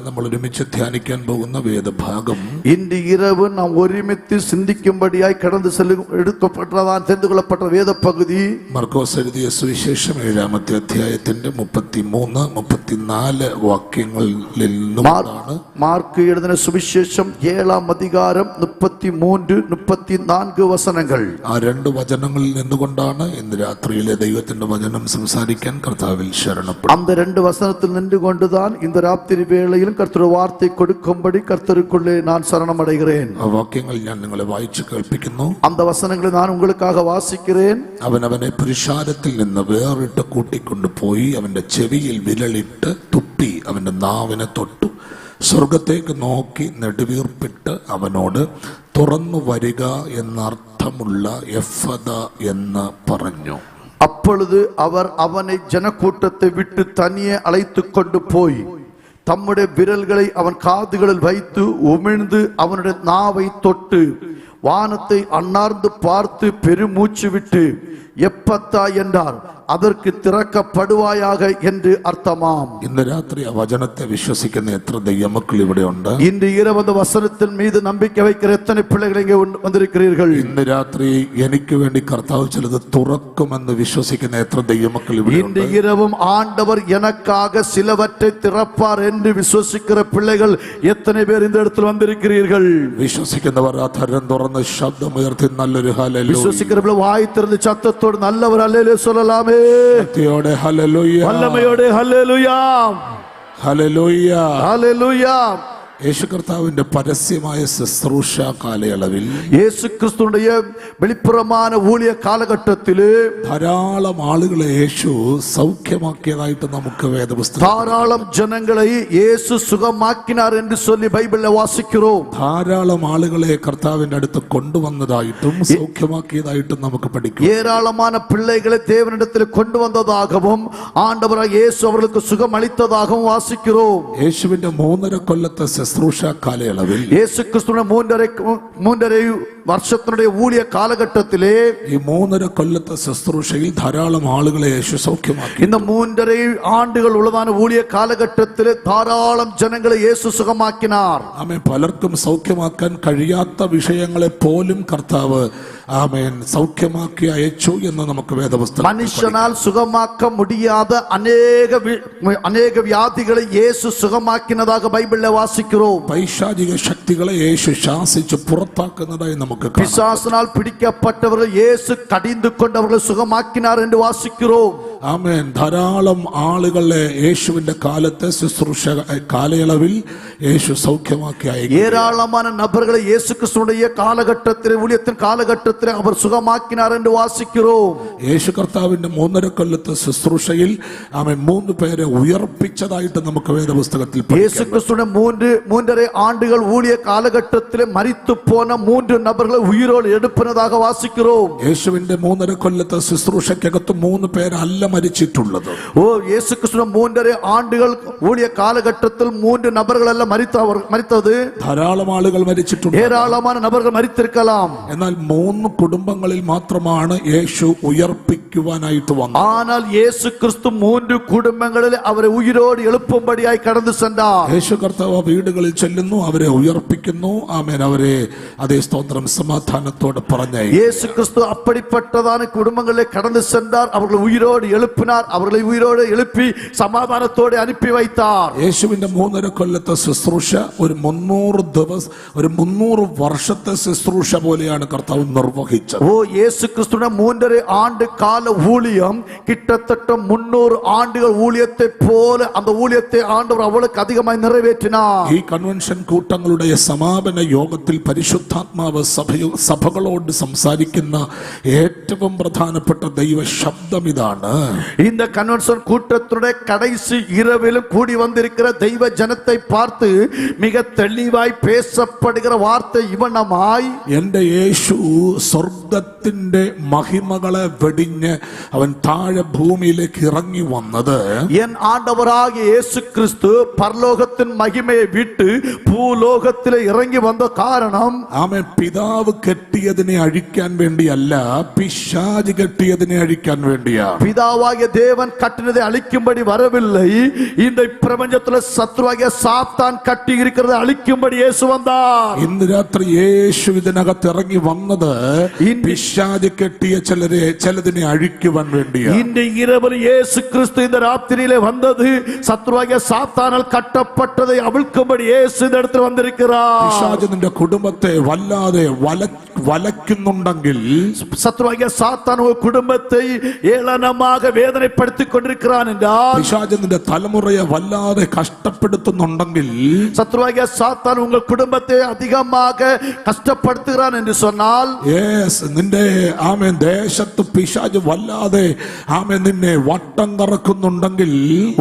നമ്മൾ ഒരുമിച്ച് ധ്യാനിക്കാൻ പോകുന്ന വേദഭാഗം ഇന്ന് ഇരവ് നാം ഒരുമിച്ച് ചിന്തിക്കുമ്പടിയായി കടന്നു എടുക്കപ്പെട്ടതാണ് തെരഞ്ഞെടുക്കപ്പെട്ട വേദപകുതി മർക്കോസ് എഴുതിയ സുവിശേഷം 7-ാമത്തെ അധ്യായത്തിന്റെ 33-34 വാക്യങ്ങളിൽ നിന്നുമാണ്. മാർക്ക് എഴുതിയ സുവിശേഷം 7-ാം അധികാരം 33-34 വചനങ്ങൾ. ആ രണ്ട് വചനങ്ങളിൽ നിന്നുകൊണ്ടാണ് ഇന്ന് രാത്രിയിലെ ദൈവത്തിന്റെ വചനം സംസാരിക്കാൻ കർത്താവിൽ ശരണപ്പെടും. அந்த രണ്ട് വചനത്തിൽ നിന്നുകൊണ്ടുதான் இந்த ராத்திரி வேளையிலும் கர்த்தர் வார்த்தை கொடுக்கும்படி கர்த்தருக்குள்ளே நான் சரணமடைகிறேன். ആ വാക്യങ്ങൾ ഞാൻ നിങ്ങളെ വായിച്ചു കേൾപ്പിക്കുന്നു. அந்த വചനங்களை நான் உங்களுக்காக வாசிக்கிறேன். അവനെ പുരുഷാരത്തിൽ നിന്ന് വേറിട്ട് കൂട്ടിക്കൊണ്ടുപോയി അവന്റെ ചെവിയിൽ വിരലിട്ട് തുപ്പി അവന്റെ നാവിനെ തൊട്ടു. സ്വർഗത്തേക്ക് നോക്കി നെടുവീർപ്പിട്ട് അവനോട് തുറന്നു വരിക എന്നർത്ഥമുള്ള എഫദ എന്ന് പറഞ്ഞു. அப்பொழுது அவர் அவனை ஜனக்கூட்டத்தை விட்டு தனியே அழைத்து கொண்டு போய் தம்முடைய விரல்களை அவன் காதுகளில் வைத்து உமிழ்ந்து அவனுடைய நாவை தொட்டு வானத்தை அண்ணார்ந்து பார்த்து பெருமூச்சு விட்டு எப்பத்தா என்றார். அதற்கு திறக்கப்படுவாயாக என்று அர்த்தமாம். ഇന്ന് രാത്രി ആ വചനത്തെ വിശ്വസിക്കുന്ന എത്ര ദൈവമക്കൾ ഇവിടെ ഉണ്ട്? இன்று இரவு அந்த வசனத்தின் மீது நம்பிக்கை வைக்கிற எத்தனை பிள்ளைகள் இங்கே வந்திருக்கிறீர்கள்? ഇന്ന് രാത്രി എനിക്ക് വേണ്ടി കർത്താവ് ചിലത് തുറക്കുമെന്ന് വിശ്വസിക്കുന്ന എത്ര ദൈവമക്കൾ ഇവിടെ ഉണ്ട്? இன்று இரவும் ஆண்டவர் எனக்காக சிலவற்றை திறப்பார் என்று விசுவசிக்கிற பிள்ளைகள் எத்தனை பேர் இந்த இடத்தில் வந்திருக்கிறீர்கள்? വിശ്വസിക്കുന്നവർ അധരം തുറന്ന് ശബ്ദമുയർത്തി നല്ലൊരു ഹല്ലേലൂയ. விசுவசிக்கிறவர்கள் வாய் திறந்து சத்தத்தோடு நல்லவர் ஹல்லேலூயா சொல்லலாமே. ശക്തിയോടെ ഹല്ലേലൂയ. വല്ലമയോടെ ഹല്ലേലൂയ. ഹല്ലേലൂയ. ഹല്ലേലൂയ. യേശു കർത്താവിന്റെ പരസ്യമായ ശുശ്രൂഷ കാലയളവിൽ യേശു ക്രിസ്തുവിന്റെ വെളിപ്പുറமான ஊழிய കാലഘട്ടത്തില് ധാരാളം ആളുകളെ യേശു സൗഖ്യമാക്കിയതായിട്ട് നമുക്ക് വേദപുസ്തകം. ധാരാളം ജനങ്ങളെ യേശു സുഖമാക്കിനാർ എന്ന് சொல்லி ബൈബിളിൽ വാസിக்கிறோம். ധാരാളം ആളുകളെ കർത്താവിന്റെ അടുത്ത് കൊണ്ടുവന്നതായിട്ടും സൗഖ്യമാക്കിയതായിട്ടും നമുക്ക് പഠിക്കാം. ஏராளமான பிள்ளைகளை தேவனிடத்தில் கொண்டு வந்ததாகவும் ஆண்டவராக இயேசு அவர்களுக்கு சுகம் அளித்ததாகவும் வாசிக்கிறோம். യേശുവിന്റെ 3.5 കൊല്ലത്തെ ശുശ്രൂഷ കാലയളവിൽ യേശു ക്രിസ്തുവിന്റെ 3.5 വർഷത്തിനുடைய ஊழிய കാലഘട്ടത്തിലെ ഈ 3.5 കൊല്ലത്തെ ശുശ്രൂഷയിൽ ധാരാളം ആളുകളെ യേശു സൗഖ്യമാക്കി. இந்த 3.5 ആണ്ടുകൾ ഉള്ളതാണ് ஊழிய കാലഘട്ടത്തിൽ ധാരാളം ജനങ്ങളെ യേശു സുഖമാക്കിനാർ. ആമേൻ. പലർക്കും സൗഖ്യമാക്കാൻ കഴിയാത്ത വിഷയങ്ങളെ പോലും കർത്താവ് ആമേൻ സൗഖ്യമാക്കി അയച്ചു എന്ന് നമുക്ക് വേദപുസ്തകം. മനുഷ്യനാൽ സുഖമാക്ക മുടിയാത അനേക വ്യാധികളെ യേശു സുഖമാക്കിനதாக ബൈബിളിൽ വാസിக்கிறோம். പൈശാചിക ശക്തികളെ യേശു ശാസിച്ച് പുറത്താക്കുന്നതായി നമുക്ക് കാണാം. പിശാസിനാൽ പിടിക്കപ്പെട്ടവരെ യേശു കടിந்து കൊണ്ട് അവരെ സുഖമാക്കിനാർ എന്ന് വാസിக்கிறோம். ആമേൻ. ധാരാളം ആളുകളെ യേശുവിന്റെ കാലത്തെ ശുശ്രൂഷ കാലയളവിൽ യേശു സൗഖ്യമാക്കി അയച്ചു. ஏராளமான நபர்களை இயேசு கிறிஸ்துவினுடைய காலகட்டத்தில் ஊழியத்தின் காலகட்டத்தில் அவர் சுகமாக்கினார் என்று வாசிக்கிறோம். യേശു കർത്താവിന്റെ 3.5 കൊല്ലത്തെ ശുശ്രൂഷയിൽ ആമേൻ 3 പേരെ ഉയർപ്പിച്ചതായിട്ട് നമുക്ക് വേദപുസ്തകത്തിൽ പഠിക്കാം. இயேசு கிறிஸ்துவின் 3.5 ஆண்டுகள் ஊழிய காலகட்டத்தில் மரித்து போன 3 நபர்களை உயிரோடு எழுப்பினதாக வாசிக்கிறோம். യേശുവിന്റെ 3.5 കൊല്ലത്തെ ശുശ്രൂഷയ്ക്കകത്ത് 3 പേരല്ല മരിച്ചിട്ടുള്ളത്. இயேசு கிறிஸ்துவின் 3.5 ആണ്ടുകൾ ஊழிய காலகட்டத்தில் 3 நபர்கள் அல்ல மரித்தது. ധാരാളം ആളുകൾ മരിച്ചിട്ടുണ്ട്. ஏராளமான நபர்கள் மரித்திருக்கலாம். എന്നാൽ 3 കുടുംബങ്ങളിൽ മാത്രമാണ് യേശു ഉയർപ്പിക്കുവാനായിട്ട് വന്നത്. ஆனால் இயேசு கிறிஸ்து 3 കുടുംബങ്ങളിൽ അവരെ ഉയിരോട് എളുപ്പുമ്പടിയായി കടന്നു சென்றார். യേശു കർത്താവ് വീടുകളിൽ ചെല്ലുന്നു, അവരെ ഉയർപ്പിക്കുന്നു. ആമേൻ. അവരെ അതേ സ്തോത്രം സമാധാനത്തോടെ പറഞ്ഞേ. இயேசு கிறிஸ்து அப்படிப்பட்டதான குடும்பங்களிலே கடந்து சென்றார். அவர்களை உயிரோடு எழுப்பினார். அவர்களை உயிரோடு எழுப்பி സമാധാനത്തോടെ അനുപ്പി வைத்தார். യേശുവിന്റെ 3.5 കൊല്ലത്തെ ശുശ്രൂഷ ഒരു 300 വർഷത്തെ ശുശ്രൂഷ പോലെയാണ് കർത്താവ് നിർവഹിച്ചത്. இயேசு கிறிஸ்துவின் 3.5 ஆண்டு கால ஊழியம் கிட்டத்தட்ட 300 ஆண்டுகள் ஊழியத்தை போல அந்த ஊழியத்தை ஆண்டவர் அவளுக்கு அதிகമായി நிறைவேற்றினார். ഈ കൺവെൻഷൻ കൂട്ടങ്ങളുടെ സമാപന യോഗത്തിൽ പരിശുദ്ധാത്മാവ് സഭകളോട് സംസാരിക്കുന്ന ഏറ്റവും പ്രധാനപ്പെട്ട ദൈവ ശബ്ദം ഇതാണ്. இந்த கன்வென்ஷன் கூட்டத்துடைய கடைசி இரவிலும் கூடி வந்திருக்கிற தெய்வ ஜனத்தை பார்த்து மிக தெளிவாய் பேசப்படுகிற வார்த்தை இவனமாய் എന്റെ യേശു സ്വർഗ്ഗ സ്വർഗത്തിന്റെ മഹിമകളെ വെടിഞ്ഞ് അവൻ താഴെ ഭൂമിയിലേക്ക് ഇറങ്ങി വന്നത് என் ஆண்டவராகிய இயேசு கிறிஸ்து பரலோகத்தின் மகிமையை விட்டு பூலோகத்திலே இறங்கி வந்த காரணம் ആമേൻ പിതാവ് കെട്ടിയതിനെ അഴിക്കാൻ വേണ്ടിയല്ല, പിശാച് കെട്ടിയതിനെ അഴിക്കാൻ വേണ്ടിയാ. பிதாவாகிய தேவன் கட்டினதை அழிக்கும்படி வரவில்லை, இந்த பிரபஞ்சத்துல சத்ருவாகிய சாத்தான் கட்டி இருக்கிறதை அழிக்கும்படி இயேசு வந்தார். ഇന്ന് രാത്രി യേശു ഇതിനകത്ത് ഇറങ്ങി വന്നത് പിശാച് കെട്ടിയ ചിലതിനെ അഴിക്കുവാൻ വേണ്ടിയാ. இந்த இரவில் இயேசு கிறிஸ்து இந்த ராத்திரியிலே வந்தது சத்ருவாகிய சாத்தானால் கட்டப்பட்டதை அவிழ்க்கும்படி இயேசு இந்த இடத்தில் வந்திருக்கிறார். പിശാച് നിന്റെ കുടുംബത്തെ വല്ലാതെ വലയ്ക്കുന്നുണ്ടെങ്കിൽ, சத்ருவாகிய சாத்தான் உங்க குடும்பத்தை ஏளனமாக வேதனைப்படுத்திக் கொண்டிருக்கிறான் என்றால், പിശാച് നിന്റെ തലമുറയെ വല്ലാതെ കഷ്ടപ്പെടുത്തുന്നുണ്ടെങ്കിൽ, சத்ருவாகிய சாத்தான் உங்கள் குடும்பத்தை அதிகமாக கஷ்டப்படுத்துகிறான் என்று சொன்னால், നിന്റെ ആമേൻ ദേശത്ത് പിശാച് വല്ലാതെ ആമേൻ നിന്നെ വട്ടം കറക്കുന്നുണ്ടെങ്കിൽ,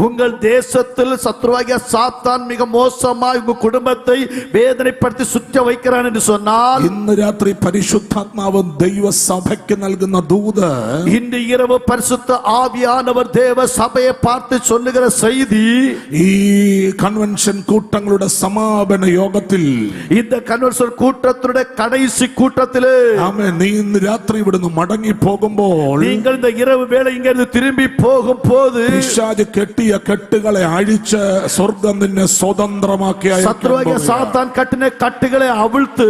உங்கள் தேசத்தில் சத்ருவாகிய சாத்தான் மிக மோசமாய் உங்க குடும்பத்தை வேதனைப்படுத்தி சுற்ற வைக்கிறான் என்று சொன்னால், ഇന്ന് രാത്രി പരിശുദ്ധാത്മാവ് ദൈവസഭയ്ക്ക് നൽകുന്ന ദൂത്, இன்று இரவு பரிசுத்த ஆவியானவர் தேவ சபையை பார்த்து சொல்லுகிற செய்தி, ഈ കൺവെൻഷൻ കൂട്ടങ്ങളുടെ സമാപന യോഗത്തിൽ, இந்த கன்வென்ஷன் கூட்டத்தினுடைய கடைசி கூட்டத்திலே, ആമേൻ നീ ഇന്ന് രാത്രി ഇവിടുന്ന് മടങ്ങി പോകുമ്പോൾ, நீங்கள் இந்த இரவு வேளை இங்கிருந்து திரும்பி போகும் போது, പിശാച് കെട്ടിയ കെട്ടുകളെ അഴിച്ച് സ്വർഗം നിന്നെ സ്വതന്ത്രമാക്കി சத்ருவாகிய சாத்தான் கட்டின கட்டுகளை அவிழ்த்து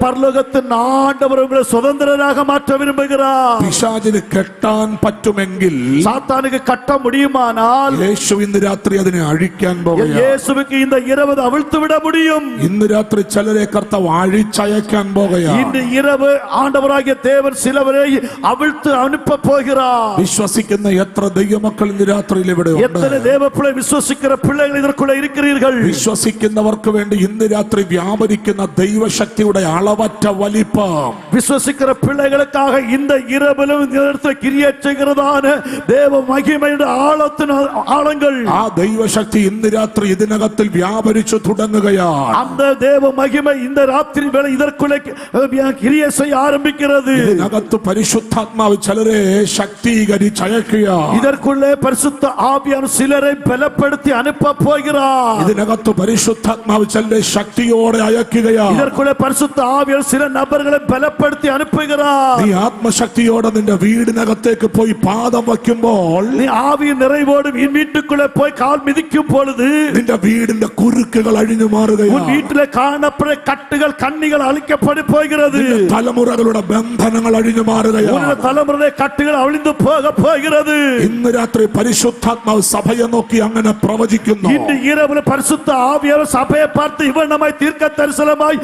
பரலோகத்தின் ஆண்டவர் உங்களை சுதந்திரராக மாற்ற விரும்புகிறார். പിശാചിന് കെട്ടാൻ പറ്റുമെങ്കിൽ, சாத்தானுக்கு கட்ட முடியுமானால், യേശു ഇന്ന് രാത്രി അതിനെ അഴിക്കാൻ പോകുകയാണ്. இயேசுவுக்கு இந்த இரவு அவிழ்த்து விட முடியும். ഇന്ന് രാത്രി ചിലരെ കർത്താവ് അഴിച്ചയക്കാൻ പോകുകയാണ്. இந்த இரவு ஆண்டவராகிய தேவன் சிலவரை அவிழ்த்து அனுப்ப போகிறார். വിശ്വസിക്കുന്ന എത്ര ദൈവമക്കൾ ഇന്ന് രാത്രിയിൽ ഇവിടെ எத்தனை தேவ பிள்ளை விசுவாசிக்கிற பிள்ளைகள் இதற்குள்ள இருக்கிறீர்கள். വിശ്വസിക്കുന്നവർക്ക് വേണ്ടി ഇന്ന് രാത്രി വ്യാപരിക്കുന്ന ദൈവശക്തിയുടെ അളവറ്റ വലിപ്പം, விசுவாசிக்கிற பிள்ளைகளுக்காக இந்த இரவிலும் கிரியை செய்கிறதான தேவ மகிமைയുടെ ஆழங்கள், ആ ദൈവശക്തി ഇന്ന് രാത്രി ഇതിനകത്തിൽ വ്യാപരിച്ചു തുടങ്ങുകയാണ്. அந்த தேவ மகிமை இந்த ராத்திரி வேளை இதற்குள்ள கிரியை செய்ய ஆரம்பிக்கிறது. ഇതിനകത്ത് പരിശുദ്ധാത്മാവ് ചിലരെ ശക്തീകരിച്ചയക്കുക. இதற்குள்ளே பரிசுத்த ஆவியானவர் சிலரை பலப்படுத்தி அனுப்ப போகிறார். ഇതിനകത്ത് പരിശുദ്ധാത്മാവ് ചിലരെ ശക്തിയോടെ അയക്കുകയാണ്. இதற்குள்ளே பரிசுத்த ஆவியானவர் சில நபர்களை பலப்படுத்தி அனுப்புகிறார். നീ ആത്മശക്തിയോടെ നിന്റെ വീടിനകത്തേക്ക് പോയി പാദം വയ്ക്കുമ്പോൾ, நீ ஆவியின் நிறைவோடு வீட்டுக்குள்ளே போய் கால் மிதிக்கும் பொழுது, നിന്റെ വീടിന്റെ കുരുക്കുകൾ അഴിഞ്ഞു உன் മാറുകയാണ്. வீட்டிலே காணப்பட கட்டுகள் கண்ணிகள் அழிக்கப்பட்டு போகிறது. തലമുറകളുടെ ബന്ധനങ്ങൾ അഴിഞ്ഞു മാറുകയാണ്. உன்னுடைய தலைமுறை கட்டுகள் அழிந்து போக போகிறது. ഇന്ന് രാത്രി പരിശുദ്ധാത്മാവ് സഭയെ നോക്കി അങ്ങനെ പ്രവചിക്കുന്നു. இன்று இரவு பரிசுத்த ஆவியானவர் சபையை பார்த்து இவனமாய் தீர்க்க தரிசனமாய்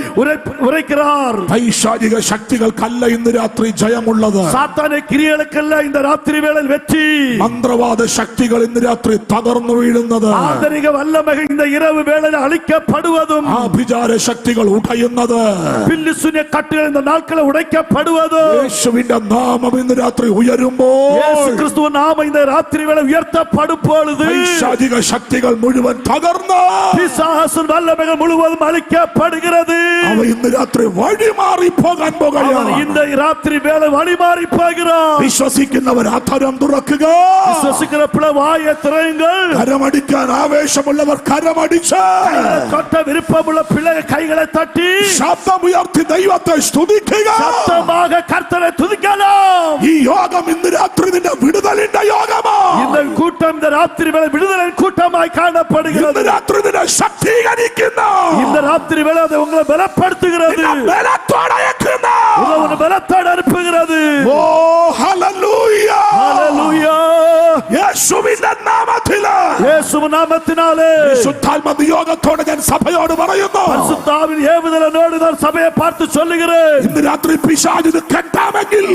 உரைக்கிறார். പൈശാചിക ശക്തികൾക്കല്ല ഇന്ന് രാത്രി ജയമുള്ളത്. சாத்தானை கிரியைகளுக்கல்ல இந்த ராத்திரி வேளையில் வெற்றி. മന്ത്രവാദ ശക്തികൾ ഇന്ന് രാത്രി തകർന്നു വീഴുന്നത്, ஆந்தரிக வல்லமை இந்த இரவு வேளையில் அழிக்கப்படுவதும், ആഭിചാര ശക്തികൾ ഉടയുന്നത്, பில்லி சூனிய கட்டுகள் இந்த நாட்களில் உடைக்கப்படுவதும், യേശുവിന്റെ നാമം ഇന്ന് രാത്രി ഉയരുമ്പോൾ, இயேசு கிறிஸ்துவின் நாமம் இந்த ராத்திரி வேளை உயர்த்தப்படும் பொழுது, പൈശാചിക ശക്തികൾ മുഴുവൻ തകർന്ന് பிசாசின் வல்லமைகள் முழுவதும் அழிக்கப்படுகிறது. അവ ഇന്ന് രാത്രി വഴിമാറി പോകാൻ പോകുകയാണ്. இந்த ராத்திரி வேளை வழிமாறி போகிறார். വിശ്വസിക്കുന്നവർ അധരം തുറക്കുക. விசுவாசிக்கிற பிள்ளை வாயை திறயுங்கள். കരമടിക്കാൻ ആവേശമുള്ളവർ കരമടിച്ച്, கொட்ட விருப்பமுள்ள பிள்ளைகள் கைகளை தட்டி ശബ്ദമുയർത്തി ദൈവത്തെ സ്തുതിക്കുക. சத்தமாக கர்த்தரை துதிக்கலாம். ഈ യോഗം ഇന്ന് രാത്രി നിന്റെ വിടുതലിന്റെ യോഗമോ? இந்த கூட்டம் இந்த ராத்திரி வேளை விடுதலை கூட்டமாய் காணப்படுகிறது. ഇന്ന് രാത്രി നിന്നെ ശക്തീകരിക്കുന്നു. இந்த ராத்திரி வேளை அது உங்களை பலப்படுத்துகிறது. നിന്നെ ബലത്തോടെ അയക്കുന്നു. உங்களை பலத்தோடு அனுப்புகிறது. ഓ ഹല്ലേലൂയ. ஹல்லேலூயா. യേശുവിന്റെ നാമത്തിൽ, இயேசுவின் நாமத்தினாலே പരിശുദ്ധാത്മ നിയോഗത്തോടെ ഞാൻ സഭയോട് പറയുന്നു, பரிசுத்த ஆவியின் ஏவுதலோடு நான் சபையை பார்த்து சொல்லுகிறேன். ഇന്ന് രാത്രി പിശാചിന് കെട്ടാമെങ്കിൽ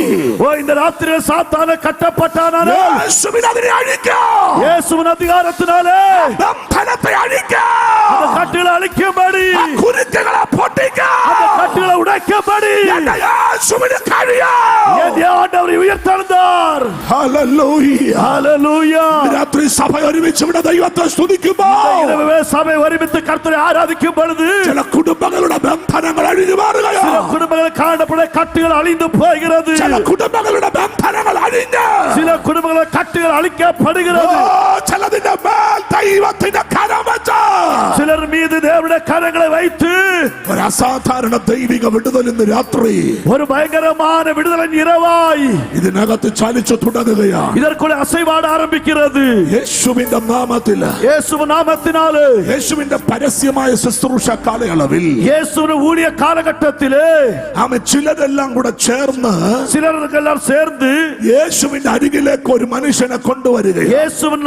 ஓ இந்த ராத்திரியில் சாத்தான கட்டப்பட்டானாலே യേശുവിനെ അതിനെ അഴിക്കാം. இயேசுவின் அதிகாரத்தினாலே ബന്ധനത്തെ അഴിക്കാം. அந்த கட்டுகளை அழிக்கும்படி, ആ കുരുക്കുകളെ പൊട്ടിക്കാം. அந்த கட்டுகளை உடைக்கும்படி എന്റെ യേശുവിന് കഴിയാം. என் ஆண்டவரை உயர்த்தெழுந்தார். Hallelujah hallelujah. രാത്രി സഭ ഒരുമിച്ച് ഇവിടെ ദൈവത്തെ സ്തുതിക്കുമ്പോൾ സഭ ഒരുമിച്ച് കർത്തരെ ആരാധിക്കും പൊழுது ചില കുടുംബങ്ങളുടെ ബന്ധനങ്ങൾ അഴിഞ്ഞു മാറുകയാണ്. ചില കുടുംബങ്ങൾ കാണപ്പെടുന്ന കട്ടുകൾ അഴിഞ്ഞു പോകുന്നത്. ചില കുടുംബങ്ങളുടെ ബന്ധനങ്ങൾ അഴിഞ്ഞ് ചില കുടുംബങ്ങളുടെ കട്ടുകൾ അഴിക്കപ്പെടുகிறது. ചിലതിന്റെ മേൽ ദൈവത്തിന്റെ കരം വെച്ച് ചിലർ മീത് ദേവന്റെ കരങ്ങളെ വയ്ത്ത് ഒരു അസാധാരണ ദൈവിക വിടുതൽ ഇന്ന് രാത്രി, ഒരു ഭയങ്കരമായ വിടുതലിൻ ഇരവായി ഇതിനകത്ത് ചലിച്ചു തുടങ്ങുകയാണ്. இதற்குள்ள அசைவாட ஆரம்பிக்கிறது. യേശുവിന്റെ നാമത്തിൽ, இயேசுவின் நாமத்தினாலே, യേശുവിന്റെ പരസ്യമായ ശുശ്രൂഷ കാലയളവിൽ, இயேசுவின் ஊழிய காலகட்டத்திலே ആമേൻ, ചിലരെല്ലാം കൂടെ ചേർന്ന് சிலர்கள் சேர்ந்து യേശുവിന്റെ അരികിലേക്ക് ഒരു മനുഷ്യനെ കൊണ്ടുവരികയാണ്. இயேசுவின்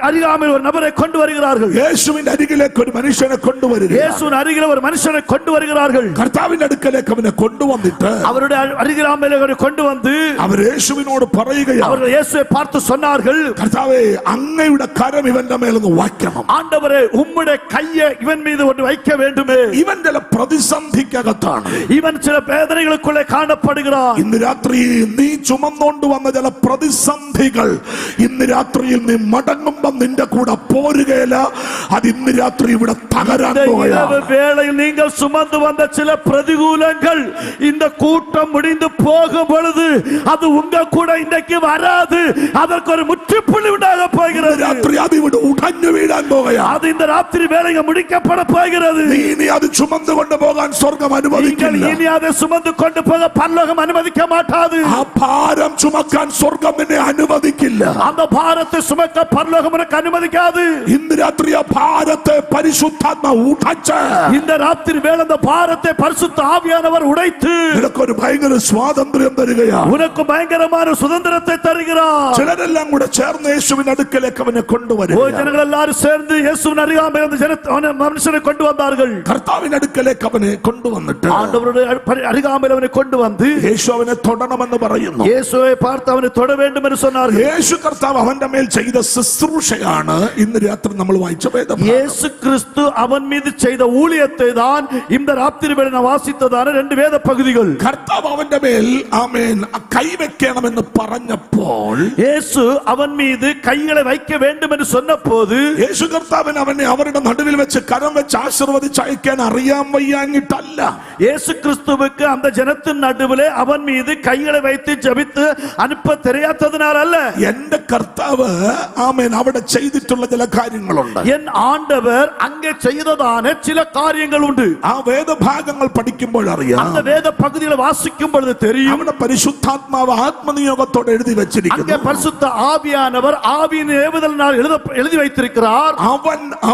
அருகாமையில் ஒரு நபரை கொண்டு வருகிறார்கள். യേശുവിന്റെ അരികിലേക്ക് ഒരു മനുഷ്യനെ കൊണ്ടുവരികയാണ്. இயேசுவின் அருகில் ஒரு மனுஷனை கொண்டு வருகிறார்கள். കർത്താവിന്റെ അടുക്കലേക്ക് അവനെ കൊണ്ടുവന്നിട്ട് அவருடைய அருகாமையில் கொண்டு வந்து അവർ യേശുവിനോട് പറയുകയാണ്. அவர்கள் இயேசுவை பார்த்து சொன்னார்கள், കർത്താവേ, അങ്ങയുടെ കരം ഇവന്റെ മേലൊന്ന് വയ്ക്കണം. ஆண்டவரே, உம்முடைய கையை இவன் மீது ஒன்று வைக்க வேண்டுமே. ഇവൻ ചില പ്രതിസന്ധിക്കകത്താണ്. இவன் சில வேதனைகளுக்குள்ளே காணப்படுகிறான். ഇന്ന് രാത്രി നീ ചുമന്നുകൊണ്ട് വന്ന ചില പ്രതിസന്ധികൾ ഇന്ന് രാത്രിയിൽ നീ മടങ്ങുമ്പം നിന്റെ കൂടെ പോരുകയില്ല. അത് ഇന്ന് രാത്രി ഇവിടെ തകരാൻ പോവുകയാണ്. வேளையில் நீங்கள் சுமந்து வந்த சில பிரதிகூலங்கள் இந்த கூட்டம் முடிந்து போகும் பொழுது அது உங்க கூட இன்றைக்கு வராது. அதற்கு ஒரு முற்றுப்புள்ளி உண்டாக போகிறது. രാത്രി അത് ഇവിടെ ഉടഞ്ഞു വീഴാൻ പോവുകയാണ്. அது இந்த ராத்திரி வேளையில் முடிக்கப்பட போகிறது. നീ ഇനി അത് ചുമന്നു കൊണ്ടുപോകാൻ സ്വർഗം അനുവദിക്കില്ല. இனி அதை சுமந்து கொண்டு போக பரலோகம் அனுமதிக்க மாட்டாது. ആ ഭാരം ചുമക്കാൻ സ്വർഗം നിന്നെ അനുവദിക്കില്ല. அந்த பாரத்தை சுமக்க பரலோகம் உனக்கு அனுமதிக்காது. ഇന്ന് രാത്രി ആ ഭാരത്തെ പരിശുദ്ധാത്മ ഉടച്ച് இந்த ராத்திரி வேளை அந்த பாரத்தை பரிசுத்த ஆவியானவர் உடைத்து നിനക്കൊരു ഭയങ്കര സ്വാതന്ത്ര്യം തരികയാണ്. உனக்கு பயங்கரமான சுதந்திரத்தை தருகிறார். ചിലരെല്ലാം കൂടെ ചേർന്ന് യേശുവിന്റെ അടുക്കലേക്ക് അവനെ കൊണ്ടുവരും. ஜனங்கள் எல்லாரும் சேர்ந்து இயேசுவின் அருகாமையில் அந்த மனுஷனை கொண்டு வந்தார்கள். കർത്താവിന്റെ അടുക്കലേക്ക് അവനെ കൊണ്ടുവന്നിട്ട് ஆண்டவருடைய அருகாமையில் அவனை கொண்டு வந்து യേശു അവനെ തൊടണമെന്ന് പറയുന്നു. இயேசுவை பார்த்து அவனை தொட வேண்டும் என்று சொன்னார்கள். യേശു കർത്താവ് അവന്റെ മേൽ ചെയ്ത ശുശ്രൂഷയാണ് ഇന്ന് രാത്രി നമ്മൾ വായിച്ച വേദം. இயேசு கிறிஸ்து அவன் மீது செய்த ஊழியத்தை தான் இந்த ராத்திரி வேளை நான் வாசித்ததான ரெண்டு வேத பகுதிகள். കർത്താവ് അവന്റെ മേൽ ആമേൻ കൈവെക്കണമെന്ന് പറഞ്ഞപ്പോൾ இயேசு அவன் மீது கைகளை வைக்க வேண்டும் என்று சொன்னபோது യേശു കർത്താവിന് അവനെ അവരുടെ നടുവിൽ വെച്ച് കരം വെച്ച് ആശീർവദിച്ച് അയക്കാൻ അറിയാൻ വയ്യാഞ്ഞിട്ടല്ല. இயேசு கிறிஸ்துவுக்கு அந்த ஜனத்தின் நடுவிலே அவன் மீது கைகளை வைத்து ஜெபித்து அனுப்ப தெரியாததனால் அல்ல. എന്റെ കർത്താവ് ആമേൻ അവിടെ ചെയ്തിട്ടുള്ള ചില കാര്യങ്ങളുണ്ട്. என் ஆண்டவர் அங்கே செய்ததான சில காரியங்கள் உண்டு. ആ വേദഭാഗങ്ങൾ പഠിക്കുമ്പോൾ അറിയാം. அந்த வேத பகுதிகளை வாசிக்கும் பொழுது தெரியும். അവിടെ പരിശുദ്ധാത്മാവ് ആത്മനിയോഗത്തോടെ എഴുതി அங்கே വെച്ചിരിക്കുന്നു. பரிசுத்த ஆவியானவர் ஆவியின் ஏவுதலினால் எழுதி வைத்திருக்கிறார்.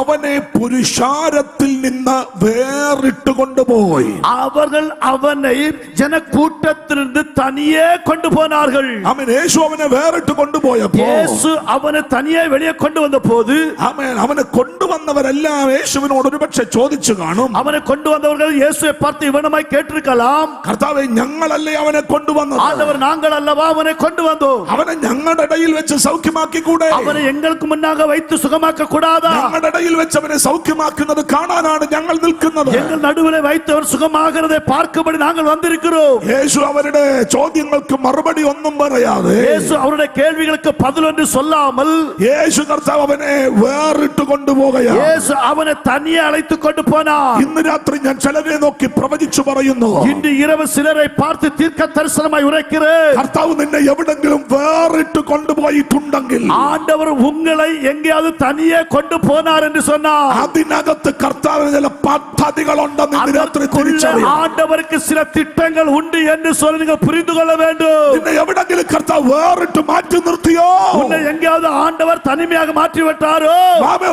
അവനെ പുരുഷാരത്തിൽ നിന്ന് വേറിട്ട് കൊണ്ടുപോയി. அவர்கள் அவனை ஜன கூட்டத்திலிருந்து தனியே கொண்டு போனார்கள். ആമേൻ. യേശു അവനെ വേറിട്ട് കൊണ്ടുപോയപ്പോൾ இயேசு அவனை தனியே வெளியே கொண்டு வந்த போது ആമേൻ, അവനെ കൊണ്ടുവന്നവരെല്ലാം യേശുവിനോട് ഒരുപക്ഷെ ചോദിച്ചു കാണും, அவனை கொண்டு வந்தவர்கள் இயேசுவை பார்த்து இவனமாய் கேட்டிருக்கலாம், കർത്താവേ, ഞങ്ങളല്ലേ അവനെ കൊണ്ടുവന്നത്? ஆண்டவர் நாங்கள் அல்லவா அவனை கொண்டு வந்தோம். അവനെ ഞങ്ങളുടെ ഇടയിൽ വെച്ച് സൗഖ്യമാക്കി കൂടെ? அவனை எங்களுக்கு முன்னாக வைத்து சுகமாக்க கூடாதா? ഞങ്ങളുടെ ഇടയിൽ വെച്ച് അവനെ സൗഖ്യമാക്കുന്നത് കാണാനാണ് ഞങ്ങൾ നിൽക്കുന്നത്. எங்கள் நடுவிலே வைத்து அவர் சுகமாகிறதை பார்க்கும்படி நாங்கள் வந்திருக்கிறோம். യേശു അവരുടെ ചോദ്യങ്ങൾക്ക് മറുപടി ഒന്നും പറയാതെ, இயேசு அவருடைய கேள்விகளுக்கு பதில் ஒன்று சொல்லாமல் യേശു കർത്താവ് അവനെ വേറിട്ട് കൊണ്ടുപോകുകയാണ്. இயேசு அவனை தனியே அழைத்து கொண்டு போனார். ഇന്ന് രാത്രി ഞാൻ ചിലരെ നോക്കി പ്രവചിച്ചു പറയുന്നു, இன்று இரவு சிலரை பார்த்து தீர்க்க தரிசனமாய் உரைக்கிறேன். കർത്താവ് നിന്നെ എവിടെങ്കിലും വേറിട്ട് കൊണ്ടുപോയിട്ടുണ്ടെങ്കിൽ, ஆண்டவர் உங்களை எங்கேயாவது தனியே கொண்டு போனார் என்று சொன்னார், അതിനകത്ത് കർത്താവിന് ചില പദ്ധതികളുണ്ടെന്ന് ഇന്ന് രാത്രി തിരിച്ചറിയാം. ஆண்டவருக்கு சில திட்டங்கள் உண்டு என்று சொல்லி நீங்கள் புரிந்து கொள்ள வேண்டும். നിന്നെ എവിടെങ്കിലും കർത്താവ് വേറിട്ട് മാറ്റി നിർത്തിയോ? உன்னை எங்கேயாவது ஆண்டவர் தனிமையாக மாற்றி விட்டாரோ?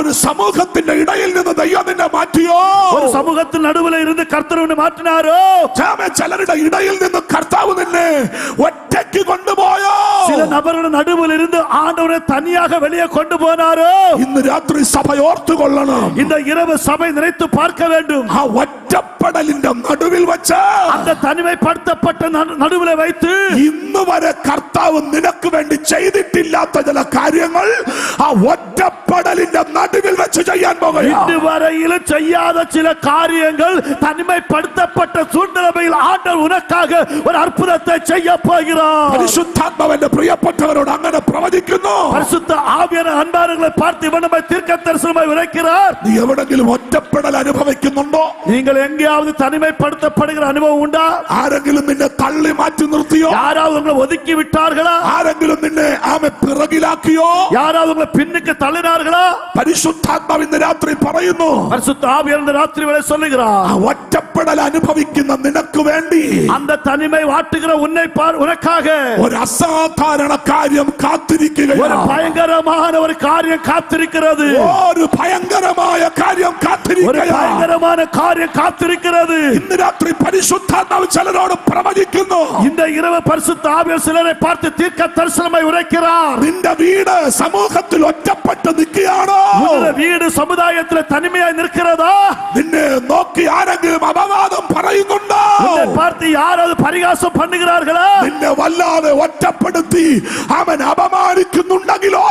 ഒരു സമൂഹത്തിന്റെ ഇടയിൽ നിന്ന് ദൈവം നിന്നെ മാറ്റിയോ? ஒரு சமூகத்தின் நடுவில் இருந்து கர்த்தர் உன்னை மாற்றினாரோ? ചിലരുടെ ഇടയിൽ നിന്ന് കർത്താവ് നിന്നെ ഒറ്റയ്ക്ക് കൊണ്ടുപോയോ? சில நபരുടെ நடுவில் இருந்து ஆண்டவரை தனியாக வெளியே கொண்டு போனாரோ? ഇന്ന് രാത്രി സഭ ഓർത്തുകൊള്ളണം. இந்த இரவு சபை நினைத்து பார்க்க வேண்டும். ആ ഒറ്റപ്പെടലിന്റെ നടുവിൽ വെച്ച്, அந்த தனிமைப்படுத்தப்பட்ட நடுவில் வைத்து ഇന്ന് വരെ കർത്താവ് നിനക്ക് വേണ്ടി ചെയ്തിട്ടില്ലാത്ത ചില കാര്യങ്ങൾ ആ ഒറ്റപ്പെടലിന്റെ നടുവിൽ വെച്ച് ചെയ്യാൻ പോകുകയാണ്. இதுவரையில் செய்யாத சில காரியங்கள் தனிமைப்படுத்தப்பட்ட சூழ்நிலையில் ஆண்டவர் உனக்காக ஒரு அற்புதத்தை செய்ய போகிறார். പരിശുദ്ധാത്മാവിന്റെ പ്രിയപ്പെട്ടവരോട് അങ്ങനെ പ്രവചിക്കുന്നു. பரிசுத்த ஆவியான அன்பானவர்களை பார்த்து இவனமை தீர்க்க தரிசனமாய் உரைக்கிறார். നീ എവിടെങ്കിലും ഒറ്റപ്പെടൽ അനുഭവിക്കുന്നുണ്ടോ? நீங்கள் எங்கேயாவது தனிமைப்படுத்தப்படுகிற அனுபவம் உண்டா? ആരെങ്കിലും നിന്നെ തള്ളി മാറ്റി നിർത്തിയോ? யாராவது உங்களை ஒதுக்கி விட்டார்களா? ആരെങ്കിലും നിന്നെ പിറകിലാക്കിയോ? யாராவது உங்களை பின்னுக்கு தள்ளினார்களா? പരിശുദ്ധാത്മാവ് ഇന്ന് രാത്രി പറയുന്നു, பரிசுத்த ஆவியான ராத்திரி வேளை சொல்லுகிறார், ഒറ്റപ്പെടൽ അനുഭവിക്കുന്ന നിനക്ക് വേണ്ടി அந்த தனிமை வாட்டுகிற உனக்காக ഒരു അസാധാരണ കാര്യം ஒரு കാത്തിരിക്കുകയാണ്. பயங்கரமான ஒரு காரியம் காத்திருக்கிறது. ഒരു ഭയങ്കരമായ കാര്യം ஒரு കാത്തിരിക്കുകയാണ്. பயங்கரமான காரியம் காத்திருக்கிறது. ഇന്ന് രാത്രി പരിശുദ്ധാത്മാവ് ചിലരോട് പ്രവചിക്കുന്നു. இந்த இரவு பரிசுத்த ஆவியானவர் சிலரை பார்த்து தீர்க்க தரிசனமாய் உரைக்கிறார். നിന്റെ വീട് സമൂഹത്തിൽ ഒറ്റപ്പെട്ട് നിൽക്കുകയാണോ? உன்னுடைய வீடு சமுதாயத்தில் தனிமையாய் நிற்கிறதா? നിന്നെ നോക്കി ആരെങ്കിലും അപവാദം പറയുന്നുണ്ടോ? உன்னை பார்த்து யாராவது பரிகாசம் பண்ணுகிறார்களா? നിന്നെ വല്ലാതെ ഒറ്റപ്പെടുത്തി അവൻ അപമാനിക്കുന്നുണ്ടെങ്കിലോ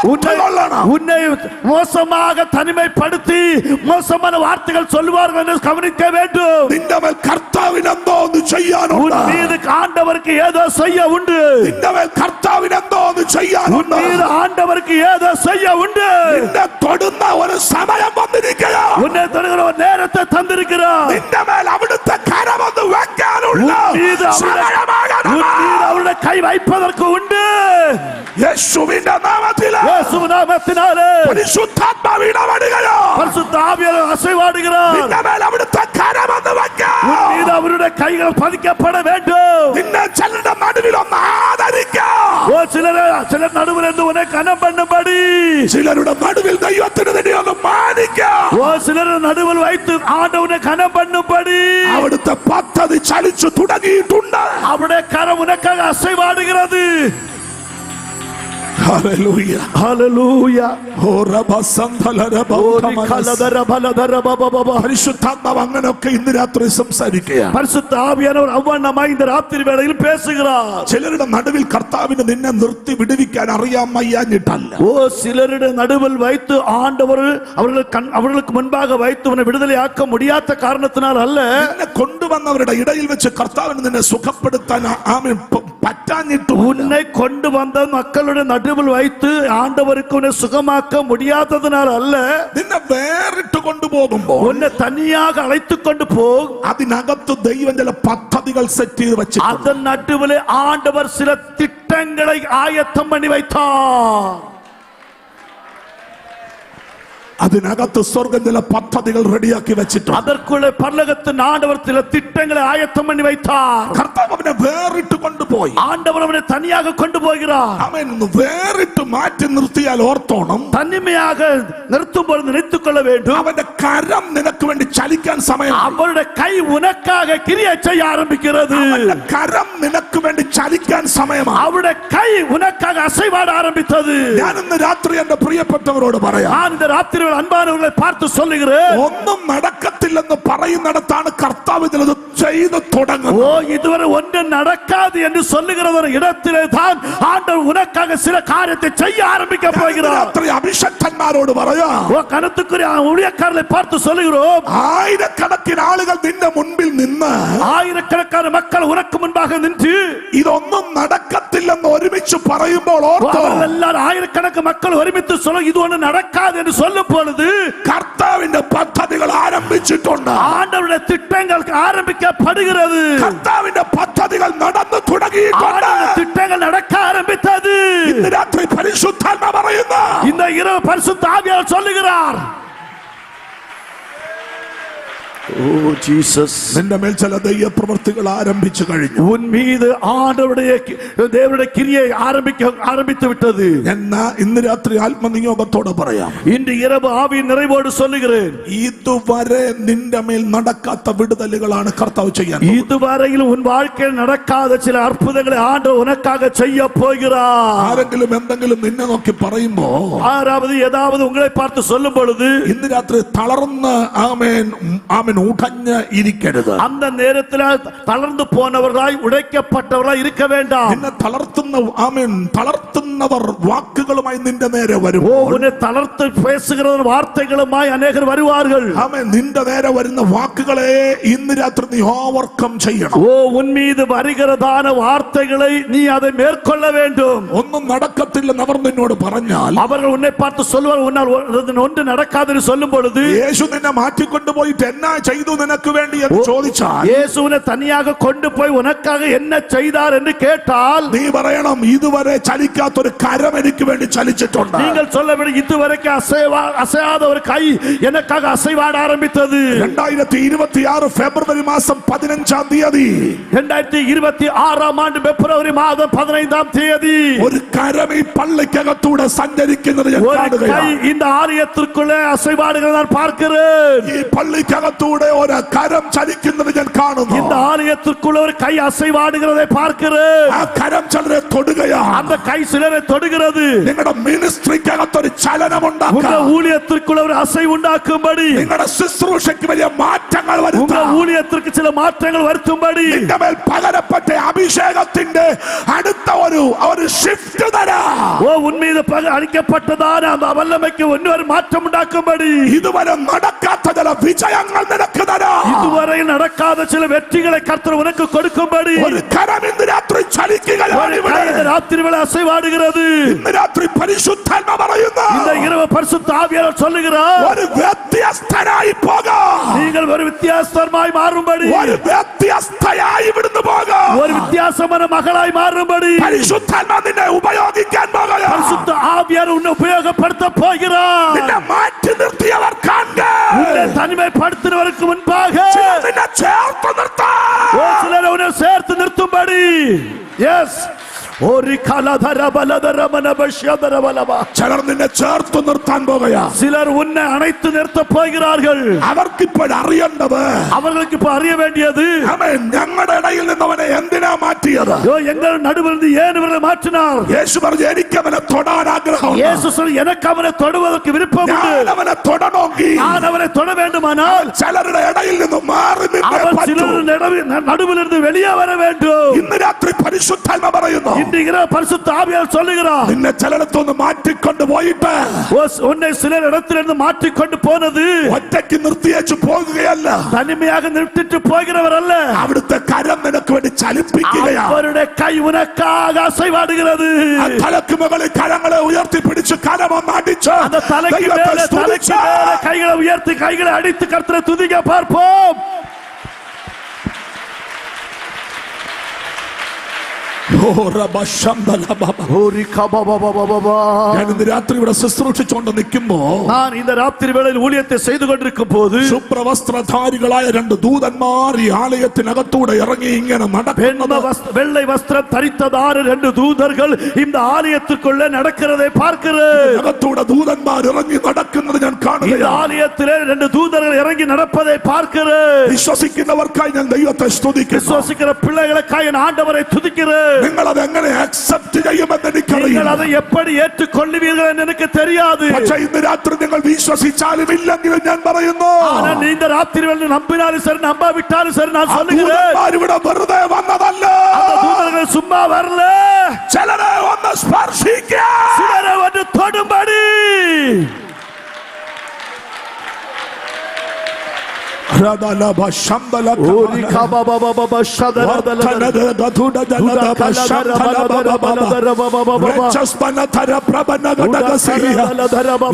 உன்னை மோசமாக தனிமைப்படுத்தி மோசமான வார்த்தைகள் சொல்லுவார்கள் என்று கவனிக்க வேண்டும். നിന്റെ മേൽ കർത്താവിന് എന്തോ ഒന്ന് ചെയ്യാനുണ്ട്. உன் மீது ஆண்டவருக்கு ஏதோ செய்ய உண்டு. നിന്റെ മേൽ കർത്താവിന് എന്തോ ഒന്ന് உன் ചെയ്യാനുണ്ട്. மீது ஆண்டவருக்கு ஏதோ செய்ய உண்டு. നിന്നെ തൊടുന്ന ഒരു സമയം വന്നിരിക്കുകയാ. உன்னை தொடுகிற ஒரு நேரத்தை தந்திருக்கிறார். നിന്റെ മേൽ അവിടുത്തെ കരമൊന്ന് വെക്കാനുള്ള உன் மீது அவருடைய கை வைப்பதற்கு உண்டு. യേശുവിന്റെ നാമത്തില് இயேசு நாமத்தினாலே പരിശുദ്ധാത്മാവ് ഇടപെടുകയോ. பரிசுத்த ஆவியானவர் அசைவாடுகிறார். നിന്റെ മേൽ അവിടുത്തെ കരമൊന്ന് വെക്കാം. உன் மீது அவருடைய கைகள் பதிக்கப்பட வேண்டும். നിന്നെ ചിലരുടെ നടുവിൽ ഒന്ന് ആദരിക്കാം. ஓ சிலர் நடுவில் இருந்து உன்னை கனம் பண்ணும்படி, ചിലരുടെ നടുവിൽ ദൈവത്തിന് തന്നെ ഒന്ന് മാനിക്കാം. ஓ சிலர் நடுவில் வைத்து ஆண்டவனை கனம் பண்ணும்படி അവിടുത്തെ പദ്ധതി ചലിച്ചു തുടങ്ങിയിട്ടുണ്ട്. அவருடைய கரம் உனக்காக அசைவாடுகிறது. ഹല്ലേലൂയ. ஹல்லேலூயா. പരിശുദ്ധാത്മാവ് അങ്ങനെയൊക്കെ ഇന്ന് രാത്രി സംസാരിക്കുകയാണ്. பரிசுத்த ஆவியானவர் அவ்வண்ணமாய் இந்த ராத்திரி வேளையில் பேசுகிறார். ചിലരുടെ നടുവിൽ കർത്താവിന് നിന്നെ നിർത്തി വിടുവിക്കാൻ അറിയാൻ വയ്യാഞ്ഞിട്ടല്ല. ஓ சிலருடைய நடுவில் வைத்து ஆண்டவர் அவர்களுக்கு முன்பாக வைத்து உன்னை விடுதலை ஆக்க முடியாத காரணத்தினால் அல்ல. നിന്നെ കൊണ്ടുവന്നവരുടെ ഇടയിൽ വെച്ച് കർത്താവിന് നിന്നെ സുഖപ്പെടുത്താൻ പറ്റാഞ്ഞിട്ടും உன்னை கொண்டு வந்த மக்களுடைய நடுவில் வைத்து ஆண்டவருக்கு உன்னை சுகமாக்க முடியாததனால் அல்ல. നിന്നെ വേറിട്ട് കൊണ്ടുപോകുമ്പോൾ உன்னை தனியாக அழைத்து கொண்டு போகும் അതിനകത്ത് ദൈവം ചില പദ്ധതികൾ സെറ്റ് ചെയ്ത് വെച്ചു. அதன் நடுவிலே ஆண்டவர் சில திட்டங்களை ஆயத்தம் பண்ணி வைத்தார். അതിനകത്ത് സ്വർഗം ചില പദ്ധതികൾ റെഡിയാക്കി വെച്ചിട്ടുണ്ട്. அதற்குள்ளே பரலோகத்தின் ஆண்டவர் சில திட்டங்களை ஆயத்தம் பண்ணி வைத்தார். കർത്താവ് അവനെ വേറിട്ട് കൊണ്ടുപോയി. ஆண்டவர் அவனை தனியாக கொண்டு போகிறார். അവൻ വേറിട്ട് മാറ്റി നിർത്തിയാൽ ഓർത്തോണം, தனிமையாக நிறுத்தும் பொழுது நினைத்துக் கொள்ள வேண்டும், അവന്റെ കരം നിനക്ക് വേണ്ടി ചലിക്കാൻ സമയം. அவருடைய கை உனக்காக கிரியை செய்ய ஆரம்பிக்கிறது. അവന്റെ കരം നിനക്ക് വേണ്ടി ചലിക്കാൻ സമയമാണ്. அவருடைய கை உனக்காக அசைவாட ஆரம்பித்தது. ഞാൻ ഇന്ന് രാത്രി എന്റെ പ്രിയപ്പെട്ടവരോട് പറയാം, நான் இந்த ராத்திரி அன்பானவர்களை பார்த்து சொல்லுகிறேன், ഒന്നും നടക്കത്തില്ലെന്ന് പറയുന്നിടത്താണ് കർത്താവ് ഇതിലത് ചെയ്ത് തുടങ്ങുന്നത്. ஓ இதுவரை ஒன்று நடக்காது என்று சொல்லுகிற ஒரு இடத்திலே தான் ஆண்டவர் உனக்காக சில காரியத்தை செய்ய ஆரம்பிக்க போகிறார். രാത്രി അഭിഷക്തന്മാരോട് പറയാം, ஓ கனத்துக்குரிய ஊழியக்காரர்களை பார்த்து சொல்லுகிறோம், ആയിരക്കണക്കിന് ആളുകൾ നിന്റെ മുൻപിൽ നിന്ന് ஆயிரக்கணக்கான மக்கள் உனக்கு முன்பாக நின்று ഇതൊന്നും നടക്കത്തില്ലെന്ന് ഒരുമിച്ച് പറയുമ്പോൾ ഓർത്തോ, எல்லாரும் ஆயிரக்கணக்கான மக்கள் ஒருமித்து சொல்ல இது ஒன்று நடக்காது என்று சொல்லும் பொழுது കർത്താവിന്റെ പദ്ധതികൾ ആരംഭിച്ചിട്ടുണ്ട്. ஆண்டவருடைய திட்டங்கள் ஆரம்பிக்கப்படுகிறது. കർത്താവിന്റെ പദ്ധതികൾ നടന്നു തുടങ്ങിയിട്ടുണ്ട്. திட்டங்கள் நடக்க ஆரம்பித்தது. ഇന്ന് രാത്രി പരിശുദ്ധാത്മാവ് പറയുന്നു, இந்த இரவு பரிசுத்த ஆவியானவர் சொல்லுகிறார், നിന്റെ മേൽ ചില ദൈവ പ്രവൃത്തികൾ ആരംഭിച്ചു കഴിഞ്ഞു. உன் மீது ஆண்டவருடைய தேவனுடைய கிரியை ஆரம்பித்து விட்டது. എന്നാ ഇന്ന് രാത്രി ആത്മനിയോഗത്തോടെ പറയാം, இன்று இரவு ஆவியின் நிறைவோடு சொல்லுகிறேன், ഇതുവരെ നിന്റെ മേൽ നടക്കാത്ത വിടുതലുകളാണ് കർത്താവ് ചെയ്യാൻ. இதுவரையில் உன் வாழ்க்கையில் நடக்காத சில അത്ഭുതங்களை ആണ്ടവർ உனக்காக செய்ய போகிறார். ആരെങ്കിലും എന്തെങ്കിലും നിന്നെ നോക്കി പറയുമ്പോ, ஆறாவது ஏதாவது உங்களை பார்த்து சொல்லும் பொழுது ഇന്ന് രാത്രി തളർന്ന് ആമേൻ ആമേൻ ഉടഞ്ഞ് ഇരിക്കരുത്. அந்த நேரத்தில் தளர்ந்து போனவர்களாய் உடைக்கப்பட்டவர்களாய் இருக்க வேண்டாம். നിന്നെ തളർത്തുന്ന ആമേൻ തളർത്തുന്നവർ വാക്കുകളുമായി നിന്റെ നേരെ വരും. உன்னை தளர்த்து பேசுகிறவர் வார்த்தைகளுமாய் அநேகர் வருவார்கள். ആമേൻ നിന്റെ നേരെ വരുന്ന വാക്കുകളെ ഇന്ന് രാത്രി നീ ഓവർകം ചെയ്യണം. உன் மீது வருகிறதான வார்த்தைகளை நீ அதை மேற்கொள்ள வேண்டும். ഒന്നും നടക്കത്തില്ലെന്ന് അവർ നിന്നോട് പറഞ്ഞാൽ, அவர்கள் உன்னை பார்த்து சொல்வார் உன்னால் ஒன்று நடக்காது என்று சொல்லும் பொழுது, യേശു നിന്നെ മാറ്റിക്കൊണ്ടു പോയിട്ട് എന്നാ ചെയ്തു നിനക്ക് വേണ്ടി എന്ന് ചോദിച്ചാൽ, இயேசு உன்னை தனியாக கொண்டு போய் உனக்காக என்ன செய்தார் என்று கேட்டால், നീ പറയണം ഇതുവരെ ചലിക്കാത്തൊരു കരം എനിക്ക് വേണ്ടി ചലിച്ചിട്ടുണ്ട്. நீங்கள் சொல்ல வேண்டும் இதுவரைக்கும் அசையாத ஒரு கை எனக்காக அசைவாட ஆரம்பித்தது. 2026 ഫെബ്രുവരി മാസം 15-ാം തീയതി 2026 ஆண்டு பிப்ரவரி மாதம் 15ஆம் தேதி ഒരു കരം ഈ പള്ളിക്കകത്തൂടെ സഞ്ചരിക്കുന്നത് ഞാൻ ஒரு கை കാണുകയാണ്. இந்த ஆலயத்திற்குள்ளே அசைவாடுகிறதை நான் பார்க்கிறேன். ഈ പള്ളിക്കകത്തൂടെ ഒരു കരം ചലിക്കുന്നത് ഞാൻ കാണുന്നു. இந்த ஆலயத்திற்குள்ள ஒரு கை அசைவாடுகிறதை பார்க்கிறேன். ആ കരം ചിലരെ തൊടുകയാണ്. அந்த கை சிலரை தொடுகிறது. നിങ്ങളുടെ മിനിസ്ട്രിക്കകത്തൊരു ചലനം உங்க ഉണ്ടാക്കുക. ஊழியத்திற்குள்ள ஒரு அசை உண்டாக்கும்படி, നിങ്ങളുടെ ശുശ്രൂഷയ്ക്ക് വലിയ മാറ്റങ്ങൾ உங்க വരുത്താം. ஊழியத்திற்கு சில மாற்றங்கள் வருத்தும்படி, നിന്റെ മേൽ പകരപ്പെട്ട അഭിഷേകത്തിന്റെ അടുത്ത ഒരു ഷിഫ്റ്റ് തരാം. உன் மீது அளிக்கப்பட்டதான அந்த வல்லமைக்கு இன்னொரு மாற்றம் உண்டாக்கும்படி, ഇതുവരെ നടക്കാത്ത ചില വിജയങ്ങൾ നിനക്ക് തരാം. இதுவரை நடக்காத சில வெற்றிகளை கர்த்தர் உனக்கு கொடுக்கும்படி, ഒരു കരം ഇന്ന് രാത്രി ചലിക്കുകയാണ് ഇവിടെ. இந்த ராத்திரி வேளை அசைவாடுகிறது. ഇന്ന് രാത്രി പരിശുദ്ധാത്മ പറയുന്നു, இந்த இரவு பரிசுத்த ஆவியானவர் சொல்லுகிறார், ഒരു വ്യത്യസ്തനായി പോകാം. நீங்கள் ஒரு வித்தியாசமாய் மாறும்படி, ഒരു വ്യത്യസ്തയായി ഇവിടുന്ന് പോകാം. ஒரு வித்தியாசமான மகளாய் மாறும்படி പരിശുദ്ധാത്മ നിന്നെ ഉപയോഗിക്കാൻ പോകാം. பரிசுத்த ஆவியானவர் உன்னை உபயோகப்படுத்த போகிறார். നിന്നെ മാറ്റി നിർത്തിയവർ കാണുക. உன்னை தனிமைப்படுத்தினவருக்கு முன்பாக ചിലർ നിന്നെ ചേർത്ത് നിർത്താം. ஒரு சிலரை உன்னை சேர்த்து நிறுத்தும்படி, எஸ் ஒரு கலதர பலதர மனபஷ்யதர பலபா, ചിലർ നിന്നെ ചേർത്ത് നിർത്താൻ പോകുകയാ. சிலர் உன்னை அணைத்து நிறுத்த போகிறார்கள். അവർക്ക് ഇപ്പോൾ അറിയേണ്ടത്, அவர்களுக்கு இப்ப அறிய வேண்டியது, ആമേൻ, ഞങ്ങളുടെ ഇടയിൽ നിന്ന് അവനെ എന്തിനാ മാറ്റിയത്? எங்கள் நடுவிலிருந்து ஏன் இவர்களை மாற்றினார்? യേശു പറഞ്ഞു, എനിക്ക് അവനെ തൊടാൻ ആഗ്രഹം. இயேசு சொல்லி, எனக்கு அவனை தொடுவதற்கு விருப்பம் உண்டு. ഞാൻ അവനെ തൊടണമെങ്കിൽ நான் அவனை தொட வேண்டுமானால் ചിലരുടെ ഇടയിൽ നിന്ന് മാറി നിന്നേ அவர் പറ്റൂ. சிலர் நடுவிலிருந்து வெளியே வர வேண்டும். ഇന്ന് രാത്രി പരിശുദ്ധാത്മ പറയുന്നു, இன்று இரவு பரிசுத்த ஆவியானவர் சொல்லுகிறார், നിന്നെ ചിലയിടത്തൊന്ന് മാറ്റിക്കൊണ്ട് പോയിട്ട് உன்னை சிலர் இடத்திலிருந்து மாற்றிக்கொண்டு போனது ഒറ്റയ്ക്ക് നിർത്തിയേച്ചു പോകുകയല്ല. தனிமையாக நிறுத்திட்டு போகிறவர் அல்ல. അവിടുത്തെ കരം നിനക്ക് വേണ്ടി ചലിപ്പിക്കുകയാണ്. அவருடைய கை உனக்காக அசைவாடுகிறது. ആ തലക്ക് മുകളിൽ കരങ്ങളെ ഉയർത്തി പിടിച്ച് കരമൊന്ന് അടിച്ച് அந்த தலைக்கு ദൈവത്തെ மேலே സ്തുതിച്ച് கைகளை உயர்த்தி கைகளை அடித்து கர்த்தரை துதிக்க பார்ப்போம். ഞാൻ ഇന്ന് രാത്രി ഇവിടെ ശുശ്രൂഷിച്ചുകൊണ്ട് നിൽക്കുമ്പോ, நான் இந்த ராத்திரி வேளையில் ஊழியத்தை செய்து கொண்டிருக்கும் போது ശുഭ്രവസ്ത്രധാരികളായ രണ്ട് ദൂതന്മാർ ഈ ആലയത്തിനകത്തൂടെ ഇറങ്ങി ഇങ്ങനെ നടക്കുന്നത്, வெள்ளை வஸ்திரம் தரித்ததான ரெண்டு தூதர்கள் இந்த ஆலயத்துக்குள்ளே நடக்கிறதை பார்க்கிறேன். അകത്തൂടെ ദൂതന്മാർ ഇറങ്ങി നടക്കുന്നത് ഞാൻ இந்த കാണുകയാണ്. ஆலயத்திலே ரெண்டு தூதர்கள் இறங்கி நடப்பதை பார்க்கிறேன். വിശ്വസിക്കുന്നവർക്കായി ഞാൻ ദൈവത്തെ സ്തുതിക്കുന്നു. விசுவாசிக்கிற பிள்ளைகளுக்காக என் ஆண்டவரை துதிக்கிறேன். നിങ്ങൾ അത് എങ്ങനെ അക്സെപ്റ്റ് ചെയ്യുമെന്ന് நீங்கள் എനിക്കറിയില്ല. அதை எப்படி ஏற்றுக்கொள்வீர்கள் என்று எனக்கு தெரியாது. പക്ഷേ ഇന്ന് രാത്രി നിങ്ങൾ വിശ്വസിച്ചാലും ഇല്ലെങ്കിലും ഞാൻ പറയുന്നു, ஆனால் நீ இந்த ராத்திரி வேளை நம்பினாலும் சரி நம்பாவிட்டாலும் சரி நான் சொல்லுகிறேன், ദൂതന്മാർ ഇവിടെ വെറുതെ വന്നതല്ല. அந்த தூதர்கள் சும்மா வரல, ചിലരെ ഒന്ന് സ്പർശിക്കാൻ, சிலரை வந்து தொடும்படி.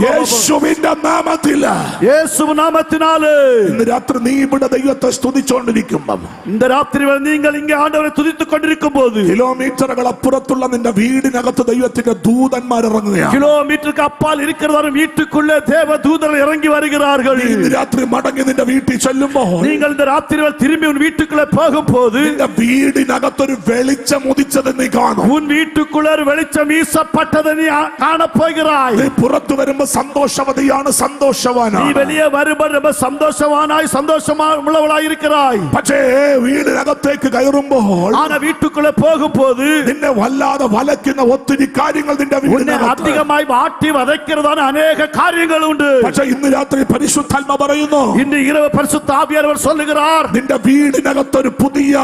യേശുവിന്റെ നാമത്തില്, இயேசுவின் நாமத்தினாலே ഇന്ന് രാത്രി നീ ഇവിടെ ദൈവത്തെ സ്തുതിച്ചുകൊണ്ടിരിക്കുമ്പം, இந்த ராத்திரி வேளை நீங்கள் இங்கே ஆண்டவரை துதித்துக் கொண்டிருக்கும் போது കിലോമീറ്ററുകൾ അപ്പുറത്തുള്ള നിന്റെ വീടിനകത്ത് ദൈവത്തിന്റെ ദൂതന്മാർ ഇറങ്ങുകയാണ്. கிலோமீட்டருக்கு அப்பால் இருக்கிறவரும் வீட்டுக்குள்ளே தேவ தூதர்கள் இறங்கி வருகிறார்கள். ഇന്ന് രാത്രി മടങ്ങി നിന്റെ വീട്ടിൽ ചെല്ലുമ്പോൾ, நீங்கள் இந்த ராத்திரி வேளை திரும்பி உன் வீட்டுக்குள்ளே போகும்போது നിന്റെ വീടിനകത്തൊരു വെളിച്ചം ഉദിച്ചത് നീ കാണും. உன் வீட்டுக்குள்ளே ஒரு வெளிச்சம் வீசப்பட்டதை நீ காணப்போகிறாய். നീ പുറത്തു വരുമ്പോ സന്തോഷവതിയാണ്, நீ സന്തോഷവാനാണ്. வெளியே வரும்போது ரொம்ப சந்தோஷமா உள்ளவளாய் இருக்கிறாய். പക്ഷേ വീടിനകത്തേക്ക് കയറുമ്പോൾ, ஆனா வீட்டுக்குள்ளே போகும்போது നിന്നെ വല്ലാതെ വലയ്ക്കുന്ന ഒത്തിരി കാര്യങ്ങൾ നിന്റെ உன்னை വീടിനകത്ത്. அதிகமாய் வாட்டி வதைக்கிறதான அநேக காரியங்கள் உண்டு. പക്ഷേ ഇന്ന് രാത്രി പരിശുദ്ധാത്മ പറയുന്നു, இன்று இரவு பரிசுத்த பரிசுத்த ஆவியானவர் சொல்லுகிறார், നിന്റെ വീടിനകത്തൊരു പുതിയ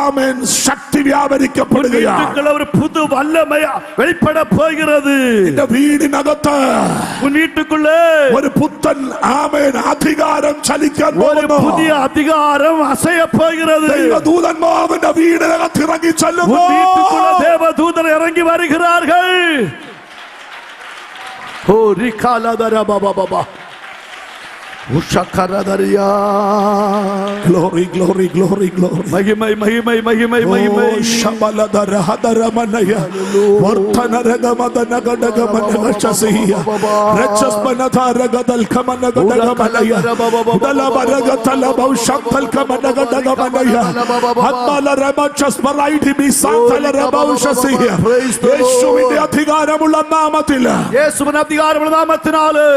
ആമേൻ ശക്തി വ്യാപരിക്കപ്പെടുകയാണ്. வீட்டுக்குள்ள ஒரு புது வல்லமை வெளிப்பட போகிறது. നിന്റെ വീടിനകത്ത് உன் வீட்டுக்குள்ளே ഒരു പുത്തൻ ആമേൻ അധികാരം ചലിക്കാൻ ஒரு പോകുന്നു. புதிய அதிகாரம் அசைய போகிறது. ദൈവദൂതന്മാരുടെ വീടിനകത്ത് ഇറങ്ങി ചെല്ലുന്നു. உன் வீட்டுக்குள்ள தேவதூதர் இறங்கி வருகிறார்கள். ஓ ரிகாலதர Baba Baba உஷகரதரியா. Glory, glory, glory, glory. மகிமை மகிமை மகிமை மகிமை. ശബലധര ഹദരമനയ വർത്തനരഗമദനഗടഗമനഗശസിയ രക്ഷസ്മനധാരഗദൽകമനഗടഗമനയ ദലബരഗതലബൗഷത്തൽകമനഗടഗമനയ അത്മലരമക്ഷസ്മറൈഡിബിസാതലരബൗഷസിയ. യേശുവിന്റെ അധികാരമുള്ള നാമത്തിൽ, യേശുവിന്റെ അധികാരമുള്ള നാമത്തിനാല്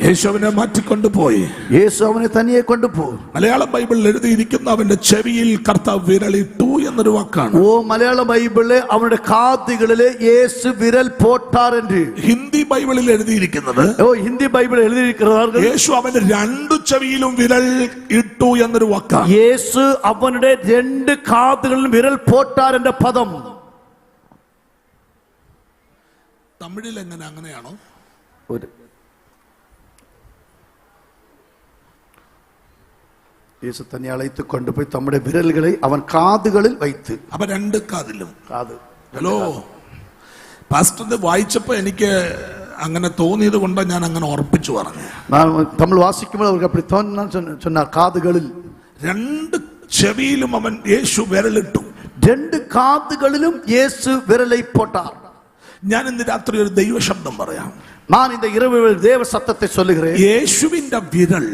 യേശുവിനെ മാറ്റിക്കൊണ്ടുപോയി. യേശു അവനെ തനിയെ കൊണ്ടുപോയി. മലയാളം ബൈബിളിൽ എഴുതിയിരിക്കുന്ന അവന്റെ ചെവിയിൽ കർത്താവ് വിരലിട്ടു എന്നൊരു വാക്കാണ്. ഓ മലയാള ബൈബിളിലെ അവരുടെ കാതുകളിലെ യേശു വിരൽ പോട്ടാർ എന്ന്. ഹിന്ദി ബൈബിളിൽ എഴുതിയിരിക്കുന്നത്, ഓ ഹിന്ദി ബൈബിൾ എഴുതിയിരിക്കുന്നത് യേശു അവന്റെ രണ്ടു ചെവിയിലും വിരൽ ഇട്ടു എന്നൊരു വാക്കാണ്. യേശു അവനുടെ രണ്ട് കാതുകളിലും വിരൽ പോട്ടാർ എന്ന പദം തമിഴിൽ എങ്ങനെ അങ്ങനെയാണോ? യേശു തന്നെ അழைத்து കൊണ്ടുപോയി നമ്മുടെ വിരലുകളെ അവൻ കാതുകളിൽ വൈത്ത്. അപ്പൊ രണ്ട് കാതിലും. കാത്. ഹലോ പാസ്റ്റർ വായിച്ചപ്പോ എനിക്ക് അങ്ങനെ തോന്നിയത് കൊണ്ട് ഞാൻ അങ്ങനെ ഉറപ്പിച്ചു പറഞ്ഞു. തമിഴ് വാസിക്കുമ്പോൾ അവർക്ക് അപ്പടി തോന്നാൻ சொன்னார். കാതുകളിൽ രണ്ട് ചെവിയിലും അവൻ യേശു വിരലിട്ടു. രണ്ട് കാതുകളിലും യേശു വിരലൈ പോട്ടാർ. ഞാൻ ഇന്ന് രാത്രി ഒരു ദൈവശബ്ദം പറയാം. நான் இந்த இரவில் தேவ சத்தத்தை சொல்லுகிறேன். യേശുവിന്റെ വിരൽ,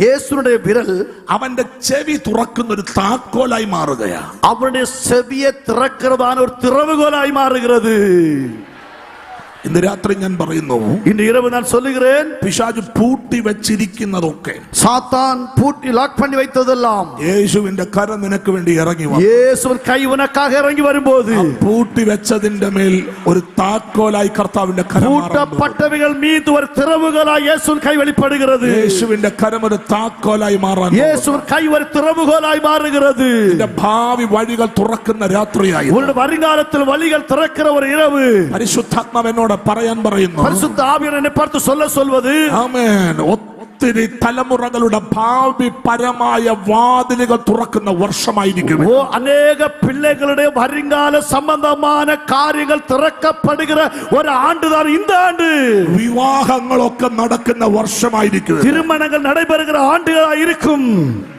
യേശുവിന്റെ വിരൽ അവന്റെ ചെവി തുറക്കുന്ന ഒരു താക്കോലായി മാറുകയാണ്. അവന്റെ ചെവിയെ തുറക്കുന്നതാണ് ഒരു തിറവുകോലായി മാറുகிறது. ഇന്ന് രാത്രി ഞാൻ പറയുന്നു, ഇന്ന് இரவு நான் சொல்லுகிறேன், പിശാച് പൂട്ടി വെച്ചിരിക്കുന്നതൊക്കെ, സാത്താൻ പൂട്ടി ലോക്ക് பண்ணி வைத்ததெல்லாம் യേശുവിന്റെ കര നിനക്ക് വേണ്ടി ഇറങ്ങി വന്നു. യേശുവിൻ കൈ ഉനക്കാக ഇറങ്ങി വരുമ്പോൾ പൂട്ടി വെച്ചതിന്റെ മേൽ ഒരു താക്കോലായി കർത്താവിന്റെ കരം പൂട്ടപ്പെട്ടവകൾ மீது ഒരു തിറവുകോലായി യേശുവിൻ കൈ വെളിപ്പെടുகிறது. യേശുവിന്റെ കരം ഒരു താക്കോലായി മാറാൻ, യേശുവിൻ കൈ ഒരു തിറവുകോലായി മാറുகிறது. നിന്റെ ഭാവി വഴികൾ തുറക്കുന്ന രാത്രിയായി, ഉങ്ങളുടെ വരുംകാലത്തിൽ വഴികൾ തുറക്കുന്ന ഒരു ഇരവ് പരിശുദ്ധാത്മാവ് എന്നോട് പറയാൻ പറയുന്നു. പരിശുദ്ധ ആവിയാനവർ എന്നെ பார்த்து சொல்வது, ആമേൻ. ഒത്തിരി തലമുറകളുടെ ഭാവി പരമായ വാതിലുകൾ തുറക്കുന്ന വർഷമായിരിക്കും. ഓ അനേക പിള്ളകളുടെ വരുംകാല സംബന്ധമായ കാര്യങ്ങൾ തുറക്കപ്പെടുന്ന ഒരു ആണ്ടുതാണ് இந்த ആണ്ട്. വിവാഹങ്ങളൊക്കെ നടക്കുന്ന വർഷമായിരിക്കും. തിരുമണങ്ങൾ നடைபெறுகிற ആണ്ടുകളായിരിക്കും.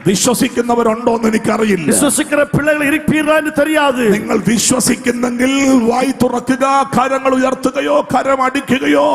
വിശ്വസിക്കുന്നവരുണ്ടോ എന്ന് എനിക്കറിയില്ല. വിശ്വസിക്കുന്ന പിള്ളകൾ ഇരിപ്പീരാ എന്ന് தெரியாது. നിങ്ങൾ വിശ്വസിക്കുന്നെങ്കിൽ വായി തുറക്കുക, കരങ്ങൾ ഉയർത്തുകയോ കരം അടിക്കുകയോ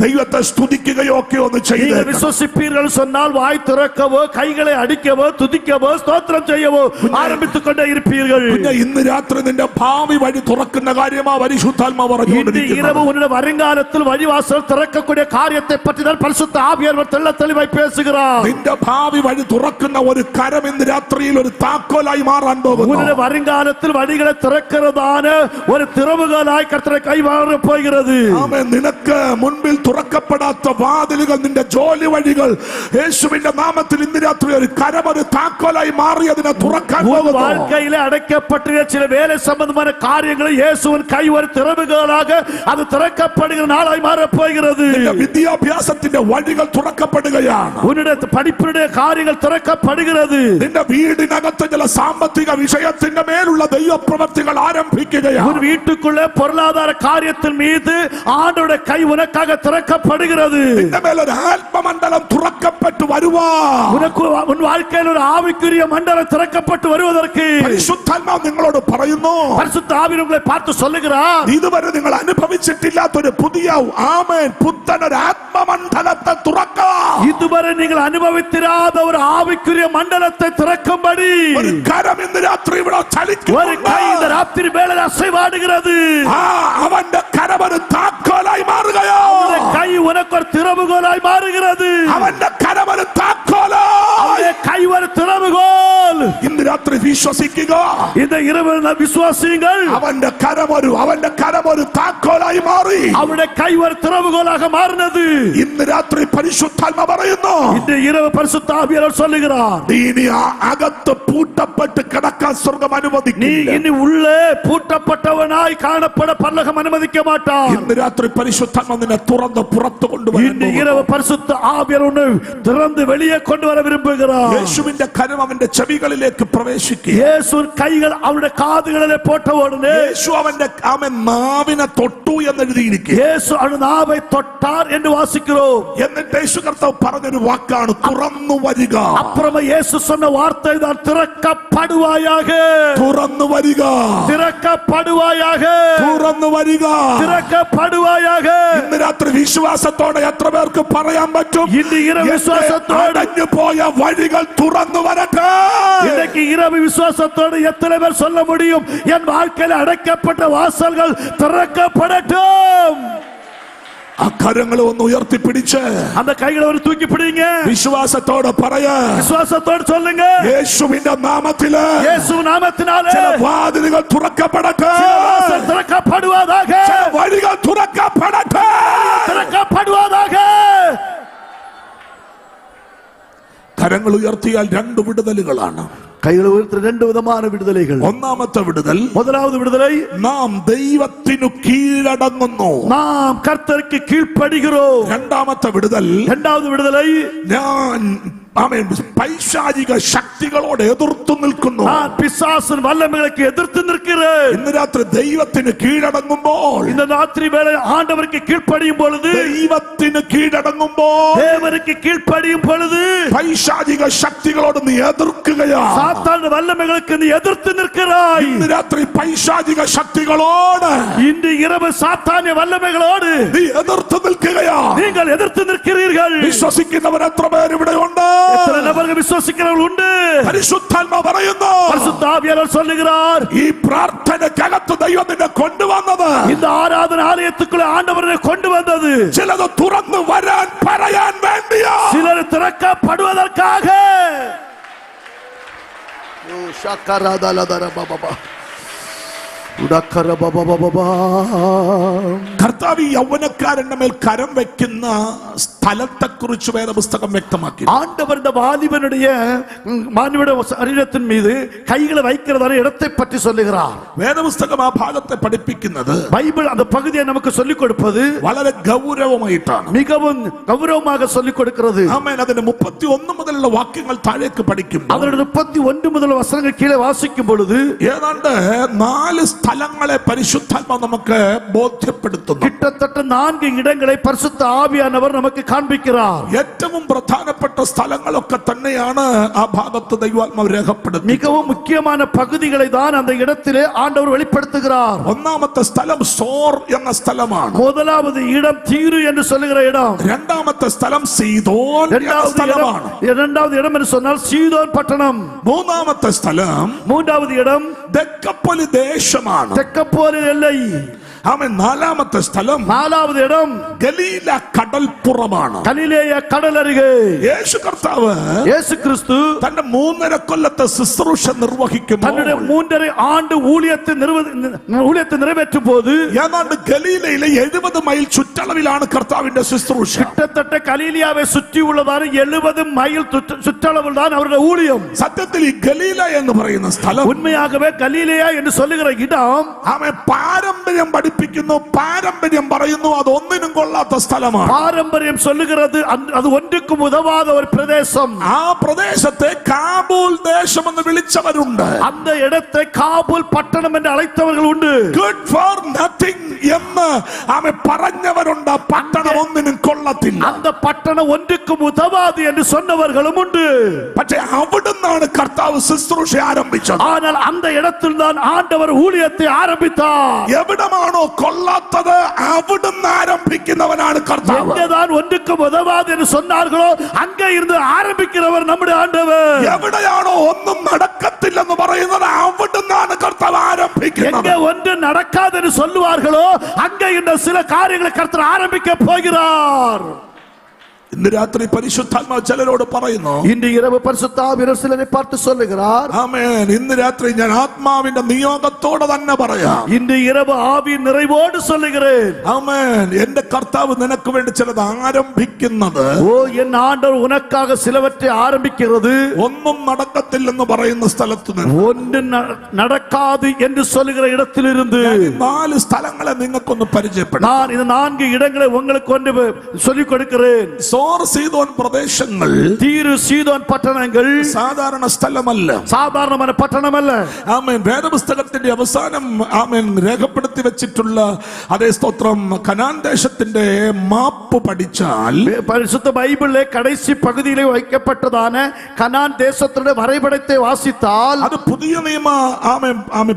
ദൈവത്തെ സ്തുതിക്കുകയോ ഒക്കെ ഒന്ന് ചെയ്ത് വിശ്വസിപ്പീர்கள் சொன்னால் வாய் திறக்கவோ கைகளை அடிக்கவோ துதிக்கவோ ஸ்தோத்திரம் செய்யவோ ஆரம்பித்துக் கொண்டே இருப்பீர்கள். ഇന്ന് രാത്രി നിന്റെ ഭാവി വഴി തുറക്കുന്ന കാര്യമാ പരിശുദ്ധാത്മാവ് പറഞ്ഞുകൊണ്ടിരിക്കുന്നത്. இரவு உன்னுடைய வருங்காலத்தில் வழிவாசல் திறக்கக்கூடிய காரியத்தை பற்றி தான் பரிசுத்த ஆவியானவர் தெளிவாய் பேசுகிறார். നിന്റെ ഭാവി വഴി തുറക്കുന്ന ഒരു കരം ഇന്ന് രാത്രിയിൽ ഒരു താക്കോലായി മാറാൻ പോകുന്നു. உன்னுடைய வருங்காலத்தில் வழிகளை திறக்கிறதான ഒരു തിറവുകോലായി കർത്താവ് കൈ മാറാൻ പോകുന്നത്. ആമേൻ. നിനക്ക് മുൻപിൽ തുറക്കപ്പെടാത്ത വാതിലുകൾ, നിന്റെ ജോലി വഴികൾ യേശുവിന്റെ നാമത്തിൽ ഇന്ന് രാത്രി ഒരു കരം ഒരു താക്കോലായി മാറി അതിനെ തുറക്കാൻ പോകുന്നു. வாழ்க்கையிலே அடைக்கப்பட்டிருக்கிற சில வேலை சம்பந்தமான காரியங்களை இயேசுவின் கை ஒரு திறவுகோலாக அது திறக்கப்படுகிற நாளாய் மாறப் போகிறது. നിന്റെ വിദ്യാഭ്യാസത്തിന്റെ വഴികൾ തുറക്കപ്പെടുകയാണ്. உன்னுடைய படிப்பினுடைய காரியங்கள் திறக்கப்படுகிறது. നിന്റെ വീടിനകത്ത് ചില സാമ്പത്തിക വിഷയത്തിന്റെ മേലുള്ള ദൈവപ്രവർത്തികൾ ആരംഭിക്കുകയാണ്. உன் வீட்டுக்குள்ளே பொருளாதார காரியத்தின் மீது ஆண்டவருடைய கை உனக்காக திறக்கப்படுகிறது. നിന്റെ മേൽ ഒരു ആത്മമണ്ഡലം തുറക്കപ്പെട്ടു വരുവാ. உனக்கு உன் வாழ்க்கையில் ஒரு ஆவிக்குரிய மண்டலம் திறக்கப்பட்டு வருவதற்கு പരിശുദ്ധാത്മാവ് നിങ്ങളോട് പറയുന്നു, பரிசுத்த ஆவியானவர் உங்களை பார்த்து சொல்லுகிறார், ഇതുവരെ നിങ്ങൾ അനുഭവിച്ചിട്ടില്ലാത്തൊരു പുതിയ ആമേൻ പുത്തനൊരു ആത്മമണ്ഡലത്തെ തുറക്കാം. இதுவரை நீங்கள் அனுபவித்திராத ஒரு ஆவிக்குரிய மண்டலத்தை திறக்கும்படி ഒരു കരം ഇന്ന് രാത്രി ഇവിടെ ചലിക്കും. ஒரு கை இந்த ராத்திரி வேளையில் அசைவாடுகிறது. അവന്റെ കരം ഒരു താക്കോലായി മാറുകയോ, கை உனக்கு ஒரு திறவுகோலாய் மாறுகிறது. അവന്റെ കരം ഒരു താക്കോലായി, கை ஒரு திறவுகோல். ഇന്ന് രാത്രി വിശ്വസിക്കുക. இந்த இரவு விசுவாசியுங்கள். അവന്റെ കരം ഒരു താക്കോലായി മാറി. அவருடைய கை ஒரு திறவுகோலாக மாறினது. ഇന്ന് രാത്രി പരിശുദ്ധാത്മ പറയുന്നു, இந்த இரவு பரிசுத்த ஆவியானவர் சொல்லுகிறார், നീ ഇനി അകത്ത് പൂട്ടപ്പെട്ട് കിടക്കാൻ സ്വർഗ്ഗം അനുവദിക്കില്ല. நீ இனி உள்ளே பூட்டப்பட்டவனாய் காணப்பட பரலோகம் அனுமதிக்க மாட்டார். ഇന്ന് രാത്രി പരിശുദ്ധാത്മ നിന്നെ തുറന്ന് പുറത്തു കൊണ്ടുവരാൻ இந்த இரவு பரிசுத்த ஆவியானவர் உன்னை திறந்து வெளியே கொண்டு வர விரும்புகிறார். യേശുവിന്റെ കരം അവന്റെ ചെവികളിലേക്ക് പ്രവേശിക്കുക. இயேசுவின் கைகள் அவருடைய காதுகளிலே போட்ட உடனே യേശു അവൻ നാവിനെ തൊട്ടു എന്ന് എഴുതിയിരിക്കുക. இயேசு அவருடைய நாவை தொட்டார் என்று வாசிக்கிறோம். എന്നിട്ട് യേശു കർത്താവ് പറഞ്ഞൊരു വാക്കാണ് തുറന്നു വരിക. அப்புறமா இயேசு சொன்ன வார்த்தை தான் திறக்கப்படுவாயாக. തുറന്നു വരിക, திறக்கப்படுவாயாக, തുറന്നു വരിക, திறக்கப்படுவாயாக. ഇന്ന് രാത്രി വിശ്വാസത്തോടെ എത്ര പേർക്ക് പറയാൻ പറ്റും, இந்த இரவு விசுவாசத்தோடு അടഞ്ഞു പോയ വഴികൾ തുറന്നു വരട്ടെ. இன்னைக்கு இரவு விசுவாசத்தோடு எத்தனை பேர் சொல்ல முடியும், என் வாழ்க்கையில் அடைக்கப்பட்ட வாசல்கள் திறக்கப்படட்டும். അക്കരങ്ങളെ ഒന്ന് ഉയർത്തിപ്പിടിച്ച് அந்த கைகளை ஒரு தூக்கி பிடிங்க. വിശ്വാസത്തോടെ പറയാ, விசுவாசத்தோடு சொல்லுங்க, യേശുവിന്റെ നാമത്തില് இயேசு நாமத்தினாலே ചില വാതിലുകൾ തുറക്കപ്പെടട്ടെ, வாசல் திறக்கப்படுவதாக, ചില വഴികൾ തുറക്കപ്പെടട്ടെ, திறக்கப்படுவதாக. കരങ്ങൾ ഉയർത്തിയാൽ രണ്ട് വിടുതലുകളാണ്. கைகளை உயர்த்த ரெண்டு விதமான விடுதலைகள். ഒന്നാമത്തെ വിടുതൽ, முதலாவது விடுதலை, നാം ദൈവത്തിനു കീഴടങ്ങുന്നു. நாம் கர்த்தருக்கு கீழ்ப்படுகிறோம். രണ്ടാമത്തെ വിടുതൽ, இரண்டாவது விடுதலை, ഞാൻ പൈശാചിക ശക്തികളോട് എതിർത്തു നിൽക്കുന്നു. நான் பிசாசின் வல்லமைகளுக்கு எதிர்த்து நிற்கிறேன். ഇന്ന് രാത്രി ദൈവത്തിന് കീഴടങ്ങുമ്പോൾ, இந்த ராத்திரி வேளை ஆண்டவருக்கு கீழ்ப்படியும் பொழுது, ദൈവത്തിന് കീഴടങ്ങുമ്പോൾ தேவனுக்கு கீழ்ப்படியும் பொழுது പൈശാചിക ശക്തികളോട് നീ എതിർക്കുകയാ. சாத்தான் வல்லமைகளுக்கு நீ எதிர்த்து நிற்கிறாய். ഇന്ന് രാത്രി പൈശാചിക ശക്തികളോട് இன்று இரவு சாத்தானிய வல்லமைகளோடு നീ എതിർത്ത് നിൽക്കുകയാ. நீங்கள் எதிர்த்து நிற்கிறீர்கள். വിശ്വസിക്കുന്നവർ എത്ര പേർ ഇവിടെ ഉണ്ട്? எத்தனை நபர்கள் விசுவாசிக்கிறவர்கள் உண்டு? പരിശുദ്ധാത്മ പറയുന്നു, பரிசுத்த ஆவியானவர் சொல்லுகிறார், ഈ പ്രാർത്ഥനയ്ക്കകത്ത് ദൈവം നിന്നെ കൊണ്ടുവന്നത്, இந்த ஆராதனை ஆலயத்துக்குள்ள ஆண்டவரை கொண்டு வந்தது ചിലത് തുറന്നു വരാൻ പറയാൻ വേണ്ടിയാ. சிலர் திறக்கப்படுவதற்காக. ஓ ஷக்கரதலதர பபபா ഉടക്കര ബബബബബാ. കർത്താവ് ഈ യൗവനക്കാരന്റെ മേൽ കരം വെക്കുന്ന സ്ഥലത്തെ കുറിച്ച് വേദപുസ്തകം വ്യക്തമാക്കി. ஆண்டவர் இந்த வாலிபனுடைய மானுட சரீரத்தின் மீது கைகளை வைக்கிறதான இடத்தை பற்றி சொல்லுகிறார். വേദപുസ്തകം ആ ഭാഗത്തെ പഠിപ്പിക്കുന്നത് பைபிள் அந்த பகுதியை நமக்கு சொல்லிக் கொடுப்பது വളരെ ഗൗരവമായിട്ടാണ്, மிகவும் கௌரவமாக சொல்லிக் கொடுக்கிறது. ആമേൻ. അതിന്റെ 31 മുതലുള്ള വാക്യങ്ങൾ താഴേക്ക് പഠിക്കുമ്പോൾ, அதனுடைய 31 முதல் வசனங்கள் கீழே வாசிக்கும் பொழுது ഏതാണ്ട് 4 സ്ഥലങ്ങളെ പരിശുദ്ധാത്മ നമുക്ക് ബോധ്യപ്പെടുത്തുന്നു. கிட்டத்தட்ட 4 இடங்களை பரிசுத்த ஆவியானவர் நமக்கு காண்பிக்கிறார். ഏറ്റവും പ്രധാനപ്പെട്ട സ്ഥലങ്ങളൊക്കെ തന്നെയാണ് ആ ഭാഗത്ത് ദൈവാത്മാവ് രേഖപ്പെടുത്തുന്നത്. மிகவும் முக்கியமான பகுதிகளை தான் அந்த இடத்திலே ஆண்டவர் வெளிப்படுத்துகிறார். ഒന്നാമത്തെ സ്ഥലം സോർ എന്ന സ്ഥലമാണ്. முதலாவது இடம் தீரு என்று சொல்லுகிற இடம். രണ്ടാമത്തെ സ്ഥലം സീദോൻ എന്ന സ്ഥലമാണ്. இரண்டாவது இடம் என்று சொன்னால் சீதோன் பட்டணம். മൂന്നാമത്തെ സ്ഥലം மூன்றாவது இடம் ദെക്കപ്പൊലി ദേശമാണ്. தெக்கப்போரின் எல்லை. ആമേൻ. നാലാമത്തെ സ്ഥലം நாலாவது இடம் ഗലീല കടൽപ്പുറമാണ്. கலிலேய கடல் அருகே. യേശു കർത്താവ് இயேசு கிறிஸ்து തന്റെ 3.5 കൊല്ലത്തെ ശുശ്രൂഷ നിർവഹിക്കുമ്പോൾ, தன்னுடைய 3.5 ஆண்டு ஊழியத்தை நிறைவேற்றும் போது ഏതാണ്ട് ഗലീലയിലെ 70 മൈൽ ചുറ്റളവിലാണ് കർത്താവിന്റെ ശുശ്രൂഷ. கிட்டத்தட்ட கலீலியாவை சுற்றி உள்ளதான 70 மைல் சுற்றளவில் தான் அவருடைய ஊழியம். സത്യത്തിൽ ഈ ഗലീല എന്ന് പറയുന്ന സ്ഥലം உண்மையாகவே கலீலியா என்று சொல்லுகிற இடம் ആമേൻ പാരമ്പര്യം പഠിപ്പിക്കുന്നു, പാരമ്പര്യം പറയുന്നു അതൊന്നിനും കൊള്ളാത്ത സ്ഥലമാണ്. பாரம்பரியம் சொல்லுகிறது அது ஒன்றுக்கும் உதவாத ஒரு பிரதேசம். ആ പ്രദേശത്തെ കാബൂൽ ദേശം എന്ന് വിളിച്ചവരുണ്ട്. அந்த இடத்தை காபூல் பட்டணம் என்று அழைத்தவர்கள் உண்டு. ഗുഡ് ഫോർ നത്തിങ് എന്ന് ആമേൻ പറഞ്ഞവരുണ്ട്. പട്ടണം ഒന്നിനും കൊള്ളത്തില്ല, அந்த பட்டணம் ஒன்றுக்கும் உதவாது என்று சொன்னவர்களும் உண்டு. പക്ഷേ അവിടുന്നാണ് കർത്താവ് ശുശ്രൂഷ ആരംഭിച്ചത്. ஆனால் அந்த இடத்தில் தான் ஆண்டவர் ஊழியத்தை ஆரம்பித்தார். എവിടമാണോ കൊള്ളാത്തത് അവിടുന്ന് ആരംഭിക്കുന്നവനാണ് കർത്താവ്. எங்கதான் ஒன்றுக்கும் உதவாது என்று சொன்னார்களோ அங்கே இருந்து ஆரம்பிக்கிறவர் நம்முடைய ஆண்டவர். എവിടെയാണോ ഒന്നും നടക്കത്തില്ലെന്ന് പറയുന്നത് അവിടുന്നാണ് കർത്താവ് ആരംഭിക്കുന്നത്. எங்கே ஒன்று நடக்காது என்று சொல்லுவார்களோ அங்கே இந்த சில காரியங்களை கர்த்தர் ஆரம்பிக்க போகிறார். ഇന്ന് രാത്രി പരിശുദ്ധാത്മാവ് ചിലരോട് പറയുന്നു, இன்று இரவு பரிசுத்த ஆவியானவர் சிலரை பார்த்து சொல்லுகிறார், ആമേൻ, ഇന്ന് രാത്രി ഞാൻ ആത്മാവിന്റെ നിയോഗത്തോടെ തന്നെ പറയാം. இன்று இரவு ஆவியின் நிறைவோடு சொல்லுகிறேன், ആമേൻ. എന്റെ കർത്താവ് നിനക്ക് വേണ്ടി ചിലത് ആരംഭിക്കുന്നത്, ஓ என் ஆண்டவர் உனக்காக சிலவற்றை ஆரம்பிக்கிறது, ഒന്നും നടക്കത്തില്ലെന്ന് പറയുന്ന സ്ഥലത്ത് നിന്ന് ஒன்று நடக்காது என்று சொல்லுகிற இடத்திலிருந்து ഞാൻ ഈ 4 സ്ഥലങ്ങളെ നിങ്ങൾക്കൊന്ന് പരിചയപ്പെടാം. நான் இந்த 4 இடங்களை உங்களுக்கு ஒன்று சொல்லிக் கொடுக்கிறேன். സോർ സീദോൻ പ്രദേശങ്ങൾ தீரு சீதோன் பட்டணங்கள் സാധാരണ സ്ഥലമല്ല. சாதாரணமான பட்டணம் அல்ல. ആമേൻ. വേദപുസ്തകത്തിന്റെ അവസാനം ആമേൻ രേഖപ്പെടുത്തി വെച്ചിട്ടുള്ള അതേ സ്തോത്രം കനാൻ ദേശത്തിന്റെ മാപ്പ് പഠിച്ചാൽ, பரிசுத்த பைபிளிலே கடைசி பகுதியிலே வைக்கப்பட்டதான கனான் தேசத்தினுடைய வரைபடத்தை வாசித்தால் അത് പുതിയ നിയമ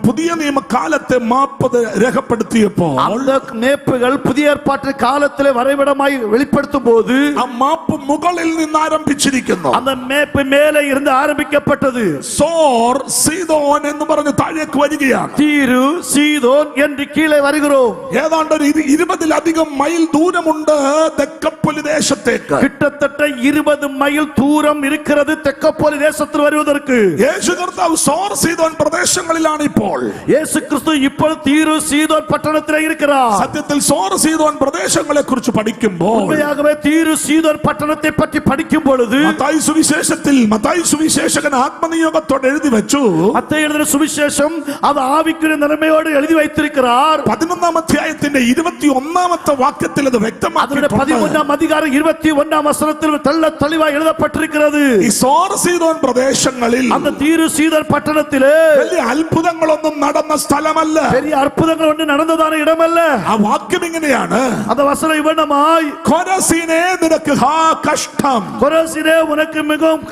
പുതിയ നിയമ കാലത്തെ മാപ്പ് രേഖപ്പെടുത്തിയപ്പോൾ அந்த மேப்புகள் புதிய ஏற்பாட்டு காலத்திலே வரைபடமாய் வெளிப்படுத்தும் போது ആ മാപ്പ് മുകളിൽ നിന്ന് ആരംഭിച്ചിരിക്കുന്നു. அந்த மேப்பு மேலே இருந்து ஆரம்பிக்கப்பட்டது. സോർ സീദോൻ എന്ന് പറഞ്ഞ് താഴേക്ക് വരികയാണ്. தீரு சீதோன் என்று கீழே வருகிறோம். ഏതാണ്ട് ഒരു 20-ലധികം മൈൽ ദൂരമുണ്ട് തെക്കപ്പൊലി ദേശത്തേക്ക്. கிட்டத்தட்ட 20 மைல் தூரம் இருக்கிறது தெக்கப்போலி தேசத்தில் வருவதற்கு. യേശു കർത്താവ് സോർ സീദോൻ പ്രദേശങ്ങളിലാണ് ഇപ്പോൾ. இயேசு கிறிஸ்து ഇപ്പോൾ தீரு சீதோன் பட்டணத்திலே இருக்கிறார். സത്യത്തിൽ സോർ സീദോൻ പ്രദേശങ്ങളെ കുറിച്ച് പഠിക്കുമ്പോൾ உண்மையாகவே தீரு சீதோன் பட்டணத்தை பற்றி படிக்கும் பொழுது മത്തായി സുവിശേഷകൻ ആത്മനിയോഗത്തോടെ എഴുതി വെച്ചു. மத்தேயு எழுதின சுவிசேஷம் அது ஆவிக்குரிய நிலைமையோடு எழுதி வைத்திருக்கிறார். 11-ാം അധ്യായത്തിന്റെ 21-ാമത്തെ വാക്യത്തിൽ അത് വ്യക്തമാക്കിയിട്ടുണ്ട്. 13-ാം அதிகாரம் 21-ാം வசனத்தில் தெளிவாய் எழுதப்பட்டிருக்கிறது. ഈ സോർ സീദോൻ പ്രദേശങ്ങളിൽ அந்த தீரு சீதோன் பட்டணத்திலே വലിയ അത്ഭുതങ്ങളൊന്നും നടന്ന സ്ഥലമല്ല. பெரிய அற்புதங்கள் ஒன்று நடந்ததான இடமல்ல. ആ വാക്യം ഇങ്ങനെയാണ്, அந்த வசனம் இவனமாய், കൊരസീനേ നിനക്ക് ഹാ കഷ്ടം, கொரசீனே உனக்கு மிகவும்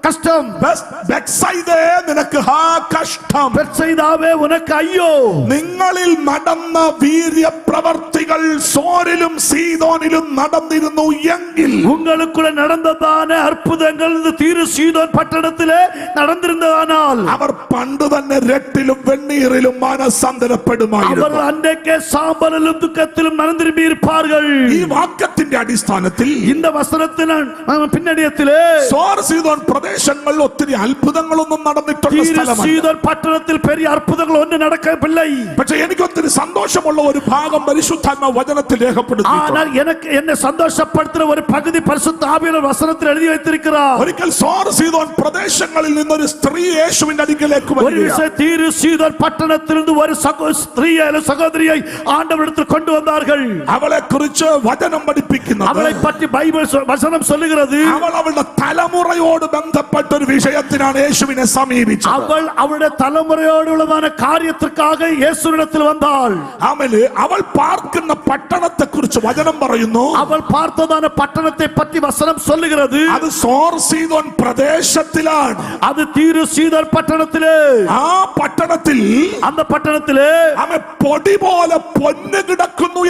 கஷ்டம், ബെത്സൈദേ നിനക്ക് ഹാ കഷ്ടം, பெத்சைதாவே உனக்கு ஐயோ. നിങ്ങളിൽ നടന്ന വീര്യപ്രവർത്തികൾ സോരിലും സീദോനിലും നടന്നിരുന്നു എങ്കിൽ, உங்களுக்குள்ள நடந்ததான அற்புதங்கள் இந்த தீரு சீதோன் பட்டணத்திலே நடந்திருந்ததானால் അവർ പണ്ട് തന്നെ രട്ടിലും വെണ്ണീറിലും മാനസാന്തരപ്പെടുമായിരുന്നു. அவர்கள் அன்றைக்கே சாம்பலிலும் துக்கத்திலும் நடந்திரும்பி இருப்பார்கள். ഈ വാക്യത്തിന്റെ അടിസ്ഥാനത്തിൽ இந்த വസനത്തിൻ പിന്നണിയത്തിലെ സോർ സീദോൻ പ്രദേശങ്ങളിൽ ഒത്തിരി അത്ഭുതങ്ങളൊന്നും നടന്നിട്ടുള്ള தீரு സ്ഥലമല്ല. சீதோன் பட்டணத்தில் பெரிய அற்புதங்கள் ஒன்று நடக்கவில்லை. പക്ഷെ എനിക്ക് ഒത്തിരി സന്തോഷമുള്ള ഒരു ഭാഗം പരിശുദ്ധാത്മ വചനത്തിൽ രേഖപ്പെടുത്തിയിട്ടുണ്ട്. ஆனால் எனக்கு என்னை சந்தோஷப்படுத்துற ஒரு பகுதி பரிசுத்த ஆவியானவர் வசனத்தில் எழுதி வைத்திருக்கிறார். ഒരിക്കൽ സോർ സീദോൻ പ്രദേശങ്ങളിൽ നിന്നൊരു സ്ത്രീ യേശുവിന്റെ അടുക്കലേക്ക് ஒரு വരികയാണ്. விஷயம் தீரு சீதோன் பட்டணத்திலிருந்து ஒரு ஸ்திரீயை சகோதரியை ஆண்டவரிடத்தில் கொண்டு வந்தார்கள். അവളെ കുറിച്ച് വചനം പഠിപ്പിക്കുന്നത്, அவளை பற்றி பைபிள் வசனம் சொல்லுகிறது, അവൾ അവളുടെ തലമുറയോട് ബന്ധപ്പെട്ട ഒരു വിഷയത്തിനാണ് യേശുവിനെ സമീപിച്ചത്. அவள் அவளுடைய தலைமுறையோடு உள்ளதான காரியத்திற்காக இயேசுவிடத்தில் வந்தாள். ആമേൻ. അവൾ പാർക്കുന്ന പട്ടണത്തെ കുറിച്ച് വചനം പറയുന്നു, அவள் பார்த்ததான பட்டணத்தை பற்றி வசனம் சொல்லுகிறது, അത് സോർ സീദോൻ പ്രദേശത്തിലാണ്. அது தீரு சீதோன் பட்டணத்திலே. ആ പട്ടണത്തിൽ அந்த പട്ടണത്തിலே അവൻ പൊടി പോലെ പൊന്ന് കിടക്കുന്നു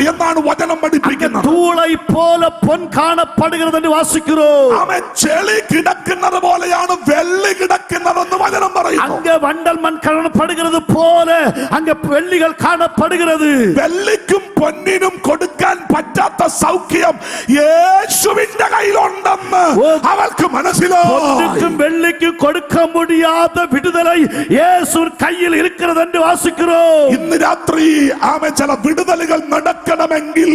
എന്നാണ് വചനം പഠിപ്പിക്കുന്നത്. தூளை போல பொன் காணப்படுகிறது என்று வாசிக்கிறோம். അവൻ ചെളി കിടക്കുന്നത് പോലെയാണ് വെള്ളി കിടക്കുന്നതെന്ന് വചനം പറയുന്നു. அங்க வண்டல் மண் காணப்படுகிறது போல அங்க வெள்ளிகள் காணப்படுகிறது. വെള്ളിക്കും പൊന്നിനും കൊടുക്കാൻ പറ്റാത്ത സൗഖ്യം യേശുവിന്റെ കയ്യിലുണ്ടെന്ന് അവൾക്ക് മനസ്സിലായി. பொன்னுக்கும் வெள்ளிக்கும் கொடுக்க முடியாத விடுதலை இயேசுவின் கையில் இருக்கிறது என்று வாசிக்கிறோம். ഇന്ന് രാത്രി ആമേൻ ചില വിടുതലുകൾ നടക്കണമെങ്കിൽ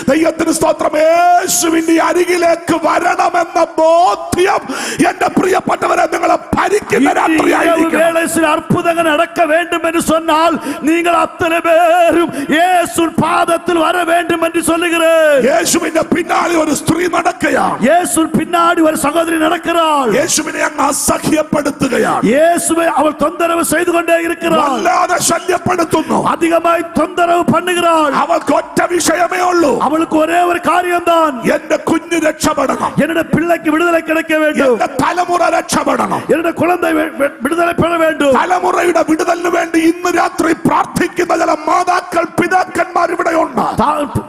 ദൈവത്തിന് സ്തോത്രം, യേശുവിന്റെ അരികിലേക്ക് വരണമെന്ന ബോധ്യം എന്റെ പ്രിയപ്പെട്ടവരെ നിങ്ങളെ ഭരിക്കുന്ന രാത്രിയായിരിക്കും. சில அற்புதங்கள் நடக்க வேண்டும் என்று சொன்னால் நீங்கள் அத்தனை பேரும் இயேசுவின் பாதத்தில் வர வேண்டும் என்று சொல்லுகிறேன். യേശുവിന്റെ പിന്നാലെ ഒരു സ്ത്രീ നടക്കുകയാണ്. இயேசுவின் பின்னாடி ஒரு சகோதரி நடக்கிறாள். യേശുവിനെ അങ്ങ് അസഹ്യപ്പെടുത്തുകയാണ്. இயேசுவை அவள் தொந்தரவு செய்து கொண்டே இருக்கிறாள். വല്ലാതെ ശല്യപ്പെടുത്തുന്നു. அதிகமாய் தொந்தரவு பண்ணுகிறாள். അവൾക്ക് ഒറ്റ വിഷയമേ ഉള്ളൂ, அவளுக்கு ஒரே ஒரு காரியம்தான், എന്റെ കുഞ്ഞ് രക്ഷപ്പെടണം, என்னுடைய பிள்ளைக்கு விடுதலை கிடைக்க வேண்டும், എന്റെ തലമുറ രക്ഷപ്പെടണം. என்னுடைய குழந்தை விடுதலை பெற வேண்டும். வேண்டும். തലമുറയുടെ വിടുതലിന് വേണ്ടി ഇന്ന് രാത്രി പ്രാർത്ഥിക്കുന്ന ചില മാതാക്കൾ പിതാക്കന്മാർ ഇവിടെയുണ്ട്.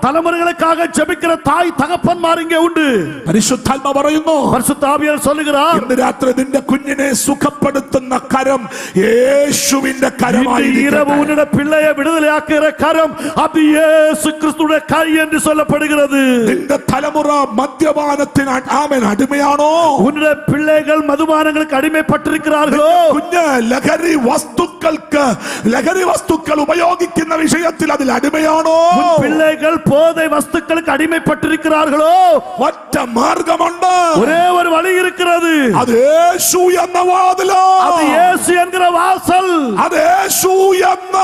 தலைமுறைகளுக்காக ஜெபிக்கிற தாய் தகப்பன்மார் இங்கே உண்டு. പരിശുദ്ധാത്മ പറയുന്നു, பரிசுத்த ஆவியார் சொல்லுகிறார், ഇന്ന് രാത്രി നിന്റെ കുഞ്ഞിനെ സുഖപ്പെടുത്തുന്ന കരം യേശുവിന്റെ കരമായിരിക്കട്ടെ. இரவு உன்னுடைய பிள்ளையை விடுதலையாக்குகிற கரம் அது இயேசு கிறிஸ்துவின் கை என்று சொல்லப்படுகிறது. നിന്റെ തലമുറ മദ്യപാനത്തിന് അടിമയാണോ? உன்னுடைய பிள்ளைகள் மதுபானங்களுக்கு அடிமைப்பட்டிருக்கிறார்களோ? കുഞ്ഞ് ലഹരി വസ്തുക്കൾ ഉപയോഗിക്കുന്ന വിഷയത്തിൽ അതിൽ അടിമയാണോ? பிள்ளைகள் போதை வஸ்துக்களுக்கு அடிமைப்பட்டிருக்கிறார்களோ? ഒറ്റ മാർഗമുണ്ട്, ஒரே ஒரு வழி இருக்கிறது. അത് യേശു എന്ന വാതില്, அது இயேசு என்கிற வாசல், അത് യേശു എന്ന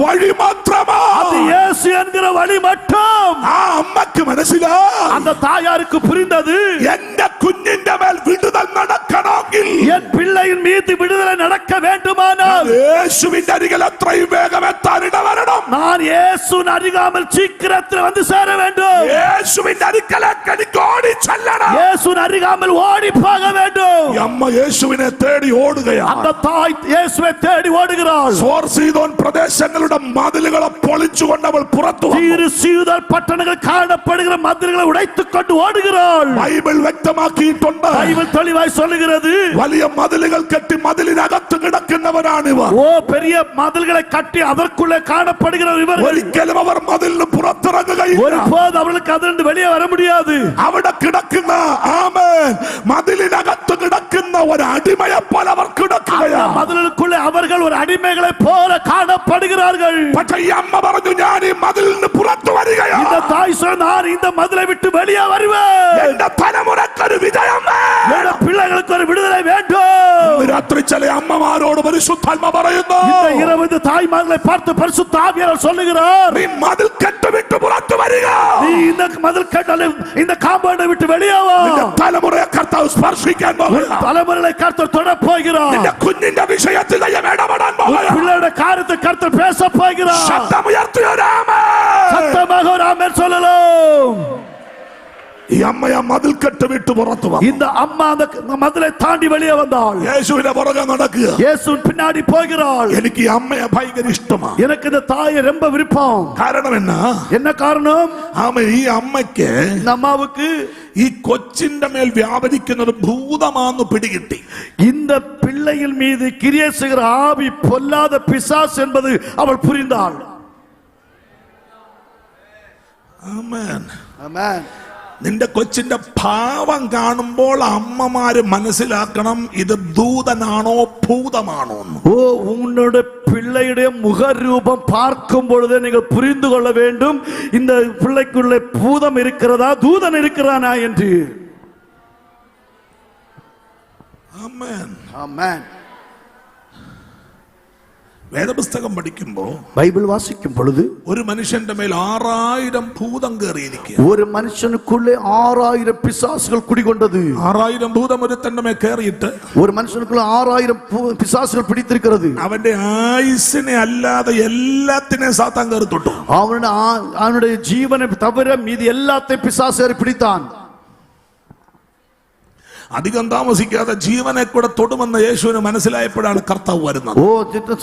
വഴി മാത്രമാ. அது இயேசு என்கிற வழி மட்டும். ആ അമ്മക്ക് മനസ്സിലായി, அந்த தாயாருக்கு புரிந்தது, എന്റെ കുഞ്ഞിന്റെ മേൽ വിടുതൽ നടക്കണമെങ്കിൽ, என் பிள்ளையின் மீது விடுதலை நடக்க வேண்டுமானால் യേശുവിന്റെ അരികിൽ എത്രയും വേഗം എത്താൻ ഇടവരണം. நான் இயேசுவின் அருகாமல் சீக்கிரத்தில் வந்து சேர வேண்டும். യേശുവിന്റെ അരികിലേക്ക് എനിക്ക് ഓടി ചെല്ലണം. இயேசுவின் அருகாமல் ஓடி போக வேண்டும். ഈ അമ്മ യേശുവിനെ തേടി ഓടുകയാണ്. அந்த தாய் இயேசுவை தேடி ஓடுகிறாள். സോർ സീദോൻ പ്രദേശങ്ങളുടെ മതിലുകളെ പൊളിച്ചുകൊണ്ട് അവൾ പുറത്തു വന്നു. தீரு சீதோன் பட்டணங்கள் காணப்படுகிற மதில்களை உடைத்துக் கொண்டு ஓடுகிறாள். ബൈബിൾ വ്യക്തമാക്കിയിട്ടുണ്ട്, பைபிள் தெளிவாய் சொல்லுகிறது, വലിയ മതിലുകൾ കെട്ടി മതിലിനകത്ത് കിടക്കുന്നവരാണിവർ. ஓ பெரிய மதில்களை கட்டி அதற்குள்ளே காணப்படுகிற இவர்கள் ഒരിക്കലും അവർ മതിലിന് പുറത്തിറങ്ങുകയില്ല. ஒருபோது அவர்களுக்கு அதிலிருந்து வெளியே வர முடியாது. അവിടെ കിടക്കുന്ന ആമേൻ മതിലിനകത്ത് കിടക്കുന്ന ഒരു അടിമയെ പോലെ അവർ കിടക്കുകയാണ്. மதிலுக்குள்ளே அவர்கள் ஒரு அடிமைகளை போல காணப்படுகிறார்கள். പക്ഷേ ഈ അമ്മ പറഞ്ഞു, ഞാൻ ഈ മതിലിന് പുറത്തു വരികയാണ്. இந்த தாய் சொன்னார், இந்த மதிலை விட்டு வெளியே வருவேன். എന്റെ തലമുറക്ക് ഒരു വിജയം என் பிள்ளைகளுக்கு ஒரு விடுதலை வேண்டும். രാത്രി ചില അമ്മമാരോട് പരിശുദ്ധാത്മ പറയുന്നു, இந்த இரவு இந்த தாய்மார்களை பார்த்து பரிசுத்த ஆவியானவர் சொல்லுகிறார், നീ മതിൽ കെട്ട് വിട്ട് പുറത്തു വരിക. நீ இந்த மதில் கட்டளை இந்த காம்பவுண்டை விட்டு வெளியே வா. നിന്റെ തലമുറയെ കർത്താവ് സ്പർശിക്കാൻ പോകുന്നു. தலைமுறைகளை கர்த்தர் தொட போகிறார். നിന്റെ കുഞ്ഞിന്റെ വിഷയത്തിൽ ദൈവം ഇടപെടാൻ പോകുന്നു. பிள்ளையோட காரியத்தை கர்த்தர் பேச போகிறார். ശബ്ദമുയർത്തിയ ഒരു ആമേൻ. சத்தமாக ஒரு ஆமென் சொல்லலாம். ഈ അമ്മയെ മതിൽ കെട്ട് വിട്ട് പുറത്തു വന്നു. இந்த அம்மா அந்த மதிலை தாண்டி வெளியே வந்தாள். യേശുവിന്റെ പുറകെ നടക്കുക. இயேசுவின் பின்னாடி போகிறாள். എനിക്ക് ഈ അമ്മയെ ഭയങ്കര ഇഷ്ടമാണ്. எனக்கு இந்த தாயை ரொம்ப விருப்பம். കാരണം என்ன காரணம்? ഈ അമ്മയ്ക്ക് இந்த அம்மாவுக்கு ഈ കൊച്ചിന്റെ മേൽ വ്യാപരിക്കുന്നത് ഭൂതമാണെന്ന് പിടികിട്ടി. இந்த பிள்ளையின் மீது கிரியை செய்கிற ஆவி பொல்லாத பிசாசு என்பது அவள் புரிந்தாள். ആമേൻ. ആമേൻ. നിന്റെ കൊച്ചിന്റെ ഭാവം കാണുമ്പോൾ അമ്മമാര് മനസ്സിലാക്കണം ഇത് ദൂതനാണോ ഭൂതമാണോ. ஓ உன்னுடைய பிள்ளையுடைய முகரூபம் பார்க்கும் பொழுது நீங்கள் புரிந்து கொள்ள வேண்டும், இந்த பிள்ளைக்குள்ளே பூதம் இருக்கிறதா தூதன் இருக்கிறானா என்று. ആമേൻ. ആമേൻ. വേദപുസ്തകം പഠിക്കുമ്പോ பைபிள் வாசிக்கும் பொழுது ഒരു മനുഷ്യന്റെ മേൽ 6000 ഭൂതം കയറിയിരിക്കുക. ഒരു മനുഷ്യനുക്കുള്ളേ 6000 പിശാസുകൾ കുടികൊണ്ടത്. 6000 ഭൂതം ഒരുത്തന്റെ മേൽ കയറിയിട്ട് ഒരു മനുഷ്യനുക്കുള്ള 6000 പിശാസുകൾ പിടിത്തിരിക്കുന്നത്. അവന്റെ ആയുസിനെ അല്ലാതെ എല്ലാത്തിനെയും സാത്താൻ കയറി തൊട്ടു. അവനുடைய ജീവനെ തവിര மீதி எல்லாத்தையும் பிசாசு பிடித்தான். അധികം താമസിക്കാതെ ജീവനെ കൂടെ തൊടുമെന്ന് യേശുവിന് മനസ്സിലായപ്പോഴാണ് കർത്താവ് വരുന്നത്. ഓ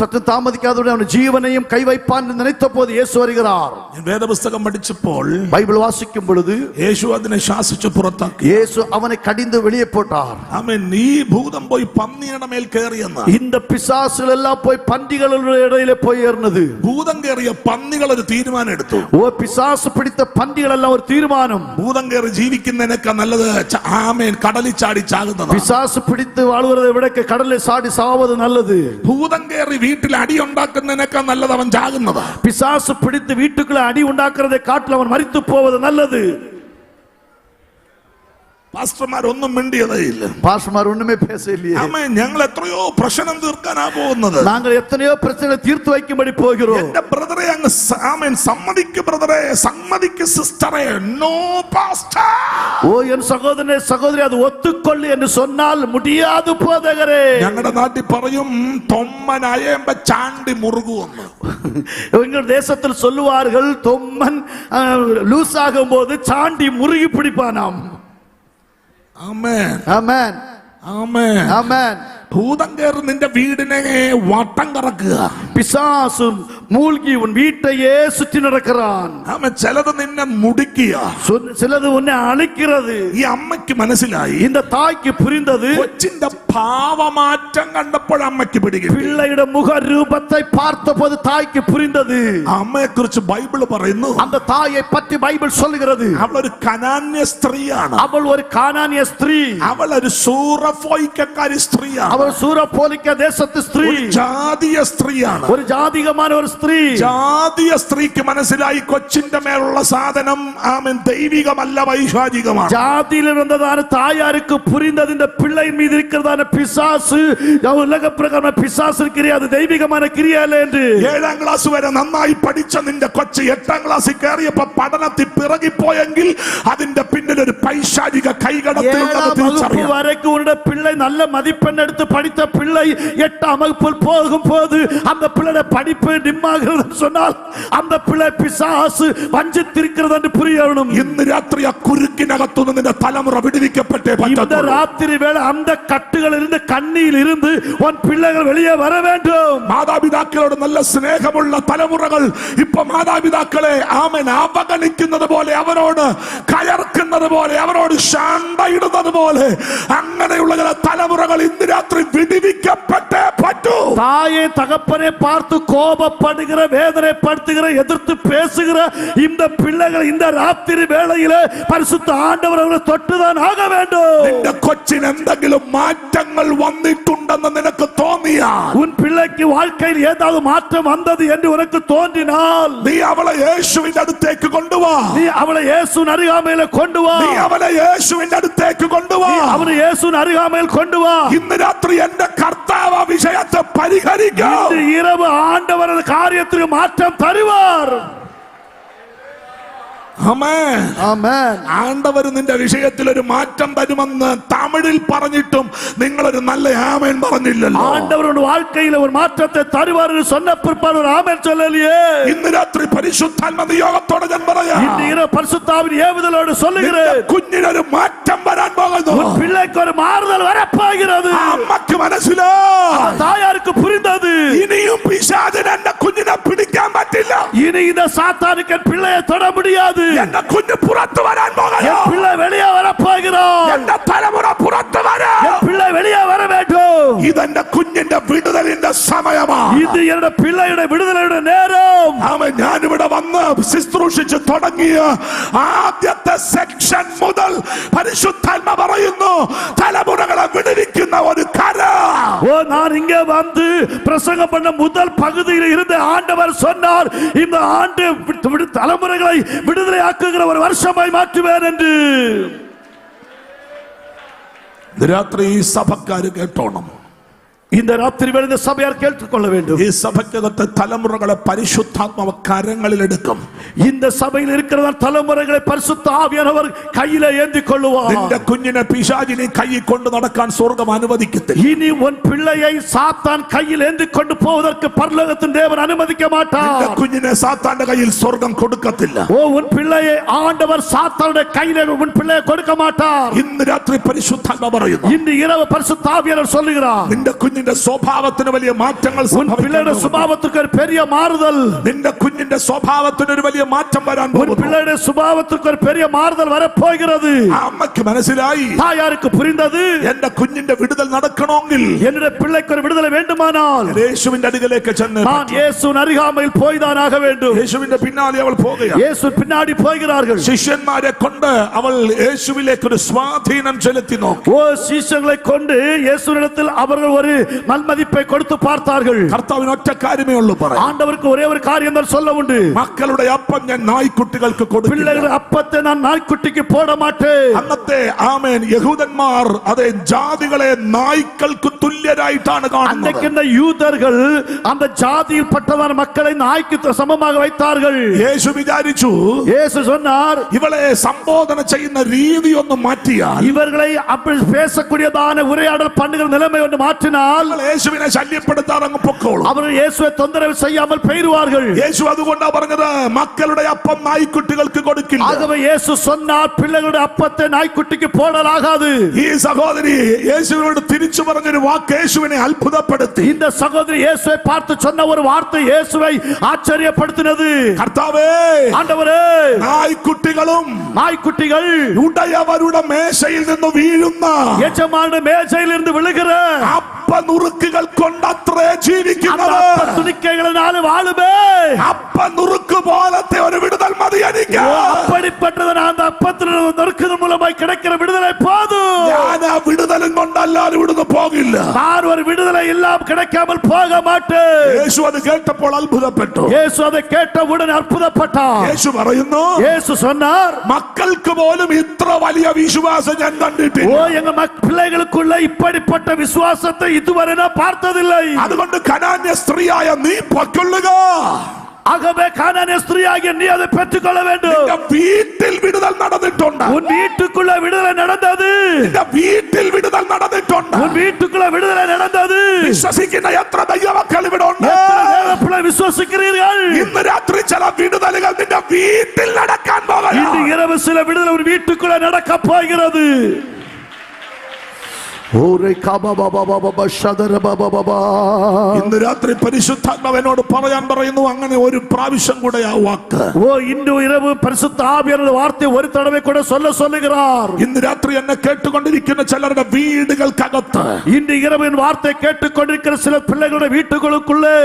സത്യം താമസിക്കാതെ അവൻ ജീവനെയും കൈവയ്പാൻ നിனைத்தபோது യേശു വരുகிறார். വേദപുസ്തകം പഠിച്ചപ്പോൾ ബൈബിൾ വാസിക്കും പൊழுது യേശു അതിനെ ശാസിച്ചു പുറത്താക്കി. യേശു അവനെ കടിந்து வெளியே போட்டார். ആമേൻ. ഈ ഭൂതം പോയി പന്നിയുടെ മേൽ കയറിയെന്ന്. இந்த പിശാസുകൾ എല്ലാം പോയി പന്നികളുടെ ഇടയിലെ പോയി ഏർന്നത്. ഭൂതം കയറിയ പന്നികൾ ഒരു തീരുമാനം എടുത്തു. ഓ പിശാസ് പിടിച്ച പന്നികളെല്ലാം ഒരു തീരുമാനം. ഭൂതം കയറി ജീവിക്കുന്നതിനേക്കാൾ നല്ലത് ആമേൻ കടലിൽ ചാടി ചാകുന്നത്. പിശാസ് പിടിച്ച് വാഴുന്നത് എവിടേക്ക് കടലിൽ ചാടി സാവത് നല്ലത്. ഭൂതം കയറി വീട്ടിൽ അടി ഉണ്ടാക്കുന്നതിനേക്കാൾ നല്ലത് അവൻ ചാകുന്നത്. പിശാസ് പിടിച്ച് വീട്ടുകളെ അടി ഉണ്ടാക്കുന്നതെ കാട്ടിൽ അവൻ മരിച്ചു പോവത് നല്ലത്. പാസ്റ്റർമാരൊന്നും മിണ്ടിയതേ ഇല്ല. പാസ്റ്റർമാർ ഒന്നുമേ പേസയില്ലേ. ആമേൻ. ഞങ്ങൾ എത്രയോ പ്രശ്നം തീർക്കാനാ പോകുന്നത്. ഞങ്ങൾ എത്രയോ പ്രശ്നങ്ങൾ തീർത്തു വയ്ക്കുമ്പടി പോകുന്നു. എന്റെ ബ്രദറെ അങ്ങ് ആമേൻ സമ്മതിക്ക് ബ്രദറെ, സമ്മതിക്ക് സിസ്റ്ററെ. No pastor. ഓ എൻ സഹോദരനെ സഹോദരി അത് ഒത്തുകൊള്ളി എന്ന് சொன்னால் முடியாது போதகரே. ഞങ്ങളുടെ നാട്ടിൽ പറയും തൊമ്മനയമ്പ ചാണ്ടി മുറുകുവെന്ന്. எங்கள் தேசத்தில் சொல்லுவார்கள் தொம்மன் லூஸ் ஆகும் போது சாண்டி முறுகி பிடிப்பானாம். ആമേൻ. ஆமென். ആമേൻ. ஆமென். ഭൂതം കയറി നിന്റെ വീടിനെ വട്ടം കറക്കുക. பிசாசும் மூழ்கி உன் வீட்டையே சுற்றி நடக்கிறான். അവൻ ചിലത് നിന്നെ മുടിക്കുക. சிலது உன்னை அழிக்கிறது. ഈ അമ്മയ്ക്ക് മനസ്സിലായി. இந்த தாய்க்கு புரிந்தது. കൊച്ചിന്റെ ഭാവമാറ്റം കണ്ടപ്പോൾ അമ്മയ്ക്ക് പിടികിട്ടി. பிள்ளைയുടെ முக ரூபத்தை பார்த்தபோது தாய்க்கு புரிந்தது. അമ്മയെ കുറിച്ച് ബൈബിൾ പറയുന്നു, அந்த தாயை பற்றி பைபிள் சொல்லுகிறது, അവൾ ഒരു കനാന്യ സ്ത്രീയാണ്. அவள் ஒரு கானானிய ஸ்திரீ. അവൾ ഒരു സൂറഫോയിക്കക്കാരി സ്ത്രീയാണ്. அவள் சூரபோலிக்க தேசத்து ஸ்திரீ. ജാതീയ സ്ത്രീയാണ്. ஒரு ஜாதிகமான ஒரு ஸ்திரீ. ജാതീയ സ്ത്രീക്ക് മനസ്സിലായി കൊച്ചിന്റെ മേലുള്ള സാധനം ആമേൻ ദൈവികമല്ല, വൈശ്വാചികമാണ്. ஜாதியில் இருந்ததான தாயாருக்கு புரிந்தது, இந்த பிள்ளை மீது இருக்கிறதான பிசாசு உலக பிரகாரமான பிசாசு கிரியா, அது தெய்வீகமான கிரியா அல்ல என்று. 7ാം ക്ലാസ് വരെ നന്നായി പഠിച്ച നിന്റെ കൊച്ച് 8ാം ക്ലാസ്സിൽ കയറിയപ്പോ പഠനത്തിൽ പിറകിപ്പോയെങ്കിൽ അതിന്റെ പിന്നിൽ ഒരു പൈശാചിക കൈകടത്തിലുണ്ടെന്ന് തിരിച്ചറിയാം. வரைக்கும் உன்னுடைய பிள்ளை நல்ல மதிப்பெண் எடுத்து படித்த பிள்ளை 8ஆம் வகுப்பில் போகும்போது அந்த பிள்ளை படிப்பு நிம்மாகிறது சொன்னால் அந்த பிள்ளை பிசாசு வஞ்சித்திருக்கிறது என்று புரியணும். ഇന്ന് രാത്രി ആ കുരുക്കിനകത്തുനിന്ന് നിന്റെ തലമുറ വിടുവിക്കപ്പെട്ടേ இந்த പറ്റത്തുള്ളൂ. ராத்திரி வேளை அந்த கட்டுகள் இருந்து கண்ணியில் இருந்து உன் பிள்ளைகள் வெளியே வர வேண்டும். മാതാപിതാക്കളോട് നല്ല സ്നേഹമുള്ള തലമുറകൾ ഇപ്പൊ മാതാപിതാക്കളെ ആമൻ അവഗണിക്കുന്നത് പോലെ, അവരോട് കയർക്കുന്നത് പോലെ, അവരോട് ശാന്തയിടുന്നത് പോലെ, അങ്ങനെയുള്ള ചില തലമുറകൾ ഇന്ന് രാത്രി വിടുവിക്കപ്പെട്ടേ പറ്റൂ. தாயை தகப்பனை பார்த்து கோபப்படுகிற, வேதனைப்படுத்துகிற, எதிர்த்து பேசுகிற இந்த பிள்ளைகள் இந்த ராத்திரி வேளையில பரிசுத்த ஆண்டவர் அவரை தொட்டுதான் ஆக வேண்டும். നിന്റെ കൊച്ചിന് എന്തെങ്കിലും മാറ്റങ്ങൾ വന്നിട്ടുണ്ടെന്ന് നിനക്ക് തോന്നിയാൽ, உன் பிள்ளைக்கு வாழ்க்கையில் ஏதாவது மாற்றம் வந்தது என்று உனக்கு தோன்றினால், നീ അവളെ യേശുവിന്റെ അടുത്തേക്ക് കൊണ്ടുവാ. நீ அவளை இயேசுவின் அருகாமையில கொண்டு வா. നീ അവളെ യേശുവിന്റെ അടുത്തേക്ക് കൊണ്ടുവാ. அவனை இயேசுவின் அருகாமையில் கொண்டு வா. ഇന്ന് രാത്രി എന്റെ കർത്താവ് ആ വിഷയത്തെ പരിഹരിക്കും. இன்று இரவு ஆண்டவர் அந்த காரியத்துக்கு மாற்றம் தருவார். ആമേൻ. ஆமென். ആണ്ടവർ നിന്റെ വിഷയത്തിൽ ഒരു മാറ്റം തരുമെന്ന് തമിഴിൽ പറഞ്ഞിട്ടും നിങ്ങളൊരു നല്ല ആമേൻ പറഞ്ഞില്ലല്ലോ. ஆண்டவர் உன் வாழ்க்கையில ஒரு மாற்றத்தை தருவார் என்று சொன்ன பிற்பாடு ஒரு ஆமென் சொல்லலையே. ഇന്ന് രാത്രി പരിശുദ്ധാത്മ നിയോഗത്തോടെ ഞാൻ പറയാം, இன்று இரவு பரிசுத்தாவின் ஏவுதலோடு சொல்லுகிறேன், കുഞ്ഞിനൊരു മാറ്റം വരാൻ പോകുന്നു. உன் பிள்ளைக்கு ஒரு மாறுதல் வரப்போகிறது. ആ അമ്മക്ക് മനസ്സിലായി, தாயாருக்கு புரிந்தது, ഇനിയും പിശാചിന് എന്റെ കുഞ്ഞിനെ പിടിക്കാൻ പറ്റില്ല. இனி இந்த சாத்தானுக்கு என் பிள்ளையை தொட முடியாது. എന്റെ കുഞ്ഞ് പുറത്തു വരാൻ പോകുന്നു. என் பிள்ளை வெளியே வரப்போகிறான். എന്റെ തലമുറ പുറത്തു വരാൻ. என் பிள்ளை வெளியே வர வேண்டும். ഇതെന്റെ കുഞ്ഞിന്റെ വിടുതലിന്റെ സമയമാണ്. இது என்னோட பிள்ளைയുടെ விடுதலைയുടെ நேரம். അവൻ ഞാനിവിടെ വന്ന് ശുശ്രൂഷിച്ച് തുടങ്ങിയ ആദ്യത്തെ സെക്ഷൻ മുതൽ പരിശുദ്ധാത്മ പറയുന്നു, തലമുറകളെ വിടുവിക്കുന്ന ഒരു കര. ஓ, நான் இங்கே வந்து பிரசங்கம் பண்ண முதல் பகுதியில் இருந்த ஆண்டவர் சொன்னார், இந்த ஆண்டு தலைமுறைகளை விடுதலை ஆக்குகிற ஒரு வருஷமாய் மாற்றுவேன் என்று. രാത്രി ഈ സഭക്കാര് കേട്ടോണം. இந்த ராத்திரி வேளை இந்த சபையார் கேட்டுக்கொள்ள வேண்டும். ഈ സഭയ്ക്കകത്തെ തലമുറകളെ പരിശുദ്ധാത്മാവ് കരങ്ങളിലെടുക്കും. இந்த சபையில் இருக்கிற தலைமுறைகளை பரிசுத்த ஆவியானவர் கையில ஏந்தி கொள்ளுவார். നിന്റെ കുഞ്ഞിനെ പിശാചിനെ കൈയിൽ കൊണ്ട് നടക്കാൻ സ്വർഗം അനുവദിക്കത്തില്ല. இனி உன் பிள்ளையை சாத்தான் கையில் ஏந்தி கொண்டு போவதற்கு பரலோகத்தின் தேவன் அனுமதிக்க மாட்டார். നിന്റെ കുഞ്ഞിനെ സാത്താന്റെ കയ്യിൽ സ്വർഗം കൊടുക്കത്തില്ല. ஓ, உன் பிள்ளையை ஆண்டவர் சாத்தானுடைய கையில உன் பிள்ளையை கொடுக்க மாட்டார். ഇന്ന് രാത്രി പരിശുദ്ധാത്മ പറയുന്നു, இன்று இரவு பரிசுத்த ஆவியானவர் சொல்லுகிறார், നിന്റെ കുഞ്ഞിന്റെ സ്വഭാവത്തിന് വലിയ മാറ്റങ്ങൾ உன் பிள்ளைയുടെ சுபாவத்துக்கு ஒரு பெரிய மாறுதல், നിന്റെ കുഞ്ഞിന്റെ സ്വഭാവത്തിന് ഒരു വലിയ മാറ്റം വരാൻ உன் പോകുന്നു. பிள்ளைയുടെ சுபாவத்துக்கு ஒரு பெரிய மாறுதல் வரப்போகிறது. ആ അമ്മയ്ക്ക് മനസ്സിലായി, தாயாருக்கு புரிந்தது, എന്റെ കുഞ്ഞിന്റെ വിടുതൽ നടക്കണമെങ്കിൽ என்னுடைய பிள்ளைக்கு ஒரு விடுதலை வேண்டுமானால் യേശുവിന്റെ അടുക്കലേക്ക് ചെന്ന് நான் இயேசுவின் அருகாமையில் போய்தான் ஆக வேண்டும். യേശുവിന്റെ പിന്നാലെ അവൾ പോകുകയാണ്. இயேசு பின்னாடி போகிறார்கள். ശിഷ്യന്മാരെ കൊണ്ട് അവൾ യേശുവിലേക്ക് ഒരു സ്വാധീനം ചെലുത്തി നോക്കി. ஓ, சீஷர்களை கொண்டு இயேசுவினிடத்தில் அவர்கள் ஒரு நல்மதிப்பை கொடுத்து பார்த்தார்கள். കർത്താവിന് ഒറ്റ കാര്യമേ ഉള്ളൂ പറയാം, ஆண்டவருக்கு ஒரே ஒரு காரியம் தான் சொல்ல உண்டு, മക്കളുടെ അപ്പം ഞാൻ നായ്ക്കുട്ടികൾക്ക് കൊടുക്കില്ല. பிள்ளைகள் அப்பத்தை நான் நாய்க்குட்டிக்கு போட மாட்டேன். അന്നത്തെ ആമേൻ യഹൂദന്മാർ അതേ ജാതികളെ നായ്ക്കൾക്ക് തുല്യരായിട്ടാണ് കാണുന്നത്. அன்றைக்கு இந்த யூதர்கள் அந்த ஜாதியில் பட்டதான மக்களை நாய்க்கு சமமாக வைத்தார்கள். യേശു വിചാരിച്ചു, இயேசு சொன்னார், ഇവളെ സംബോധന ചെയ്യുന്ന രീതി ഒന്ന് മാറ്റിയാൽ, இவர்களை அப்படி பேசக்கூடியதான உரையாடல் பண்ணுகிற நிலைமை ஒன்று மாற்றினால் இருந்தபடியால் യേശുവിനെ ശല്യപ്പെടുത്താൻ അങ്ങ് പൊക്കോളൂ. அவர்கள் இயேசுவை தொந்தரவு செய்யாமல் போய்டுவார்கள். യേശു അതുകൊണ്ടാ പറഞ്ഞത് മക്കളുടെ അപ്പം നായ്ക്കുട്ടികൾക്ക് കൊടുക്കില്ല. ஆகவே இயேசு சொன்னார் பிள்ளைகளுடைய அப்பத்தை நாய்க்குட்டிக்கு போடலாகாது. ഈ സഹോദരി യേശുവിനോട് തിരിച്ചു പറഞ്ഞൊരു വാക്ക് യേശുവിനെ അത്ഭുതപ്പെടുത്തി. இந்த சகோதரி இயேசுவை பார்த்து சொன்ன ஒரு வார்த்தை இயேசுவை ஆச்சரியப்படுத்தினது. കർത്താവേ, ஆண்டவரே, നായ്ക്കുട്ടികളും நாய்க்குட்டிகள் ഉടയവരുടെ മേശയിൽ നിന്ന് വീഴുന്ന எஜமான மேஜையில் இருந்து விழுகிற അപ്പനുറുക്കുകൾ കൊണ്ടത്രേ ജീവിക്കുന്നത്. துணிக்கைகளினால வாழுமே. അപ്പനുറുക്ക് പോലത്തെ ഒരു വിടുതൽ മതി എനിക്ക്. அப்படிப்பட்டது அந்த அப்பத்தில் நொறுக்குதல் மூலமாய் கிடைக்கிற விடுதலை போதும். ഞാൻ ആ വിടുതലും കൊണ്ടല്ലാതെ ഇവിടുന്ന് പോകില്ല. நான் ஒரு விடுதலை எல்லாம் கிடைக்காமல் போக மாட்டேன். യേശു അത് കേട്ടപ്പോൾ അത്ഭുതപ്പെട്ടു. இயேசு அதை கேட்டவுடன் அற்புதப்பட்டார். യേശു പറയുന്നു, இயேசு சொன்னார், മക്കൾക്ക് പോലും ഇത്ര വലിയ വിശ്വാസം ഞാൻ കണ്ടിട്ടില്ല. ஓ, எங்க பிள்ளைகளுக்குள்ள இப்படிப்பட்ட விசுவாசத்தை இதுவரை நான் பார்த்ததில்லை. അതുകൊണ്ട് കനാന്യ സ്ത്രീയായ നീ പൊക്കൊള്ളുക. ஆகவே கானானிய ஸ்திரீயாகிய நீ அதை பெற்றுக்கொள்ள வேண்டும். വീട്ടിൽ വിടുതൽ നടന്നിട്ടുണ്ട്. உன் வீட்டுக்குள்ள விடுதலை நடந்தது. വീട്ടിൽ വിടുതൽ നടന്നിട്ടുണ്ട്. உன் வீட்டுக்குள்ள விடுதலை நடந்தது. വിശ്വസിക്കുന്ന എത്ര ദൈവമക്കൾ ഇവിടെ ഉണ്ട്? பிள்ளை விசுவாசிக்கிறீர்கள்? ഇന്ന് രാത്രി ചില വിടുതലുകൾ നിന്റെ വീട്ടിൽ നടക്കാൻ പോകുന്നു. இன்று இரவு சில விடுதலை உன் வீட்டுக்குள்ள நடக்க போகிறது. ഇന്ന് രാത്രി പരിശുദ്ധാത്മാവിനോട് പറയാൻ പറയുന്നു, അങ്ങനെ ഒരു പ്രാവശ്യം കൂടെ ആ വാക്ക്. ஓ, இன்று இரவு பரிசுத்த ஆவியானவர் வார்த்தை ஒரு தடவை கூட சொல்லுகிறார். ഇന്ന് രാത്രി എന്നെ കേട്ടുകൊണ്ടിരിക്കുന്ന ചിലരുടെ വീടുകൾക്കകത്ത്, இன்று இரவின் வார்த்தை கேட்டுக்கொண்டிருக்கிற சில பிள்ளைகளுடைய വീട്ടുകൾക്കുള്ളേ,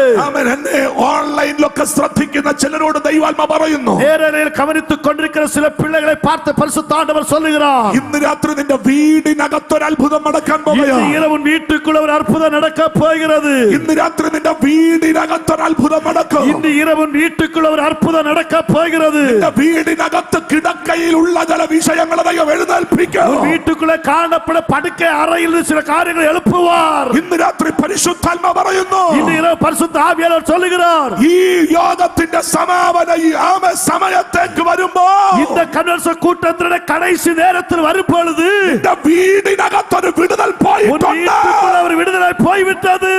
എന്നെ ഓൺലൈനിലൊക്കെ ശ്രദ്ധിക്കുന്ന ചിലരോട് ദൈവാത്മ പറയുന്നു, நேரலையில் கவனித்துக் கொண்டிருக்கிற சில பிள்ளைகளை பார்த்து பரிசுத்த ஆண்டவர் சொல்லுகிறார், ഇന്ന് രാത്രി നിന്റെ വീടിനകത്തൊരു അത്ഭുതം നടക്കാൻ പോകുന്നു. இரவு வீட்டுக்குள்ள ஒரு அற்புதம் நடக்க போகிறது. ഇന്ന് രാത്രി നിന്റെ വീടിനകത്തൊരു അത്ഭുതം നടക്കും. இந்த இரவு வீட்டுக்குள்ள ஒரு அற்புதம் நடக்க போகிறது. വീടിനകത്ത് കിടക്കയിലുള്ള ചില വിഷയങ്ങളെ ദൈവം എഴുന്നേൽപ്പിക്കും. വീട്ടുക്കുള്ള കാണപ്പെട പടുക്കை അറയിൽ ചില കാര്യങ്ങൾ എളുപ്പുവാർ. ഇന്ന് രാത്രി പരിശുദ്ധാത്മ പറയുന്നു, ഇന്ന് இரவு பரிசுத்த ஆவியானவர் சொல்லுகிறார், ഈ യോഗത്തിന്റെ സമാപന സമയത്തേക്ക് വരുമ്പോൾ, இந்த கன்வென்ஷன் கூட்டத்தினுடைய கடைசி நேரத்தில் வரும் பொழுது നിന്റെ വീടിനകത്തൊരു വിടുതൽ പോയിട്ടുണ്ട്. ஒரு விடுதலை போய்விட்டது.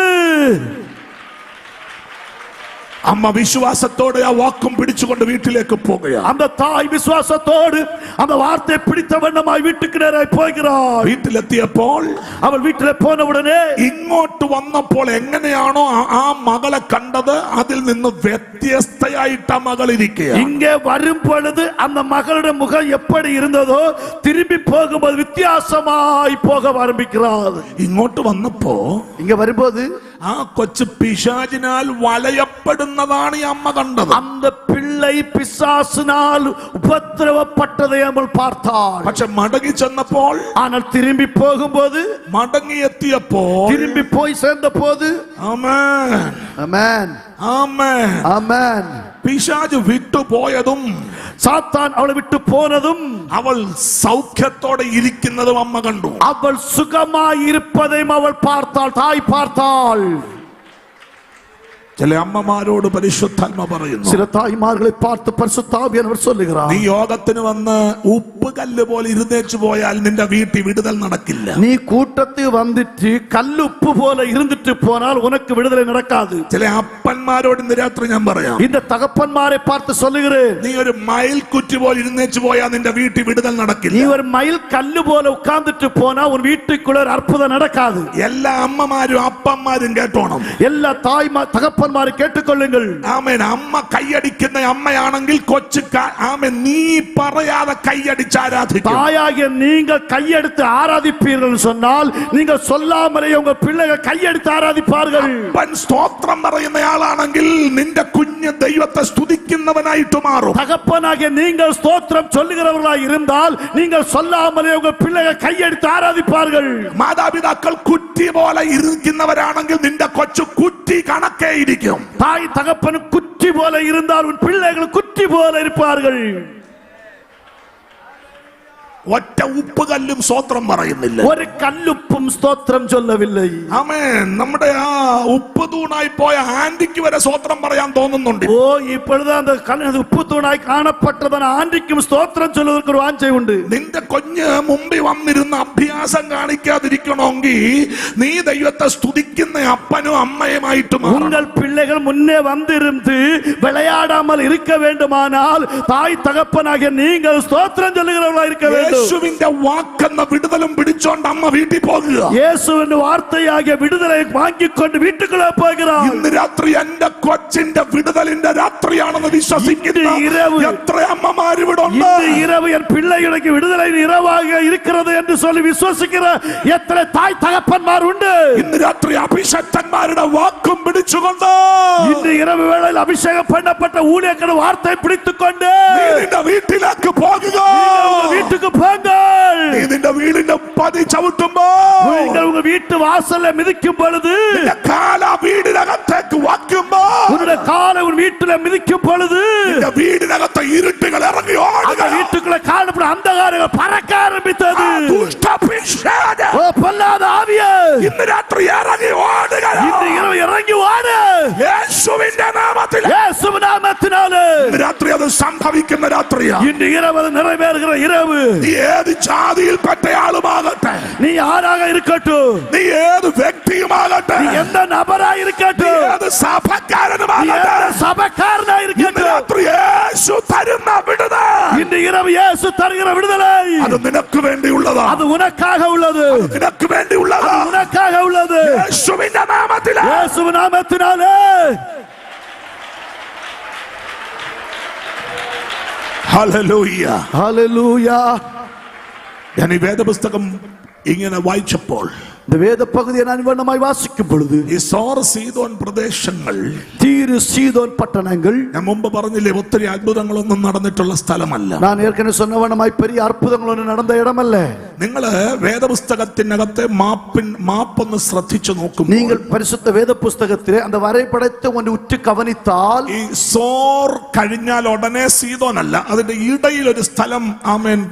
അമ്മ വിശ്വാസത്തോടെ ആ വാക്കും പിടിച്ചുകൊണ്ട് വീട്ടിലേക്ക് പോകുകയാണ്. அந்த தாய் விசுவாசத்தோடு அந்த வார்த்தை பிடித்த வண்ணமாய் வீட்டுக்கு நேராய் போகிறார். വീട്ടിലെത്തിയപ്പോൾ, அவள் வீட்டிலே போன உடனே, ഇങ്ങോട്ട് വന്നപ്പോൾ എങ്ങനെയാണോ ആ മകളെ കണ്ടത് അതിൽ നിന്ന് വ്യത്യസ്തയായിട്ട് ആ മകൾ ഇരിക്കുക. இங்கே வரும் பொழுது அந்த மகளுடைய முகம் எப்படி இருந்ததோ திரும்பி போகும்போது வித்தியாசமாய் போக ஆரம்பிக்கிறார். ഇങ്ങോട്ട് വന്നപ്പോ இங்க வரும்போது ആ കൊച്ചു പിശാചിനാൽ വലയപ്പെടുന്നതാണ് ഈ അമ്മ കണ്ടത്. அந்த பிள்ளை பிசாசினால் உபத்திரவப்பட்டதை அவள் பார்த்தாள். പക്ഷെ മടങ്ങി ചെന്നപ്പോൾ, ஆனால் திரும்பி போகும்போது, മടങ്ങിയെത്തിയപ്പോൾ, திரும்பி போய் சேர்ந்த போது, ആമേൻ ആമേൻ ആമേൻ ആമേൻ, പിശാച് വിട്ടുപോയതും சாத்தான் அவளை விட்டு போனதும், അവൾ സൗഖ്യത്തോടെ ഇരിക്കുന്നതും അമ്മ കണ്ടു. அவள் சுகமாய் இருப்பதையும் அவள் பார்த்தாள். தாய் பார்த்தாள். ചില അമ്മമാരോട് പരിശുദ്ധാത്മ പറയുന്നു, சில தாய்மார்களை பார்த்து பரிசுத்த ஆவியானவர் சொல்லுகிறார், നീ യോഗത്തിന് വന്ന് ഉപ്പ് കല്ല് പോലെ ഇരുന്നേച്ചു പോയാൽ നിന്റെ വീട്ടിൽ വിടുതൽ നടക്കില്ല. நீ கூட்டத்துக்கு வந்துட்டு கல்லுப்பு போல இருந்துட்டு போனால் உனக்கு விடுதலை நடக்காது. ചില അപ്പന്മാരോട് ഇന്ന് രാത്രി ഞാൻ പറയാം, இந்த தகப்பன்மாரை பார்த்து சொல்லுகிறேன், നീ ഒരു മയിൽ കുറ്റി പോലെ ഇരുന്നേച്ചു പോയാൽ നിന്റെ വീട്ടിൽ വിടുതൽ നടക്കില്ല. நீ ஒரு மயில் கல்லு போல உட்கார்ந்துட்டு போனா உன் வீட்டுக்குள்ள ஒரு அற்புதம் நடக்காது. എല്ലാ അമ്മമാരും അപ്പന്മാരും കേട്ടോണം, எல்லா தகப்பன்மாரை கேட்டுக்கொள்ளுங்கள். ആമേൻ. അമ്മ കൈയടിക്കുന്ന അമ്മയാണെങ്കിൽ കൊച്ചു ആമേൻ നീ പറയാതെ കൈയടിച്ച് ആരാധിക്കും. தாயாகிய நீங்கள் கையெடுத்து ஆராதிப்பீர்கள் சொன்னால் நீங்கள் சொல்லாமலே உங்க பிள்ளைகள் கையெடுத்து ஆராதிப்பார்கள். അപ്പൻ സ്തോത്രം പറയുന്നയാളാണെങ്കിൽ നിന്റെ കുഞ്ഞ് ദൈവത്തെ സ്തുതിക്കുന്നവനായിട്ട് മാറും. தகப்பனாகிய நீங்கள் ஸ்தோத்திரம் சொல்லுகிறவர்களாய் இருந்தால் நீங்கள் சொல்லாமலே உங்க பிள்ளைகள் கையெடுத்து ஆராதிப்பார்கள். മാതാപിതാക്കൾ കുറ്റി പോലെ ഇരിക്കുന്നവരാണെങ്കിൽ നിന്റെ കൊച്ചു കുറ്റി കണക്കേ ഇരിക്കും. தாய் தகப்பன் குറ്റി போல இருந்தால் உன் பிள்ளைகள் குറ്റി போல இருப்பார்கள். ഒറ്റ ഉപ്പുകല്ലും സ്തോത്രം പറയുന്നില്ല. ഒരു കല്ലുപ്പും സ്തോത്രം ചൊല്ലവില്ലേ. ആമേൻ. നമ്മുടെ ആ ഉപ്പ് തൂണായി പോയ ആന്റിക്ക് വരെ സ്തോത്രം പറയാൻ തോന്നുന്നുണ്ട്. ഓ ഇപ്പോഴത്തെ அந்த ഉപ്പ് തൂണായി കാണപ്പെട്ടതാണ് ആന്റിക്കും സ്തോത്രം ചൊല്ലുന്നവർക്ക് ഒരു വാഞ്ചയുണ്ട്. നിന്റെ കുഞ്ഞ് മുമ്പിൽ വന്നിരുന്ന അഭ്യാസം കാണിക്കാതിരിക്കണമെങ്കിൽ നീ ദൈവത്തെ സ്തുതിക്കുന്ന അപ്പനും അമ്മയുമായിട്ട് മാറണം. உங்கள் பிள்ளைகள் முன்னே வந்திருந்து விளையாடாமல் இருக்க வேண்டுமானால் தாய் தகப்பனாகிய நீங்கள் ஸ்தோத்திரம் சொல்லுகிறவர்களாக இருக்க வேண்டும். യേശുവിന്റെ വാക്കെന്ന വിടുതലും പിടിച്ചോണ്ട് അമ്മ വീട്ടിൽ പോകുക. യേശുവിന്റെ വാർത്തയാകിയ വിടുതலை വാങ്ങിക്കൊണ്ട് വീട്ടിലേക്ക് പോകുகிறார். ഇന്ന് രാത്രി എന്റെ കൊച്ചിന്റെ വിടുതലിന്റെ രാത്രിയാണെന്ന് വിശ്വസിക്കുന്ന എത്ര അമ്മമാർ ഇവിടെ ഉണ്ട്. இந்த இரவு என் பிள்ளைகளுக்கு விடுதலையின் இரவாக இருக்கிறது என்று சொல்லி விசுவாசிக்கிற எத்தனை தாய் தகப்பன்மார் உண்டு. ഇന്ന് രാത്രി അഭിഷക്തന്മാരുടെ വാക്കും പിടിച്ചുകൊണ്ട് இந்த இரவு வேளையில் அபிஷேகம் பண்ணப்பட்ட ஊழியக்காரர் வார்த்தை பிடித்துக்கொண்டு നീ നിന്റെ വീട്ടിലേക്ക് പോകുക. வீட்டுக்கு போங்கள். നീ നിന്റെ വീടിന്റെ പതി ചവിട്ടുമ്പോൾ நீங்கள் உங்க வீட்டு வாசல்ல மிதிக்கும் பொழுது നിന്റെ കാല വീടിനകത്തേക്ക് വയ്ക്കുമ്പോൾ உன்னுடைய காலை உன் வீட்டுல மிதிக்கும் பொழுது നിന്റെ വീടിനകത്തെ ഇരുട്ടുകൾ ഇറങ്ങി ഓടുക. வீட்டுக்குள்ள காணப்படும் அந்தகாரங்கள் பறக்க ஆரம்பித்தது. ദുഷ്ടപിശാച് ஓ பொல்லாத ஆவியே, ഇന്ന് രാത്രി ഇറങ്ങി ഓടുക. இந்த இரவு இறங்கி ஓடு. യേശുവിന്റെ നാമത്തിൽ இயேசுவின் நாமத்தினாலே ഇന്ന് രാത്രി അത് സംഭവിക്കുന്ന രാത്രിയാ. இந்த இரவு அது நிறைவேறுகிற இரவு. നീ ഏത് ജാതിയിൽപ്പെട്ട ആളുമാകട്ടെ, நீ யாராக இருக்கட்டும், നീ ഏത് വ്യക്തിയുമാകട്ടെ, நீ எந்த நபராக നീ இருக்கட்டும், ഏത് நீ സഭക്കാരനുമാകട്ടെ, எந்த சபைக்காரனாக ഇന്ന് இருக்கட்டும், രാത്രി യേശു തരുന്ന വിടുതൽ இந்த இரவு இயேசு தருகிற விடுதலை അത് നിനക്ക് വേണ്ടിയുള്ളതാ. அது உனக்காக உள்ளது, നിനക്ക് വേണ്ടിയുള്ളതാ. உனக்காக உள்ளது. യേശുവിന്റെ നാമത്തിൽ இயேசுவின் நாமத்தினாலே ഹല്ലേലൂയ. ஹல்லேலூயா. ഞാൻ ഈ വേദപുസ്തകം ഇങ്ങനെ വായിച്ചപ്പോൾ இந்த வேத பகுதியை நான் வண்ணமாய் வாசிக்கும் பொழுது ഈ സോർ സീദോൻ പ്രദേശങ്ങൾ, தீரு சீதோன் பட்டணங்கள், ഞാൻ മുമ്പ് പറഞ്ഞില്ലേ, ഒത്തിരി അത്ഭുതങ്ങളൊന്നും നടന്നിട്ടുള്ള സ്ഥലമല്ല. நான் ஏற்கனவே சொன்ன வண்ணமாய் பெரிய அற்புதங்கள் ஒன்று நடந்த இடமல்ல. നിങ്ങള് വേദപുസ്തകത്തിനകത്തെ മാപ്പൊന്ന് ശ്രദ്ധിച്ചു നോക്കും. நீங்கள் பரிசுத்த வேத புஸ்தகத்திலே அந்த வரைபடத்தை ஒன்று உற்று கவனித்தால் ഈ സോർ കഴിഞ്ഞാൽ ഉടനെ സീദോനല്ല, അതിന്റെ ഇടയിൽ ഒരു സ്ഥലം ആമേൻ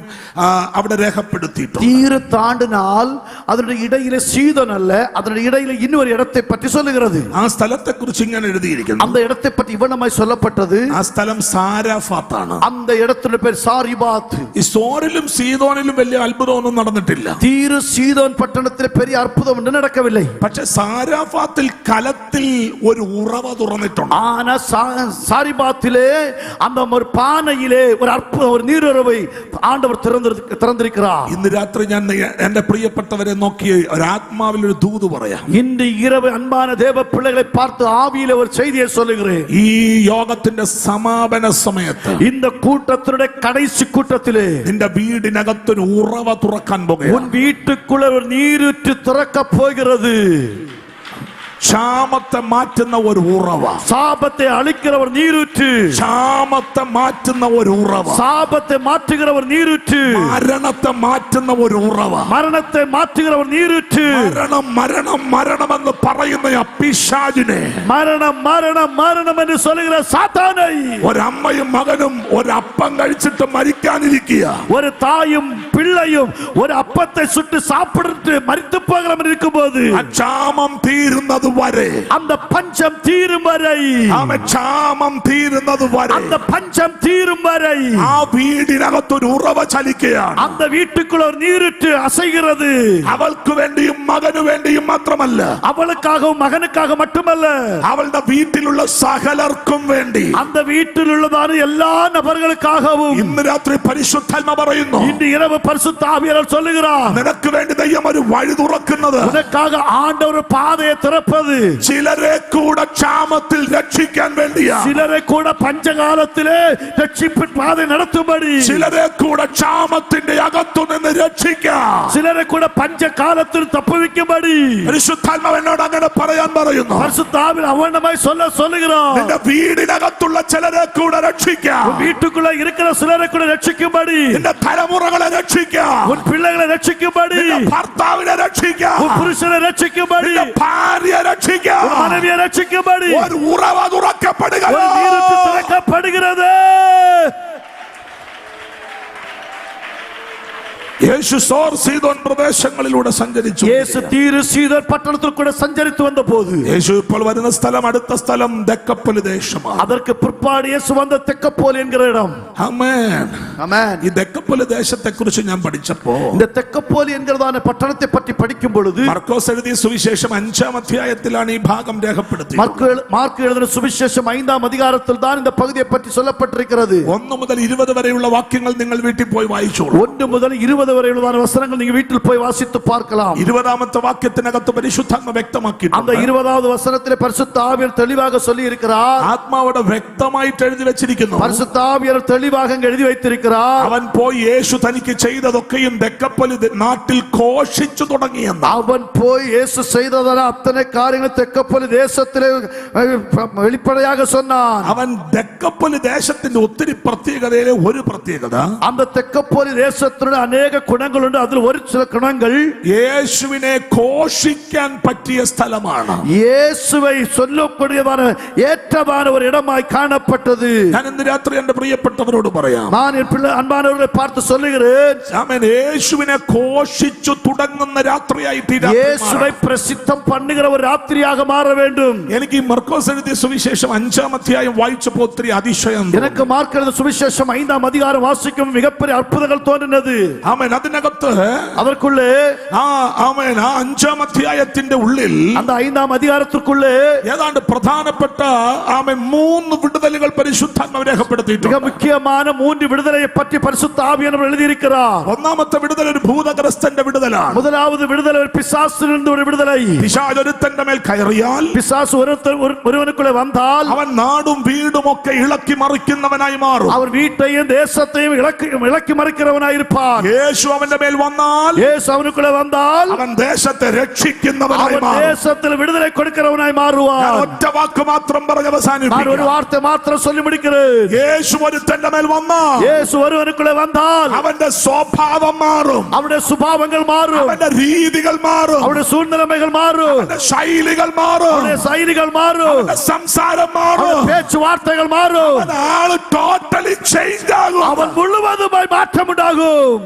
അവിടെ രേഖപ്പെടുത്തിയിട്ടുണ്ട്. தீரு தாண்டினால் அதனுடைய இடையிலே சீதோன் அல்ல, அதனுடைய இடையிலே இன்னொரு இடத்தை பற்றி சொல்லுகிறது. ആ സ്ഥലത്തെ കുറിച്ച് ഇങ്ങനെ എഴുതിയിരിക്കുന്നു. அந்த இடத்தை பற்றி இவ்வளமாய் சொல்லப்பட்டது. ആ സ്ഥലം സാരാഫാത്താണ്. அந்த இடத்துல பேர் சாரிபாத். ഈ സോറിലും സീദോനിലും വലിയ അത്ഭുതമൊന്നും നടന്നിട്ടില്ല. தீரு சீதோன் பட்டணத்திலே பெரிய அற்புதம் ஒன்று நடக்கவில்லை. പക്ഷെ സാരാഫാത്തിൽ കലത്തിൽ ഒരു ഉറവ തുറന്നിട്ടുണ്ട്. ஆனா சாரிபாத்திலே அந்த ஒரு பானையிலே ஒரு அற்புதம், ஒரு நீருறவை ஆண்டவர் திறந்திருக்கிறார். ഇന്ന് രാത്രി ഞാൻ എന്റെ പ്രിയപ്പെട്ടവരെ നോക്കി ഒരാത്മാവിൽ ഒരു ദൂത് പറയാം. இன்று இரவு அன்பான தேவ பிள்ளைகளை பார்த்து ஆவியிலே ஒரு செய்தியை சொல்லுகிறேன். ഈ യോഗത്തിന്റെ സമാപന സമയത്ത് இந்த கூட்டத்தினுடைய கடைசி கூட்டத்திலே നിന്റെ വീടിനകത്തൊരു ഉറവ തുറക്കാൻ പോകുക. உன் வீட்டுக்குள்ள ஒரு நீரூற்று திறக்க போகிறது. ക്ഷാമത്തെ മാറ്റുന്ന ഒരു ഉറവ, சாபத்தை அழிக்கிற ஒரு நீரூற்று, ക്ഷാമത്തെ മാറ്റുന്ന ഒരു ഉറവ, சாபத்தை மாற்றுகிற ஒரு நீரூற்று, മരണത്തെ മാറ്റുന്ന ഒരു ഉറവ, மரணத்தை மாற்றுகிற ஒரு நீரூற்று. മരണം മരണം മരണമെന്ന് പറയുന്ന പിശാചിനെ, மரணம் மரணம் மரணம் என்று சொல்லுகிற சாத்தானை, ഒരമ്മയും മകനും ഒരപ്പം കഴിച്ചിട്ട് മരിക്കാനിരിക്കുക, ஒரு தாயும் பிள்ளையும் ஒரு அப்பத்தை சுட்டு சாப்பிட்டு மரித்து போகிறவன் இருக்கும்போது ആ ക്ഷാമം തീരുന്നത് വരെ, அந்த பஞ்சம் தீரும் வரை, ക്ഷാമം തീരുന്നത് വരെ, அந்த பஞ்சம் தீரும் வரை ആ വീടിനകത്തൊരു ഉറവ ചലിക്കുകയാണ്. அந்த வீட்டுக்குள்ள ஒரு நீருற்று அசைகிறது. അവൾക്ക് വേണ്ടിയും മകനു വേണ്ടിയും മാത്രമല്ല, அவளுக்காகவும் மகனுக்காக மட்டுமல்ல, അവളുടെ വീട്ടിലുള്ള സകലർക്കും വേണ്ടി, அந்த வீட்டில் உள்ளதான எல்லா நபர்களுக்காகவும் ഇന്ന് രാത്രി പരിശുദ്ധാത്മ പറയുന്നു, இன்று இரவு பரிசுத்த ஆவியானவர் சொல்லுகிறார், നിനക്ക് വേണ്ടി ദൈവം ഒരു വഴി തുറക്കുന്നത്, உனக்காக ஆண்டவர் பாதையை திறப்பது, ചിലരെ കൂടെ ക്ഷാമത്തിൽ രക്ഷിക്കാൻ വേണ്ടിയാ, சிலரை கூட பஞ்சகாலத்திலே ரட்சிப்பு பாதை நடத்தும்படி, ചിലരെ കൂടെ ക്ഷാമത്തിന്റെ അകത്തു നിന്ന് രക്ഷിക്കാം, சிலரை கூட பஞ்ச காலத்தில் தப்புவிக்கும்படி പരിശുദ്ധാത്മാവ് എന്നോട് അങ്ങനെ പറയാൻ പറയുന്നു. பரிசுத்த ஆவியானவர் அவனமாய் சொல்லுகிறார், നിന്റെ വീടിനകത്തുള്ള ചിലരെ കൂടെ രക്ഷിക്കാം, வீட்டுக்குள்ள இருக்கிற சிலரை கூட ரட்சிக்கும்படி, നിന്റെ തലമുറകളെ രക്ഷിക്കാം, உன் பிள்ளைகளை ரட்சிக்கும்படி, നിന്റെ ഭർത്താവിനെ രക്ഷിക്കാം, உன் புருஷனை ரட்சிக்கும்படி, നിന്റെ ഭാര്യയെ രക്ഷിക്കാം, உன் மனைவியை ரட்சிக்கும்படி ഒരു ഉറവ തുറക്കപ്പെടുക. ஒரு நீரூற்று திறக்கப்படுகிறது. യേശു സോർ സീദോൻ പ്രദേശങ്ങളിലൂടെ സഞ്ചരിച്ചു. യേശു തീരു സീദോൻ പട്ടണത്തിൽ കൂടെ സഞ്ചരിച്ചു വന്നപ്പോൾ യേശു ഇപ്പോൾ വരുന്ന സ്ഥലം, അടുത്ത സ്ഥലം ദെക്കപ്പൊലി ദേശമാണ്. அதற்கு பிற்பாடு இயேசு வந்த தெக்கப்போலி என்கிற இடம். ആമേൻ. ആമേൻ. ഈ ദെക്കപ്പൊലി ദേശത്തെ കുറിച്ച് ഞാൻ പഠിച്ചപ്പോ, இந்த தெக்கப்போலி என்கிறதான பட்டணத்தை பற்றி படிக்கும் பொழுது മർക്കോസ് എഴുതിയ സുവിശേഷം 5-ാം അധ്യായത്തിലാണ് ഈ ഭാഗം രേഖപ്പെടുത്തിയത്. மார்க்கு எழுதின சுவிசேஷம் 5ஆம் அதிகாரத்தில் தான் இந்த பகுதியை பற்றி சொல்லப்பட்டிருக்கிறது. 1 മുതൽ 20 വരെയുള്ള വാക്യങ്ങൾ നിങ്ങൾ വീട്ടിൽ പോയി വായിച്ചോളൂ. 1 முதல் 20 വരെയുള്ള വചനങ്ങൾ നിങ്ങൾ വീട്ടിൽ പോയി വാസിத்து பார்க்கலாம். 20ാമത്തെ വാക്യത്തിനകത്ത് പരിശുദ്ധാത്മ വ്യക്തമാക്കിയിട്ടുണ്ട്. அந்த 20வது வசனத்திலே பரிசுத்த ஆவியானவர் தெளிவாக சொல்லி இருக்கிறார். ആത്മാവിടെ വ്യക്തമായിട്ട് എഴുതി വെച്ചിരിക്കുന്നു. பரிசுத்த ஆவியானவர் தெளிவாக எழுதி வைத்திருக்கிறார். അവൻ പോയി യേശു തനിക്ക് ചെയ്തതൊക്കെയും ദെക്കപ്പൊലി നാട്ടിൽ ഘോഷിച്ചു തുടങ്ങിയെന്ന്. அவன் போய் இயேசு செய்ததான அத்தனை காரியங்களை தெக்கப்போலி தேசத்திலே வெளிப்படையாக சொன்னான். അവൻ ദെക്കപ്പൊലി ദേശത്തിന്റെ ഒത്തിരി പ്രത്യേകതയിലെ ഒരു പ്രത്യേകത, அந்த தெக்கப்போலி தேசத்தினுடைய அநேக குணங்கள் உண்டு. அதில் ஒரு சில குணங்கள் യേശുവിനെ ഘോഷിക്കാൻ പറ്റിയ സ്ഥലമാണ്. இயேசுவை சொல்லக்கூடியதான ஏற்றமான ஒரு இடமாய் காணப்பட்டது. ഞാൻ ഇന്ന് രാത്രി എന്റെ പ്രിയപ്പെട്ടവരോട് പറയാം, நான் என் பிள்ளை அன்பானவர்களை பார்த்து சொல்லுகிறேன், ആമേൻ. യേശുവിനെ ഘോഷിച്ചു തുടങ്ങുന്ന രാത്രിയായിട്ട് ഈ രാത്രി இயேசுவை பிரசித்தம் பண்ணுகிற ஒரு ராத்திரியாக மாற வேண்டும். എനിക്ക് ഈ മർക്കോസ് എഴുതിയ സുവിശേഷം 5-ാം അധ്യായം വായിച്ചപ്പോൾ ഒത്തിരി അതിശയം. எனக்கு மார்க் எழுதின சுவிசேஷம் 5ஆம் அதிகாரம் வாசிக்கும் மிகப்பெரிய அற்புதங்கள் தோன்றினது. ആമേൻ. അതിനകത്ത് அதற்குள்ளே ആമേൻ, ആ 5-ാം അധ്യായത്തിന്റെ ഉള്ളിൽ அந்த 5ஆம் அதிகாரத்திற்குள்ளே ഏതാണ്ട് പ്രധാനപ്പെട്ട ആമേൻ 3 വിടുതലുകൾ പരിശുദ്ധാത്മാവ് രേഖപ്പെടുത്തിയിട്ടുണ്ട്. மிக முக்கியமான 3 விடுதலையை பற்றி பரிசுத்த ஆவியானவர் எழுதியிருக்கிறார். ഒന്നാമത്തെ വിടുതൽ ഒരു ഭൂതഗ്രസ്തന്റെ വിടുതലാണ്. முதலாவது விடுதலை ஒரு பிசாசிலிருந்து ஒரு விடுதலை. പിശാച് ഒരുത്തന്റെ മേൽ കയറിയാൽ, பிசாசு ஒருவனுக்குள்ளே வந்தால் അവൻ നാടും വീടും ഒക്കെ ഇളക്കി മറിക്കുന്നവനായി മാറും. அவர் வீட்டையும் தேசத்தையும் இலக்கி மறிக்கிறவனாய் இருப்பார். യേശു അവന്റെ മേൽ വന്നാൽ, இயேசு அவனுக்குள்ளே வந்தால் അവൻ ദേശത്തെ രക്ഷിക്കുന്നവനായി அவன் മാറും. தேசத்தில் விடுதலை கொடுக்கிறவனாய் மாறுவார். ഒറ്റ വാക്ക് മാത്രം പറഞ്ഞ് நான் ஒரு അവസാനിപ്പിക്കാം. வார்த்தை மாத்திரம் சொல்லி முடிக்கிறேன். യേശു ഒരുത്തന്റെ മേൽ വന്നാൽ இயேசு ஒருவனுக்குள்ளே வந்தால் അവന്റെ സ്വഭാവം മാറും, அவருடைய சுபாவங்கள் மாறும், അവന്റെ രീതികൾ മാറും, அவருடைய சூழ்நிலைமைகள் மாறும், അവന്റെ ശൈലികൾ മാറും, அவருடைய செயல்கள் மாறும், അവന്റെ സംസാരം മാറും, பேச்சுவார்த்தைகள் மாறும், ആള് ടോട്ടലി ചേഞ്ച് ആകും. அவன் முழுவதுமாய் மாற்றம் உண்டாகும்.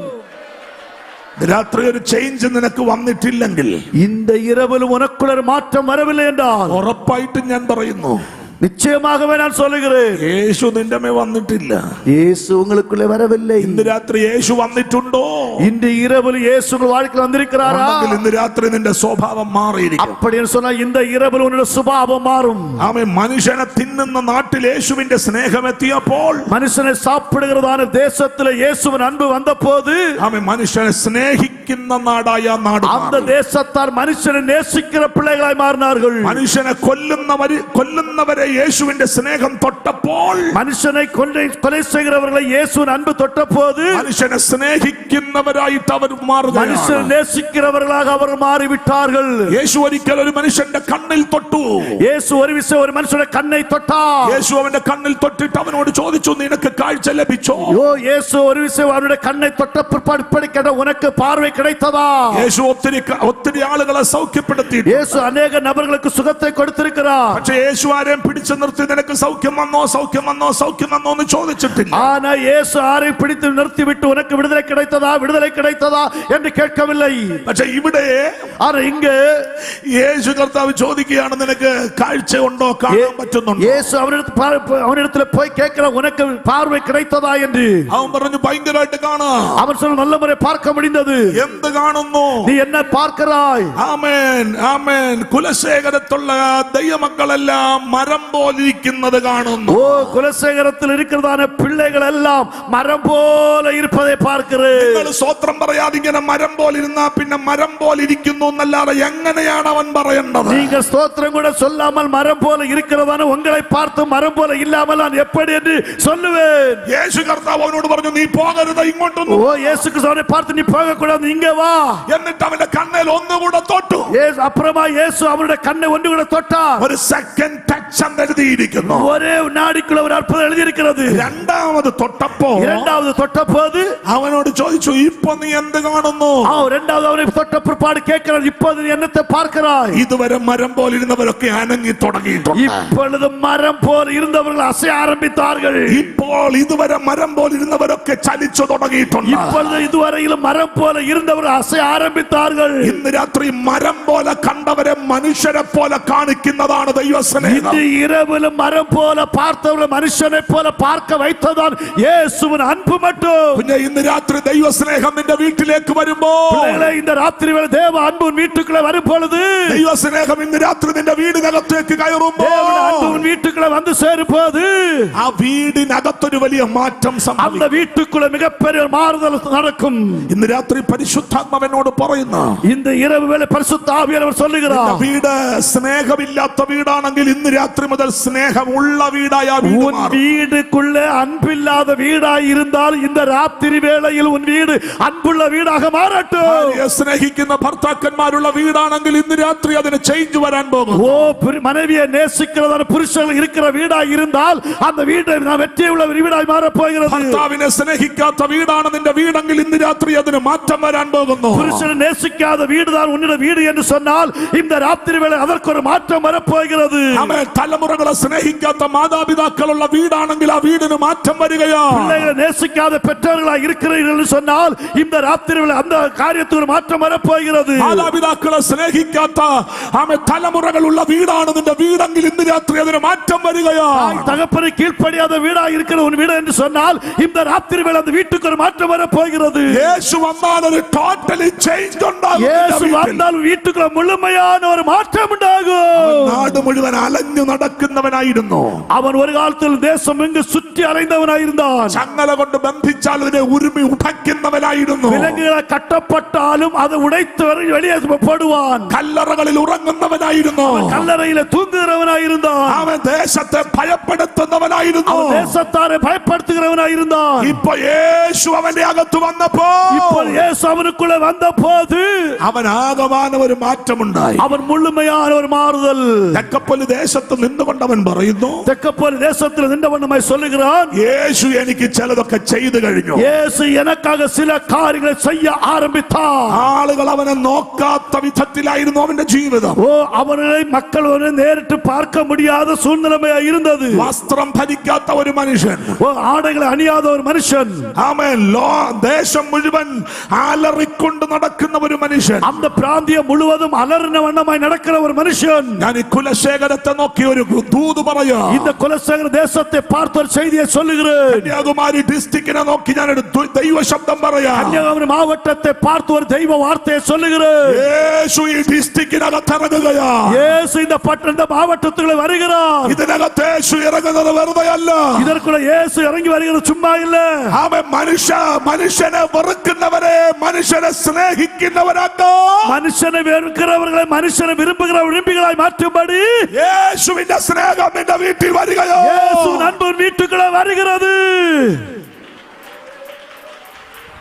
രാത്രി ഒരു ചേഞ്ച് നിനക്ക് വന്നിട്ടില്ലെങ്കിൽ, இந்த இரவில் உனக்குள்ள ஒரு மாற்றம் வரவில்லை என்றால் ഉറപ്പായിട്ടും ഞാൻ പറയുന്നു, நிச்சயமாகவே நான் சொல்லுகிறேன், യേശു നിന്റെ മേൽ വന്നിട്ടില്ല. இயேசு உங்களுக்குள்ளே வரவில்லை. ഇന്ന് രാത്രി യേശു വന്നിട്ടുണ്ടോ? இந்த இரவில் இயேசு உங்கள் வாழ்க்கையில் வந்திருக்கிறாரா? ഉണ്ടെങ്കിൽ ഇന്ന് രാത്രി നിന്റെ സ്വഭാവം മാറിയിരിക്കും. அப்படி என்று சொன்னால் இந்த இரவில் உன்னுடைய சுபாவம் மாறும். ആമേൻ. മനുഷ്യനെ തിന്നുന്ന നാട്ടിൽ യേശുവിന്റെ സ്നേഹം എത്തിയപ്പോൾ, மனுஷனை சாப்பிடுகிறதான தேசத்தில் இயேசுவின் அன்பு வந்தபோது, ആമേൻ, മനുഷ്യനെ സ്നേഹിക്കുന്ന നാടായ നാട് அந்த தேசத்தார் மனுஷனை நேசிக்கிற பிள்ளைகளாய் மாறினார்கள். മനുഷ്യനെ കൊല്ലുന്നവരെ യേശുവിന്റെ സ്നേഹം തൊട്ടപ്പോൾ, மனுஷனை கொலை செய்கிறவர்களை இயேசுவின் அன்பு தொட்டபோது മനുഷ്യനെ സ്നേഹിക്കുന്നവരായിട്ട് അവർ மனுஷனை മാറുകയാണ്. நேசிக்கிறவர்களாக அவர் மாறிவிட்டார்கள். യേശു ഒരിക്കൽ ഒരു മനുഷ്യന്റെ കണ്ണിൽ തൊട്ടു. இயேசு ஒரு விஷயம் ஒரு மனுஷனை கண்ணை தொட்டார். യേശു അവന്റെ കണ്ണിൽ തൊട്ടിട്ട് അവനോട് ചോദിച്ചു, നിനക്ക് കാഴ്ച ലഭിച്ചോ? இயேசு ஒரு விஷயம் அவருடைய கண்ணை தொட்ட பிற்பாடு இப்படி கேட்ட, உனக்கு பார்வை கிடைத்ததா? യേശു ഒത്തിരി ആളുകളെ സൗഖ്യപ്പെടുത്തി. இயேசு அநேக நபர்களுக்கு சுகத்தை கொடுத்திருக்கிறார். പക്ഷേ യേശു ആരെയും പിടിച്ചു നിർത്തി നിനക്ക് സൗഖ്യം വന്നോ എന്ന് ചോദിച്ചിട്ടില്ല. ஆனா இயேசு ஆரை பிடித்து நிறுத்தி விட்டு உனக்கு விடுதலை கிடைத்ததா என்று கேட்கவில்லை. പക്ഷേ ഇവിടെ ஆனா இங்க യേശു കർത്താവ് ചോദിക്കുകയാണ്, നിനക്ക് കാഴ്ച ഉണ്ടോ, കാണാൻ പറ്റുന്നുണ്ടോ? இயேசு அவனிடத்தில் போய் கேட்கிற, உனக்கு பார்வை கிடைத்ததா என்று. അവൻ പറഞ്ഞു, ഭയങ്കരമായിട്ട് കാണാം. அவன் சொல்ல, நல்ல முறை பார்க்க முடிந்தது. എന്ത് കാണുന്നു? நீ என்ன பார்க்கிறாய்? ആമേൻ, ആമേൻ. കുലശേഖരത്തുള്ള ദൈവമക്കളെല്ലാം മരം പോലിരിക്കുന്നത് കാണുന്നു. ஓ, குலசேகரத்தில் இருக்கிறதான பிள்ளைகள் எல்லாம் மரம் போல இருப்பதை பார்க்கிறேன். നിങ്ങൾ സ്തോത്രം പറയാതെ ഇങ്ങനെ മരം പോലിരുന്നാ പിന്നെ മരം പോലിരിക്കുന്നു എന്നല്ലാതെ എങ്ങനെയാണ് അവൻ പറയേണ്ടത്? நீங்கள் ஸ்தோத்திரம் கூட சொல்லாமல் மரம் போல இருக்கிறதான உங்களை பார்த்து மரம் போல இல்லாமல் நான் எப்படி என்று சொல்லுவேன். യേശു കർത്താവ് അവനോട് പറഞ്ഞു, നീ പോകരുത് ഇങ്ങോട്ടൊന്നും. ஓ, இயேசு கிறிஸ்துவை பார்த்து நீ போக கூடாது, இங்க வா. എന്നിട്ട് അവന്റെ കണ്ണിൽ ഒന്നുകൂടെ തൊട്ടു. அப்புறமா இயேசு அவருடைய கண்ணை ஒன்று கூட தொட்டார். ഒരു സെക്കൻഡ് ടച്ച് அந்த എഴുതിയിരിക്കുന്നു. ஒரே வினாடிக்குள்ள ஒரு அற்புதம் எழுதியிருக்கிறது. രണ്ടാമത് തൊട്ടപ്പോ இரண்டாவது தொட்டபோது അവനോട് ചോദിച്ചു, ഇപ്പൊ നീ എന്ത് കാണുന്നു? இரண்டாவது அவரை தொட்ட பிற்பாடு கேட்கிறார், இப்போது நீ என்னத்தை பார்க்கிறாய்? ഇതുവരെ മരം പോലെ ഇരുന്നവരൊക്കെ അനങ്ങി തുടങ്ങിയിട്ടുണ്ട്. இப்பொழுது மரம் போல் இருந்தவர்கள் அசைய ஆரம்பித்தார்கள். ഇപ്പോൾ ഇതുവരെ മരം പോലെ ഇരുന്നവരൊക്കെ ചലിച്ചു തുടങ്ങിയിട്ടുണ്ട്. இப்பொழுது இதுவரையிலும் மரம் போல இருந்தவர்கள் அசைய ஆரம்பித்தார்கள். ഇന്ന് രാത്രി മരം പോലെ കണ്ടവരെ മനുഷ്യരെ പോലെ കാണിക്കുന്നതാണ് ദൈവസ്നേഹം. இன்று இரவிலும் மரம் போல பார்த்தவர்கள் மனுஷனை போல பார்க்க வைத்ததான் இயேசுவின் அன்பு மட்டும். പിന്നെ ഇന്ന് രാത്രി ദൈവസ്നേഹം നിന്റെ വീട്ടിലേക്ക് വരുമ്പോൾ, பிள்ளைகளே, இந்த ராத்திரி வேளை தேவ அன்பு வீட்டுக்குள்ள வரும் பொழுது, ദൈവസ്നേഹം ഇന്ന് രാത്രി നിന്റെ വീടിനകത്തേക്ക് കയറുമ്പോൾ, தேவ அன்பு வீட்டுக்குள்ள வந்து சேரும் போது ആ വീടിനകത്തൊരു വലിയ മാറ്റം அந்த സംഭവിക്കും. வீட்டுக்குள்ள மிகப்பெரிய மாறுதல் நடக்கும். ഇന്ന് രാത്രി പരിശുദ്ധാത്മാവനോട് പറയുന്നു, இந்த இரவு வேளை பரிசுத்த ஆவியானவர் சொல்லுகிறார், വീട് സ്നേഹമില്ലാത്ത വീടാണെങ്കിൽ ഇന്ന് രാത്രി മുതൽ സ്നേഹമുള്ള വീടായ உன் வீடுக்குள்ள அன்பில்லாத வீடாய் இருந்தால் இந்த ராத்திரி வேளையில் உன் வீடு அன்புள்ள வீடாக மாறட்டும். സ്നേഹിക്കുന്ന ഭർത്താക്കന്മാരുള്ള വീടാണെങ്കിൽ ഇന്ന് രാത്രി അതിന് ചേഞ്ച് വരാൻ പോകും. ஓ மனைவியை நேசிக்கிறதான புருஷர்கள் இருக்கிற வீடாய் இருந்தால் அந்த வீடு வெற்றியுள்ள வீடாய் மாறப் போகிறது. ഭർത്താവിനെ സ്നേഹിക്കാത്ത വീടാണ് നിന്റെ വീടെങ്കിൽ ഇന്ന് രാത്രി അതിന് മാറ്റം വരാൻ പോകുന്നു. புருஷனை நேசிக்காத வீடுதான் உன்னுடைய வீடு என்று சொன்னால் இந்த ராத்திரி வேளை அதற்கு ஒரு மாற்றம் வரப்போகிறது. അവൻ തലമുറകളെ സ്നേഹിക്കാത്ത മാതാപിതാക്കളുള്ള വീടാണെങ്കിൽ ആ വീടിന് മാറ്റം വരികയാ. பிள்ளைகளை நேசிக்காத பெற்றோர்களாக இருக்கிறீர்கள் என்று சொன்னால் இந்த ராத்திரி வேளை அந்த காரியத்துக்கு ஒரு மாற்றம் வரப்போகிறது. മാതാപിതാക്കളെ സ്നേഹിക്കാത്ത തലമുറകളുള്ള വീടാണ് നിന്റെ വീടെങ്കിൽ ഇന്ന് രാത്രി അതിന് മാറ്റം വരികയാ. தகப்பனை கீழ்ப்படியாத வீடாக இருக்கிற உன் வீடு என்று சொன்னால் இந்த ராத்திரி வேளை அந்த வீட்டுக்கு ஒரு மாற்றம் வரப்போகிறது. യേശു വന്നാൽ ഒരു ടോട്ടലി ചേഞ്ച് ഉണ്ടാകും. இயேசு வந்தால் வீட்டுக்குள்ள முழுமையான ஒரு மாற்றம் உண்டாகும். നാട് മുഴുവൻ അലഞ്ഞു നടക്കുന്നവനായിരുന്നു. அவன் ஒரு காலத்தில் தேசம் எங்கு சுற்றி அலைந்தவனாயிருந்தான். ചങ്ങല കൊണ്ട് ബന്ധിച്ചാൽ അതിനെ ഉരുമി ഉടയ്ക്കുന്നവനായിരുന്നു. விலங்குகளை கட்டப்பட்டாலும் அதை உடைத்து வெளியே போடுவான். കല്ലറകളിൽ ഉറങ്ങുന്നവനായിരുന്നു. கல்லறையில தூங்குகிறவனாயிருந்தான். അവൻ ദേശത്തെ ഭയപ്പെടുത്തുന്നവനായിരുന്നു. தேசத்தாரை பயப்படுத்துகிறவனாயிருந்தான். ഇപ്പൊ യേശു അവന്റെ അകത്ത് വന്നപ്പോ, இப்போ இயேசு அவனுக்குள்ள வந்த போது അവൻ ആകമാനം ഒരു മാറ്റമുണ്ടായി. அவன் முழுமையான ஒரு மாறுதல். തെക്കപ്പള്ളി ദേശത്ത് നിന്നുകൊണ്ട് അവൻ പറയുന്നു, தெக்கப்போலி தேசத்தில் நின்றவண்ணமாய் சொல்லுகிறான், യേശു എനിക്ക് ചിലതൊക്കെ ചെയ്തു കഴിഞ്ഞു. இயேசு எனக்காக சில காரியங்களை செய்ய ஆரம்பித்தார். ആളുകൾ അവനെ നോക്കാത്ത വിധത്തിലായിരുന്നു അവന്റെ ജീവിതം. ஓ அவர்களை மக்கள் நேரிட்டு பார்க்க முடியாத சூழ்நிலைமையா இருந்தது. വസ്ത്രം ധരിക്കാത്ത ഒരു മനുഷ്യൻ, ஓ ആടുകളെ അണിയാத ഒരു മനുഷ്യൻ, ആമേൻ, ദേശം മുഴുവൻ അലറിക്കൊണ്ട് നടക്കുന്ന ഒരു മനുഷ്യൻ, அந்த பிராந்தியம் முழுவதும் அலறின வண்ணமாய் நடக்கிற ஒரு மனுஷன். ഞാൻ ഈ കുലശേഖരത്തെ നോക്കി ഒരു ദൂത് പറയാ. இந்த குலசேகர தேசத்தை பார்த்த ஒரு செய்தியை சொல்லுகிறேன். കന്യാകുമാരി ഡിസ്ട്രിക്റ്റിനെ നോക്കി ഞാനൊരു ദൈവ ശബ്ദം പറയാ. கன்னியாகுமரி மாவட்டத்தை பார்த்து ஒரு தெய்வ வார்த்தையை சொல்லுகிறேன். യേശു ഈ ഡിസ്ട്രിക്റ്റിനകത്ത് ഇറങ്ങുകയാ. இயேசு இந்த பட்டண மாவட்டத்துக்குள்ள வருகிறார். ഇതിനകത്ത് യേശു ഇറങ്ങുന്നത് വെറുതെയല്ല. இதற்குள்ள இயேசு இறங்கி வருகிறது சும்மா இல்ல. അവൻ മനുഷ്യനെ വെറുക്കുന്നവരെ മനുഷ്യനെ സ്നേഹിക്കുന്നവരാക്കോ. மனுஷனை வெறுக்கிறவர்களை மனுஷனை விரும்புகிறாய் மாற்றும்படி യേശുവിന്റെ സ്നേഹം നിന്റെ വീട്ടിൽ വരികയോ. இயேசு அன்பு வீட்டுக்குள்ள வருகிறது.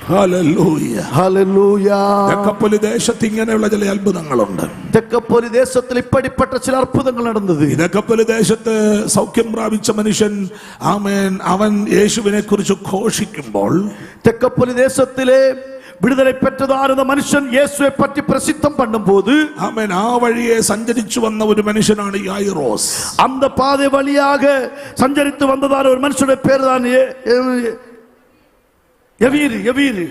ഹല്ലേലൂയ. ഹല്ലേലൂയ. തെക്കപ്പള്ളി ദേശത്ത് ഇങ്ങനെയുള്ള ചില അത്ഭുതങ്ങളുണ്ട്. തെക്കപ്പൊലി ദേശത്തിൽ ഇപ്പടിപ്പെട്ട ചില അത്ഭുതങ്ങൾ നടന്നത്. തെക്കപ്പള്ളി ദേശത്ത് സൗഖ്യം പ്രാപിച്ച മനുഷ്യൻ, ആമേൻ, അവൻ യേശുവിനെ കുറിച്ച് ഘോഷിക്കുമ്പോൾ, തെക്കപ്പൊലി ദേശത്തിലെ விடுதலை பெற்றதான மனுஷன் இயேசுவை பற்றி பிரசித்தம் பண்ணும்போது, ആമേൻ, ആ വഴിയെ സഞ്ചരിച്ചു വന്ന ഒരു മനുഷ്യനാണ് യായിറോസ്. அந்த பாதை வழியாக சஞ்சரித்து வந்ததான ஒரு மனுஷனுடைய பேர் தான் யவீரு.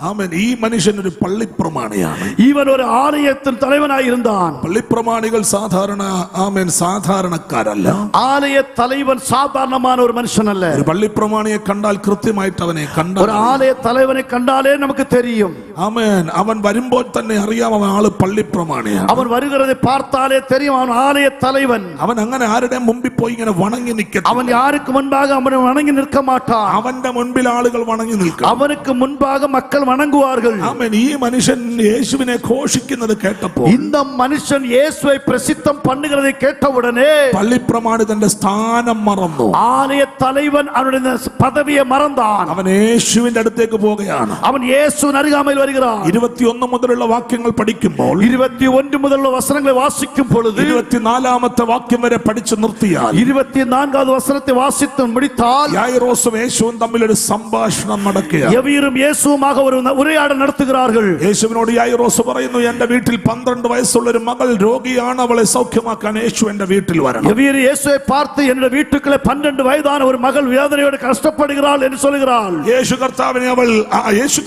ആമേൻ, ഈ മനുഷ്യൻ ഒരു പള്ളിപ്രമാണിയാണ്. இவன் ஒரு ஆலயத்தின் தலைவனாய் இருந்தான். പള്ളിപ്രമാണികൾ സാധാരണ, ആമേൻ, സാധാരണക്കാരല്ല. ஆலய தலைவன் சாதாரணமான ஒரு மனுஷன் அல்ல. ഒരു പള്ളിപ്രമാണിയെ കണ്ടാൽ കൃത്യമായിട്ട് അവനെ ஒரு കണ്ടാൽ, ஆலய தலைவனை கண்டாலே நமக்கு தெரியும். ആമേൻ, അവൻ വരുമ്പോൾ തന്നെ അറിയാം അവൻ ആള് പള്ളിപ്രമാണിയാണ്. அவன் வருகிறதை பார்த்தாலே தெரியும் அவன் ஆலய தலைவன். അവൻ അങ്ങനെ ആരുടെയും മുമ്പിൽ പോയി ഇങ്ങനെ വണങ്ങി നിൽക്കും. அவன் யாருக்கு முன்பாக அவனை வணங்கி நிற்க மாட்டான். അവന്റെ മുൻപിൽ ആളുകൾ വണങ്ങി നിൽക്കും. அவனுக்கு முன்பாக மக்கள் வணங்குவார்கள். ആമേൻ. ഈ മനുഷ്യൻ യേശുവിനെ ഘോഷിക്കുന്നത് കേട്ടപ്പോൾ இந்த மனுஷன் இயேசுவை பிரசித்தம் பண்ணுகிறதை கேட்டவுடனே പള്ളിപ്രമാണിതന്റെ സ്ഥാനം മറന്നു. ஆலய தலைவன் அவனுடைய பதவியை மறந்தான். അവൻ യേശുവിന്റെ അടുത്തേക്ക് പോവുകയാണ്. அவன் இயேசுவின் அருகாமையில் வருகிறான். 21 മുതലുള്ള വാക്യങ്ങൾ പഠിക്കുമ്പോൾ 21 முதல் வசனங்களை வாசிக்கும் பொழுது 24ാമത്തെ വാക്യം വരെ പഠിച്ചു നിർത്തിയാൽ 24வது வசனத்தை வாசித்து முடித்தால் യായിറോസും യേശുവും തമ്മിൽ ഒരു സംഭാഷണം നടക്കുകയാണ്. எவரும் இயேசுவுமாக ஒரு உரையாடல் நடத்துகிறார்கள். യേശുവിനോട് യായിറോസ് പറയുന്നു, എന്റെ വീട്ടിൽ 12 വയസ്സുള്ള ഒരു മകൾ രോഗിയാണ്, അവളെ സൗഖ്യമാക്കാൻ യേശു എന്റെ വീട്ടിൽ വരണം. எவரும் இயேசுவை பார்த்து என்னுடைய வீட்டுக்குள்ளே 12 வயதான ஒரு மகள் வேதனையோடு கஷ்டப்படுகிறாள் என்று சொல்கிறாள். യേശു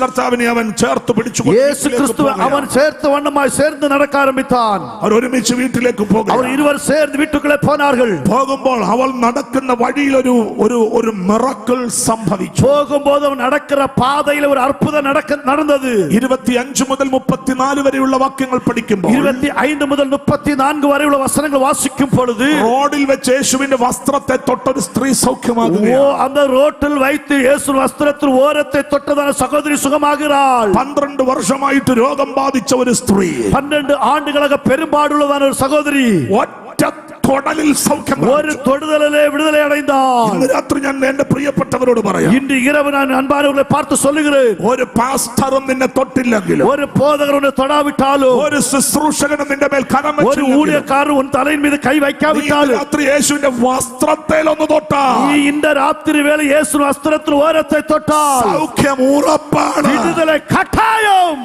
കർത്താവിനെ അവൻ ചേർത്ത് പിടിച്ചു இயேசு கிறிஸ்துவை அவன் சேர்த்து வண்ணமாய் சேர்ந்து நடக்க ஆரம்பித்தான். അവർ ഒരുമിച്ച് വീട്ടിലേക്ക് പോകും. അവർ ഇരുവർ சேர்ந்து വീട്ടുക്കുள்ளே போனார்கள். പോകുമ്പോൾ അവൾ നടക്കുന്ന വഴിയിൽ ഒരു മിറക്കിൾ സംഭവിച്ചു. പോകുമ്പോൾ അവൻ നടക്കുന്ന പാതയിൽ ഒരു അത്ഭുതം നടന്നത്. 25 മുതൽ 34 വരെയുള്ള വാക്യങ്ങൾ പഠിക്കുമ്പോൾ 25 മുതൽ 34 വരെയുള്ള വചനങ്ങൾ വാസിക്കും പൊഴുത് റോഡിൽ വെച്ച് യേശുവിന്റെ വസ്ത്രത്തെ തൊട്ടൊരു സ്ത്രീ സൗഖ്യമാകുകയാണ്. அந்த ரோட்டில் வைத்து இயேசு வஸ்திரத்தில் ஓரத்தை தொட்டதான சகோதரி சுகமாகிறாள். 12 വർഷമായിട്ട് രോഗം ബാധിച്ച ഒരു സ്ത്രീ, 12 ஆண்டுகளாக பெரும்பாடுள்ளதான ஒரு சகோதரி ഒറ്റ തൊടലിൽ സൗഖ്യം ஒரு தொடுதலிலே விடுதலை அடைந்தாள். ഇന്ന് രാത്രി ഞാൻ എന്റെ പ്രിയപ്പെട്ടവരോട് പറയാം, இன்று இரவு நான் அன்பானவர்களை பார்த்து சொல்லுகிறேன், ഒരു പാസ്റ്ററും നിന്നെ തൊട്ടില്ലെങ്കിലും, ஒரு போதகர் உன்னை தொடாவிட்டாலும், ഒരു ശുശ്രൂഷകനും നിന്റെ മേൽ കരം ஒரு വെച്ചില്ലെങ്കിലും, ஊழியக்காரர் உன் தலையின் மீது கை வைக்காவிட்டாலும், രാത്രി യേശുവിന്റെ വസ്ത്രത്തിൽ ഒന്ന് തൊട്ടാൽ நீ இந்த ராத்திரி வேளை இயேசு வஸ்திரத்தில் ஓரத்தை தொட்டால் സൗഖ്യം ഉറപ്പാണ്. விடுதலை கட்டாயம்.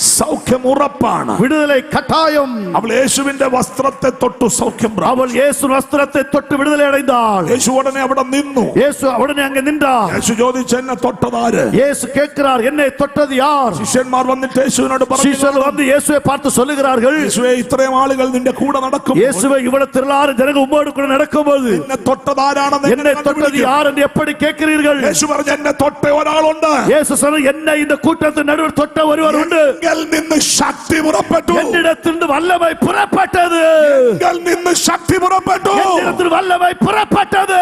സൗഖ്യം ഉറപ്പാണ്. விடுதலை கட்டாயம். അവൾ യേശുവിന്റെ വസ്ത്രത്തെ തൊട്ടു സൗഖ്യം പ്രാപിച്ചു. அவள் இயேசு வஸ்திரத்தை தொட்டு விடுதலை அடைந்தாள். യേശു ഉടനെ അവിടെ നിന്നു. இயேசு உடனே அங்கே நின்றார். യേശു ചോദിച്ചു, എന്നെ തൊട്ടതാര്? இயேசு கேட்கிறார், என்னை தொட்டது யார்? ശിഷ്യന്മാർ വന്നിട്ട് യേശുവിനോട് പറഞ്ഞു, சீஷர்கள் வந்து இயேசுவை பார்த்து சொல்லுகிறார்கள், യേശുവേ, ഇത്രയും ആളുകൾ നിന്റെ കൂടെ നടക്കും, இயேசுவை இவ்வளவு திரளான ஜனங்கள் உம்மோடு கூட நடக்கும்போது എന്നെ തൊട്ടതാരാണെന്ന് என்னை தொட்டது யார் என்று எப்படி கேட்கிறீர்கள்? യേശു പറഞ്ഞു, എന്നെ തൊട്ട ഒരാളുണ്ട്. இயேசு சொன்னார், என்னை இந்த கூட்டத்தின் நடுவில் தொட்ட ஒருவர் உண்டு. നിന്ന് ശക്തി പുറപ്പെട്ടു. என்னிடத்திலிருந்து வல்லமை புறப்பட்டது. നിന്ന് ശക്തി പുറപ്പെട്ടു. என்னிடத்தில் வல்லமை புறப்பட்டது.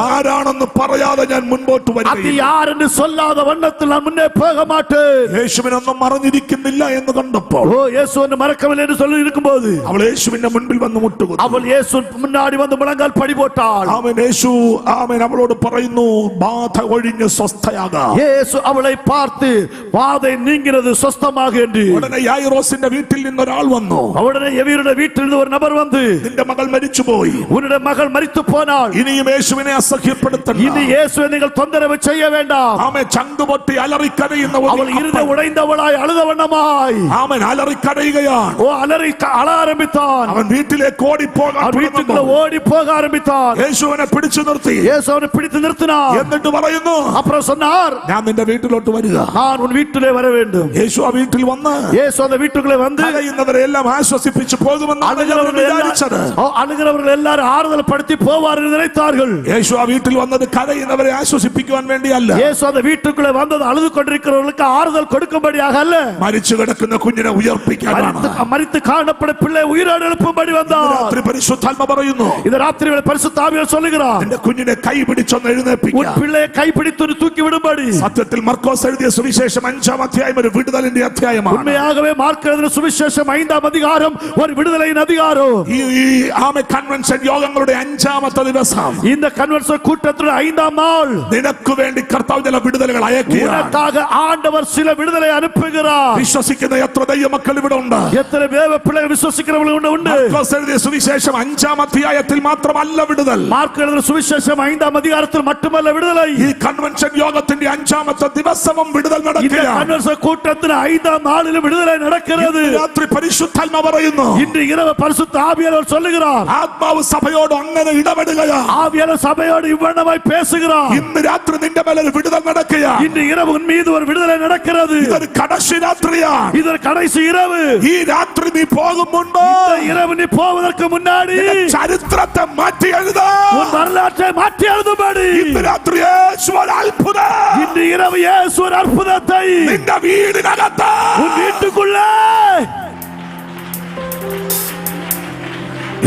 ആരാണെന്ന് പറയാതെ ഞാൻ മുൻപോട്ട് அது വരികയില്ല. யார் என்று சொல்லாத வண்ணத்தில் நான் முன்னே போக மாட்டேன். യേശുവിനൊന്നും മറഞ്ഞിരിക്കുന്നില്ല എന്ന് കണ്ടപ്പോൾ ஓ இயேசு ஒன்று மறக்கவில்லை என்று சொல்லி இருக்கும்போது അവൾ യേശുവിന്റെ മുൻപിൽ വന്ന് മുട്ടുകുത്തി. அவள் இயேசு முன்னாடி வந்து முழங்கால் படி போட்டாள். ആമേൻ. യേശു ആമേൻ അവളോട് പറയുന്നു, ബാധ ഒഴിഞ്ഞ് സ്വസ്ഥയാകാം. இயேசு அவளை பார்த்து வாதை நீங்கிறது சொஸ்தமாக என்று. ഉടനെ യായിറോസിന്റെ വീട്ടിൽ നിന്ന് ഒരാൾ വന്നു. உடனே எவருடைய வீட்டில் இருந்து ஒரு நபர் வந்து, നിന്റെ മകൾ മരിച്ചുപോയി, உன்னுடைய மகள் மரித்து போனாள், ഇനിയും യേശുവിനെ അസഹ്യപ്പെടുത്തണ്ട. இனி இயேசுவை நீங்கள் தொந்தரவு செய்ய வேண்டாம். ആമേൻ. ചങ്കുപൊട്ടി അലറിക്കരയുന്ന அவள் இருத உடைந்தவளாய் அழுத வண்ணமாய் ആമേൻ അലറിക്കരയുകയാണ്. ஓ அலறி அழ ஆரம்பித்தான். അവൻ വീട്ടിലേക്ക് ഓടിപ്പോകാൻ அவன் வீட்டுக்குள்ள ஓடி போக ஆரம்பித்தான். യേശുവിനെ പിടിച്ചു നിർത്തി. இயேசு அவனை பிடித்து நிறுத்தினார். എന്നിട്ട് പറയുന്നു, அப்புறம் சொன்னார், ഞാൻ നിന്റെ വീട്ടിലോട്ട് വരിക. நான் உன் வீட்டிலே வர வேண்டும். യേശു ആ വീട്ടിൽ വന്ന് இயேசு அந்த வீட்டுக்குள்ளே வந்து കരയുന്നവരെ എല്ലാം ആശ്വസിപ്പിച്ചു പോകുമെന്നാണ് അവർ വിചാരിച്ചത്. அழுகிறவர்கள் எல்லாரும் ஆறுதல் படுத்தி போவார் என்று நினைத்தார்கள். യേശു ആ വീട്ടിൽ വന്നത് കരയുന്നവരെ ആശ്വസിപ്പിക്കുവാൻ വേണ്ടിയല്ല. இயேசு அந்த வீட்டுக்குள்ளே வந்தது அழுது கொண்டிருக்கிறவர்களுக்கு ஆறுதல் கொடுக்கும்படியாக அல்ல, മരിച്ചു കിടക്കുന്ന കുഞ്ഞിനെ ഉയർപ്പിക്കാനാണ്. மரித்து காணப்படும் பிள்ளை உயிரோடு எழுப்பும்படி வந்தார். രാത്രി പരിശുദ്ധാത്മ പറയുന്നു, இந்த ராத்திரி வேளை பரிசுத்த ஆவியானவர் சொல்லுகிறார், എന്റെ കുഞ്ഞിനെ കൈ പിടിച്ചൊന്ന് உன் എഴുന്നേൽപ്പിക്കുക. பிள்ளையை கைப்பிடித்து தூக்கி விடும்படி. സത്യത്തിൽ മർക്കോസ് എഴുതിയ സുവിശേഷം 5-ാം അധ്യായം ഒരു വിടുതലിന്റെ അധ്യായമാണ്. உண்மையாகவே மார்க் எழுதின சுவிசேஷம் 5ஆம் அதிகாரம் ஒரு விடுதலையின் அதிகாரம். ഈ ആമേ കൺവെൻഷൻ യോഗങ്ങളുടെ 5-ാമത്തെ ദിവസം இந்த கன்வென்ஷன் கூட்டத்தில் 5ஆம் நாள் നിനക്ക് വേണ്ടി കർത്താവ് ചില വിടുതലുകൾ അയക്കുകയാണ്. உனக்காக ஆண்டவர் சில விடுதலை அனுப்புகிறார். വിശ്വസിക്കുന്ന എത്ര ദൈവമക്കൾ ഇവിടെ ഉണ്ട്? எத்தனை தேவ பிள்ளைகள் விசுவாசிக்கிறவர்கள் உண்டு? മർക്കോസ് എഴുതിയ സുവിശേഷം 5-ാം അധ്യായത്തിൽ മാത്രമല്ല വിടുതൽ. மார்க் எழுதின சுவிசேஷம் 5ஆம் அதிகாரத்தில் மட்டுமல்ல விடுதலை. ഈ കൺവെൻഷൻ യോഗത്തിന്റെ 5-ാമത്തെ ദിവസവും വിടുതൽ இந்த നടക്കുകയാണ്. கன்வென்ஷன் கூட்டத்தில் 5ஆம் நாளிலும் விடுதலை நடக்கிறது. രാത്രി പരിശുദ്ധാത്മ പറയുന്നു, இன்று இரவு பரிசுத்த ஆவியானவர் சொல்லுகிறார், ആത്മാവ് സഭയോട് അങ്ങനെ ഇടപെടുകയാണ്. ஆவியானவர் சபையோடு இவ்வண்ணமாய் பேசுகிறார். ഇന്ന് രാത്രി നിന്റെ മേലെ ഒരു വിടുതൽ നടക്കുകയാണ്. இன்று இரவு உன் மீது ஒரு விடுதலை நடக்கிறது. ഇതൊരു കടശി രാത്രിയാണ്. இது கடைசி இரவு. ഈ രാത്രി നീ പോകും മുൻപ് இந்த இரவு நீ போவதற்கு முன்னாடி ചരിത്രത്തെ മാറ്റി എഴുതാ. உன் வரலாற்றை மாற்றி எழுதும்படி ഇന്ന് രാത്രി യേശു ഒരു അത്ഭുതം இன்று இரவு இயேசு ஒரு அற்புதத்தை നിന്റെ വീടിനകത്ത് உன் வீட்டுக்குள்ளே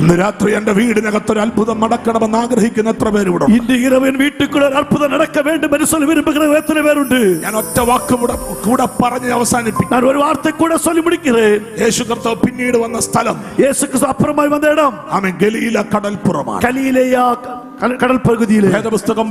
ഇന്ന് രാത്രി എന്റെ വീടിനകത്തൊരു അത്ഭുതം നടക്കണമെന്ന് ആഗ്രഹിക്കുന്ന എത്ര പേരുണ്ട്? இந்த இரவு என் வீட்டுக்குள்ள ஒரு அற்புதம் நடக்க வேண்டும் என்று சொல்லி விரும்புகிற எத்தனை பேர் உண்டு? ഞാൻ ഒറ്റ വാക്ക് കൂടെ പറഞ്ഞ് അവസാനിപ്പിക്കും. நான் ஒரு வார்த்தை கூட சொல்லி முடிக்கிறேன். യേശു കർത്താവ് പിന്നീട് വന്ന സ്ഥലം, இயேசு கிறிஸ்து அப்புறமாய் வந்த இடம் ആമേൻ, ഗലീല കടൽപ്പുറമാണ്. கலிலேயா கடல் பகுதியிலே വേദപുസ്തകം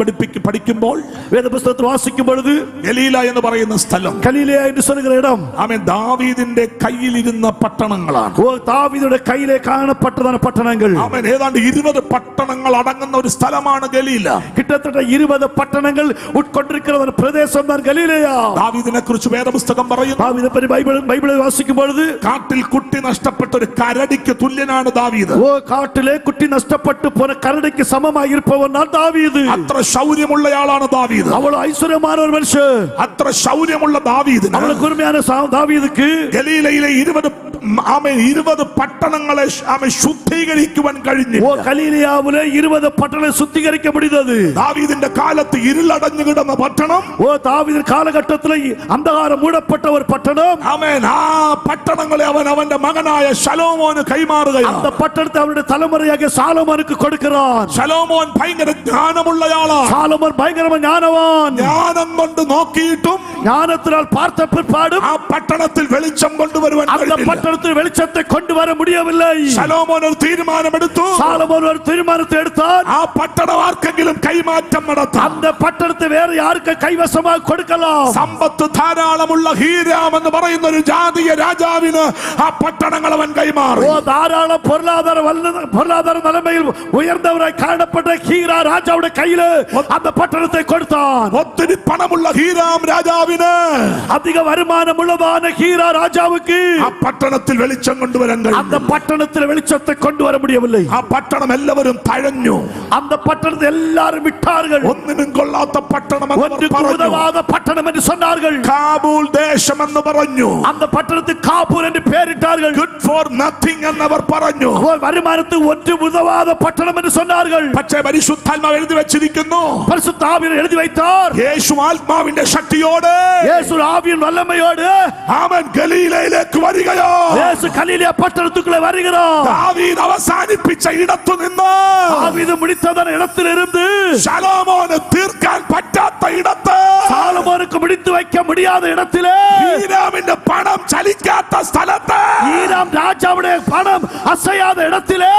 പഠിക്കുമ്പോൾ, வேத புத்தகத்தை வாசிக்கும் பொழுது ഗലീല എന്ന് പറയുന്ന സ്ഥലം, கலிலேயா என்று சொல்லுகிற இடம், ആമേൻ, ദാവീദിന്റെ കയ്യിലിരുന്ന പട്ടണങ്ങളാണ്. ஓ தாவீதுடைய கையிலே காணப்பட்டதான பட்டணங்கள். ആമേൻ, ഏതാണ്ട് 20 പട്ടണങ്ങൾ അടങ്ങുന്ന ഒരു സ്ഥലമാണ് ഗലീല. கிட்டத்தட்ட 20 பட்டணங்கள் உட்கொண்டிருக்கிற ஒரு பிரதேசம் தான் கலிலேயா. ദാവീദിനെ കുറിച്ച് വേദപുസ്തകം പറയുന്നു, தாவீதை பற்றி பைபிளை வாசிக்கும் பொழுது, കാട്ടിൽ കുട്ടി നഷ്ടപ്പെട്ട ഒരു കരടിക്ക് തുല്യനാണ് ദാവീദ്. ஓ காட்டிலே குட்டி நஷ்டப்பட்டு போன கரடிக்கு சமமாக இருப்பவன் தான் தாவீது. അത്ര ശൗര്യമുള്ളയാളാണ് ദാവീദ്. அவ்வளவு ஐஸ்வர்யமான ஒரு மனுஷன். അത്ര ശൗര്യമുള്ള ദാവീദിന്, அவ்வளவு கூர்மையான தாவீதுக்கு ഗലീലയിലെ 20 പട്ടണങ്ങളെ ശുദ്ധീകരിക്കുവാൻ കഴിഞ്ഞു. ஓ கலிலேயாவிலே 20 பட்டணங்களை சுத்திகரிக்க முடிந்தது. ദാവീദിന്റെ കാലത്ത് ഇരുളടഞ്ഞു കിടന്ന പട്ടണം, ஓ தாவீதின் காலகட்டத்தில் அந்தகாரம் மூடப்பட்ட ஒரு பட்டணம். ആമേൻ, ആ പട്ടണങ്ങളെ അവൻ അവന്റെ മകനായ ശലോമോന് കൈമാറുകയാണ്. அந்த பட்டணத்தை அவருடைய தலைமுறையாக சாலமோனுக்கு கொடுக்கிறான். ശലോമോൻ ഭയങ്കര ജ്ഞാനമുള്ളയാളാണ്. சாலமோன் பயங்கரமான ஞானவான். ജ്ഞാനം കൊണ്ട് നോക്കിയിട്ടും ஞானத்தினால் பார்த்த பிற்பாடும் ആ പട്ടണത്തിൽ വെളിച്ചം കൊണ്ടുവരുവാൻ அந்த കഴിഞ്ഞില്ല. பட்டணத்தில் வெளிச்சத்தை கொண்டு வர முடியவில்லை. ശലോമോൻ ഒരു തീരുമാനമെടുത്തു. சாலமோன் ஒரு தீர்மானத்தை எடுத்தான். ആ പട്ടണം ആർക്കെങ്കിലും കൈമാറ്റം നടത്താം. அந்த பட்டணத்தை வேற யாருக்கு கைவசமாக கொடுக்கலாம். സമ്പത്ത് ധാരാളമുള്ള ഹീരാം എന്ന് പറയുന്ന ഒരു ജാതീയ രാജാവിന് ആ പട്ടണങ്ങൾ അവൻ കൈമാറി. ஓ தாராள பொருளாதார நிலைமையில் உயர்ந்தவராய் காணப்பட்ட ஹீரா ராஜாவுடைய கையில அந்த பட்டணத்தை கொடுத்தான். ഒത്തിരി പണമുള്ള ഹീരാം രാജാവിന്, அதிக வருமானம் உள்ளதான ஹீரா ராஜாவுக்கு ആ പട്ടണത്തിൽ വെളിച്ചം കൊണ്ടുവരാൻ அந்த കഴിഞ്ഞു. பட்டணத்தில் வெளிச்சத்தை கொண்டு வர முடியவில்லை. ആ പട്ടണം എല്ലാവരും തഴഞ്ഞു. அந்த பட்டணத்தை எல்லாரும் விட்டார்கள். ഒന്നിനും കൊള്ളാത്ത പട്ടണം എന്ന് ஒன்றுக்கு പറഞ്ഞു. உதவாத பட்டணம் என்று சொன்னார்கள். കാബൂൾ ദേശം എന്ന് പറഞ്ഞു. அந்த பட்டணத்துக்கு காபூல் என்று பெயரிட்டார்கள். Good for nothing എന്നവർ പറഞ്ഞു. வருமானத்துக்கு ஒன்று உதவாத பட்டணம் என்று சொன்னார்கள். പക്ഷേ പരിശുദ്ധാത്മാവ് എഴുതി വെച്ചിരിക്കുന്നു, பரிசுத்த ஆவியானவர் எழுதி வைத்தார். യേശു ആത്മാവിന്റെ ശക്തിയോടെ, இயேசு ஆவியின் வல்லமையோடு അവൻ ഗലീലയിലേക്ക് വരികയോ, இயேசு கலிலேயா பட்டணத்துக்குள்ளே வருகிறார். ദാവീദ് അവസാനിപ്പിച്ച ഇടത്തു നിന്ന്, தாவீது முடித்ததான இடத்திலிருந்து ശലോമോന് തീർക്കാൻ പറ്റാത്ത ഇടത്ത്, சாலமோனுக்கு முடித்து வைக்க முடியாத இடத்திலே, ഹീരാമിന്റെ പണം ചലിക്കാത്ത സ്ഥലത്ത്, ஈராம் ராஜாவுடைய பணம் அசையாத இடத்திலே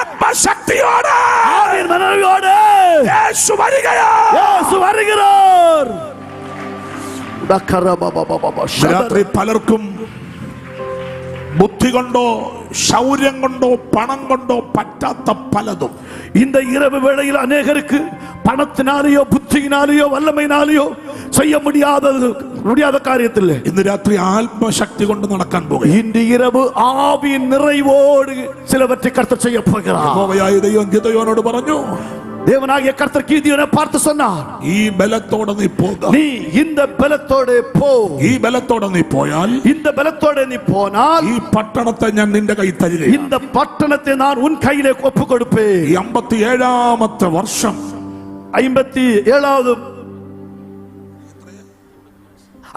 ആത്മശക്തിയോടെ ஆவியின் மனைவியோடு യേശു വരികയോ. இயேசு வருகிறார். രാത്രി പലർക്കും ബുദ്ധി കൊണ്ടോ ശൗര്യം കൊണ്ടോ പണം കൊണ്ടോ പറ്റാത്ത പലതും, இந்த இரவு வேளையில் அநேகருக்கு பணத்தினாலேயோ புத்தியினாலேயோ வல்லமையினாலேயோ செய்ய முடியாத காரியத்தில் ഇന്ന് രാത്രി ആത്മശക്തി കൊണ്ട് നടക്കാൻ പോകും. இன்று இரவு ஆவியின் நிறைவோடு சிலவற்றை கர்த்தர் செய்ய போகிறார். യഹോവയായ ദൈവം ഗിദെയോനോട് പറഞ്ഞു, தேவனாகிய கர்த்தர் கீதியோனை பார்த்து சொன்னார், ഈ ബലത്തോടെ നീ പോകുക. நீ இந்த பலத்தோட போ. ഈ ബലത്തോടെ നീ പോയാൽ இந்த பலத்தோட நீ போனால் ഈ പട്ടണത്തെ ഞാൻ നിന്റെ കൈ തരിക. இந்த பட்டணத்தை நான் உன் கையிலே ஒப்பு கொடுப்பேன். ഈ 57ാമത്തെ വർഷം, 57வது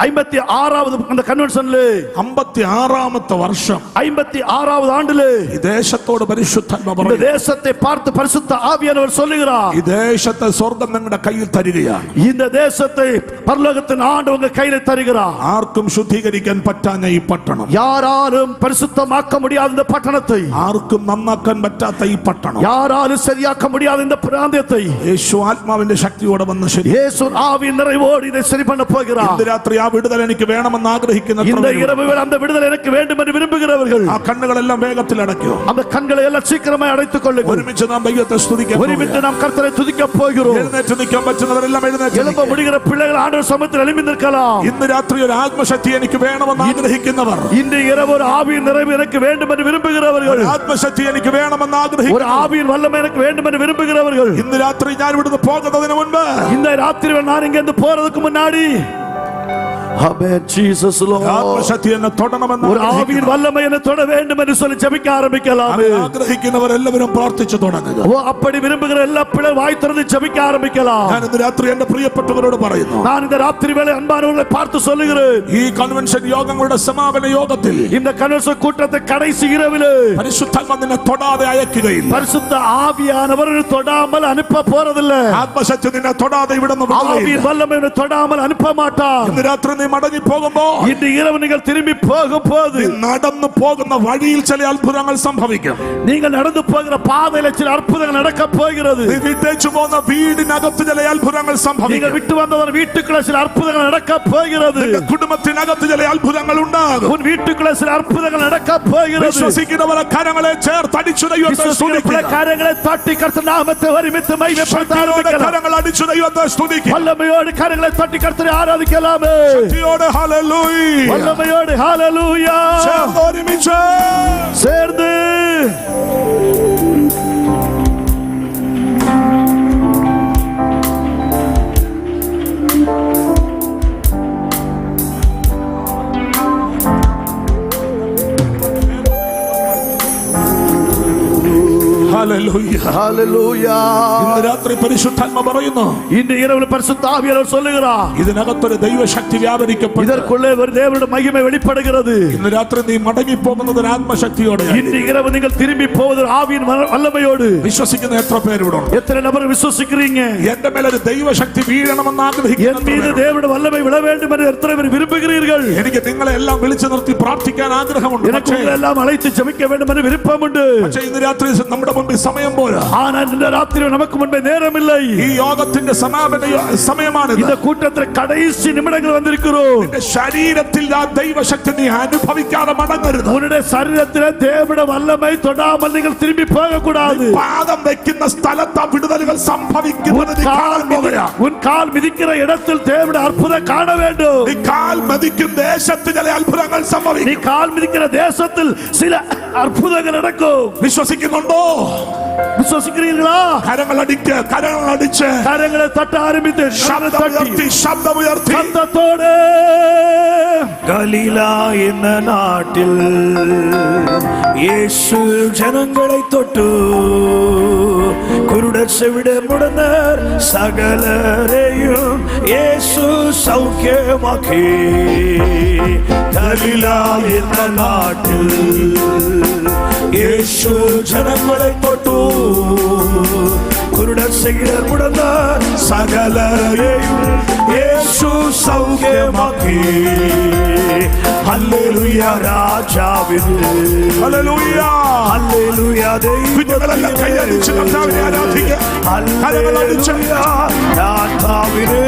56வது அந்த கன்வென்ஷன்ல 56ാമത്തെ വർഷം 56வது ஆண்டுல ഈ ദേശത്തോട് പരിശുദ്ധാത്മാവ് இந்த പറഞ്ഞു, தேசத்தை பார்த்து பரிசுத்த ஆவியானவர் சொல்லுகிறார், ഈ ദേശത്തെ സ്വർഗ്ഗം നിങ്ങളുടെ കയ്യിൽ തരികയാണ്. இந்த தேசத்தை பரலோகத்தின் ஆண்டு உங்க கையில தருகிறார். ആർക്കും ശുദ്ധീകരിക്കാൻ പറ്റാഞ്ഞ ഈ പട്ടണം, யாராலும் பரிசுத்தமாக்க முடியாத இந்த பட்டணத்தை, ആർക്കും നന്നാക്കാൻ പറ്റാത്ത ഈ പട്ടണം, யாராலும் சரியாக்க முடியாத இந்த பிராந்தியத்தை യേശു ആത്മാവിന്റെ ശക്തിയോടെ വന്ന് ശരി, இயேசு ஆவியின் நிறைவோடு இதை சரி பண்ண போகிறார். ഇന്ന് രാത്രി ആ വിടുതൽ എനിക്ക് വേണമെന്ന് ആഗ്രഹിക്കുന്ന இந்த இரவு அந்த விடுதலை எனக்கு வேண்டும் என்று விரும்புகிறவர்கள் ആ കണ്ണുകളെല്ലാം വേഗത്തിൽ അടയ്ക്കോ. அந்த കണ്ണുகளை எல்லாம் சீக்கிரമായി அடைத்துக் கொள்ளுங்கள். ഒരുമിച്ച് നാം ദൈവത്തെ സ്തുതിക്കാൻ ഒരുമിച്ച് നാം കർത്തരെ തുതിക്കാൻ പോകുகிறோம். എഴുന്നേറ്റ് നിൽക്കാൻ പറ്റുന്നവരെല്ലാം എഴുന്നേറ്റ് எழும்ப முடிகிற பிள்ளைகள் ஆண்டவர் சமூகத்தில் எழும்பி நிற்கலாம். ഇന്ന് രാത്രി ഒരു ആത്മശക്തി എനിക്ക് വേണമെന്ന് ആഗ്രഹിക്കുന്നവർ, இன்று இரவு ஒரு ஆவியின் நிறைவு எனக்கு வேண்டும் என்று விரும்புகிறவர்கள், ആത്മശക്തി എനിക്ക് വേണമെന്ന് ஒரு ആഗ്രഹിക്കുന്നവർ, ஆவியின் வல்லமை எனக்கு வேண்டும் என்று விரும்புகிறவர்கள், ഇന്ന് രാത്രി ഞാൻ ഇവിടുന്ന് പോകുന്നതിന് മുൻപ് இந்த ராத்திரி நான் இங்க இருந்து போறதுக்கு முன்னாடி Amen. Jesus Lord. ആത്മശക്തി എന്നെ തൊടണമെന്ന് ഒരു ആവിயின் വല്ലமை என்னை தொட வேண்டும் என்று சொல்லி ஜெபிக்க ஆரம்பிக்கலாம். ആഗ്രഹിക്കുന്നവർ എല്ലാവരും പ്രാർത്ഥിച്ചു തുടങ്ങുക. அப்படி விரும்புகிற எல்லா பிள்ளைகளும் வாய் திறந்து ஜெபிக்க ஆரம்பிக்கலாம். ഞാൻ ഇന്ന് രാത്രി എന്റെ പ്രിയപ്പെട്ടവരോട് പറയുന്നു, நான் இந்த ராத்திரி வேளை அன்பானவர்களை பார்த்து சொல்லுகிறேன், ഈ കൺവെൻഷൻ യോഗങ്ങളുടെ സമാപന യോഗത്തിൽ இந்த கன்வென்ஷன் கூட்டத்தை கடைசி இரவிலே പരിശുദ്ധാത്മാവ് നിന്നെ തൊടാതെ അയക്കുകയില്ല. பரிசுத்த ஆவியானவர் தொடாமல் அனுப்ப போறதில்லை. ആത്മശക്തി നിന്നെ തൊടാതെ ഇവിടുന്ന് ஆவியின் வல்லமை உன்னை தொடாமல் அனுப்ப மாட்டார். ഇന്ന് രാത്രി നീ മടങ്ങി പോകുമ്പോ, இன்று இரவு நீங்கள் திரும்பி போகும்போது നടന്നു പോകുന്ന വഴിയിൽ ചില അത്ഭുതങ്ങൾ സംഭവിക്കും. நீங்கள் நடந்து போகிற பாதையில சில அற்புதங்கள் நடக்க போகிறது. നീ വിട്ടേച്ചു പോകുന്ന വീടിനകത്ത് ചില അത്ഭുതങ്ങൾ நீங்கள் സംഭവിക്കും. விட்டு வந்தவர் வீட்டுக்குள்ள சில அற்புதங்கள் நடக்க போகிறது. കുടുംബത്തിനകത്ത് ചില അത്ഭുതങ്ങൾ ഉണ്ടാകും. உன் வீட்டுக்குள்ள சில அற்புதங்கள் நடக்க போகிறது. വിശ്വസിക്കുന്നവരെ കരങ്ങളെ ചേർത്തടിച്ചു ദൈവത്തെ സ്തുതിക്കുക. காரியங்களை தட்டி கர்த்தர் நாமத்தை வரிமித்து மகிமைப்படுத்த ஆரம்பிக்கலாம். കരങ്ങൾ അടിച്ചു ദൈവത്തെ സ്തുതിക്കുക. வல்லமையோடு காரியங்களை தட்டி கர்த்தரை ആരാധിക്കலாமே. ശക്തിയോടെ ഹല്ലേലൂയ. வல்லமையோடு ஹalleluya. ചേർന്ന് ഒരുമിച്ച് சேர்ந்து ഹല്ലേലൂയ. Hallelujah. ഇന്ന് രാത്രി പരിശുദ്ധാത്മ പറയുന്നു, இன்று இரவு பரிசுத்த ஆவியானவர் சொல்லுகிறார், ഇതിനകത്തൊരു ദൈവശക്തി വ്യാപരിക്കപ്പെട്ടു. இதற்குள்ளே ஒரு தேவனுடைய மகிமை வெளிப்படுகிறது. ഇന്ന് രാത്രി നീ മടങ്ങി പോകുന്നത് ആത്മശക്തിയോടെ. இன்று இரவு நீங்கள் திரும்பி போவது ஆவியின் வல்லமையோடு. വിശ്വസിക്കുന്ന എത്ര പേരിവിടെ ഉണ്ട്? எத்தனை நபர் விசுவாசிக்கிறீங்க? എന്റെ മേലെ ഒരു ദൈവശക്തി വീഴണമെന്ന് என் ആഗ്രഹിക്കുന്നു. மீது தேவனுடைய வல்லமை விழ வேண்டும் என்று எத்தனை பேர் விரும்புகிறீர்கள்? എനിക്ക് നിങ്ങളെ എല്ലാം വിളിച്ചു നിർത്തി പ്രാർത്ഥിക്കാൻ ആഗ്രഹമുണ്ട്. எனக்கு உங்களை எல்லாம் அழைத்து ஜெபிக்க வேண்டும் என்று விருப்பம் உண்டு. പക്ഷേ ഇന്ന് രാത്രി നമ്മുടെ മുമ്പിൽ സമയം പോരാ. ஆனால் இந்த ராத்திரி நமக்கு முன்பே நேரம் இல்லை. ഈ യോഗത്തിന്റെ സമാപന സമയമാണിത്. இந்த கூட்டத்தில் கடைசி நிமிடங்கள் வந்திருக்கிறோம். നിന്റെ ശരീരത്തിൽ ആ ദൈവശക്തി നീ അനുഭവിക്കാതെ മടങ്ങരുത്. உன்னுடைய சரீரத்திலே தேவனுடைய வல்லமை தொடாமல் நீங்கள் திரும்பி போக கூடாது. പാദം വെക്കുന്ന സ്ഥലത്ത് ആ വിടുതലുകൾ സംഭവിക്കുന്നത് നീ കാണാൻ പോകുകയാ. உன் கால் மிதிக்கிற இடத்தில் தேவனுடைய அற்புதம் காண வேண்டும். നീ കാൽ മതിക്കും ദേശത്ത് ചില അത്ഭുതങ്ങൾ நீ സംഭവിക്കും. கால் மிதிக்கிற தேசத்தில் சில அற்புதங்கள் நடக்கும். വിശ്വസിക്കുന്നുണ്ടോ? விசுவாசிக்கிறீர்களா? കരങ്ങൾ അടിച്ച് கரங்களை தட்ட ஆரம்பித்து ശബ്ദമുയർത്തി சத்தத்தோடு கலிலா என்ற நாட்டில் இயேசு ஜனங்களை தொட்டு குருடர் செவிடர் முடனர் சகலரையும் இயேசு சௌக்கியமாக்கி. கலிலா என்ற நாட்டில் இயேசு ஜனங்களை தொட்டு குருடர் செவிடர் முடனர் சகலரையும் இயேசு சௌக்கியமாக்கி. ഹല്ലേലൂയ രാജാവിന്, ഹല്ലേലൂയ. ഹല്ലേലൂയ കുഞ്ഞുങ്ങളെല്ലാം കൈയടിച്ച് കർത്താവിനെ ആരാധിക്കുക. ഹല്ലേലൂയ രാജാവിന്,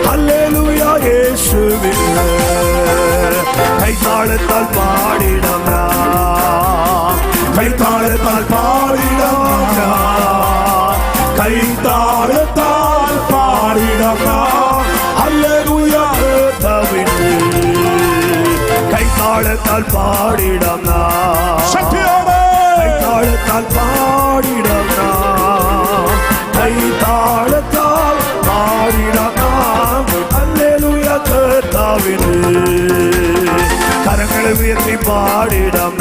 ഹല്ലേലൂയ യേശുവിന്. കൈതാളത്താൽ പാടിടാം, കൈതാളത്താൽ പാടിടാം, കൈതാളത്താൽ പാടിടാം. ഹല്ലേലൂയ കർത്താവിന്, കൈതാളത്താൽ പാടിടാം, കൈതാളത്താൽ പാടിടാം, കൈതാളത്താൽ പാടിടാം. ഹല്ലേലൂയ കർത്താവിന്. കരങ്ങളെ ഉയർത്തി പാടിടാം,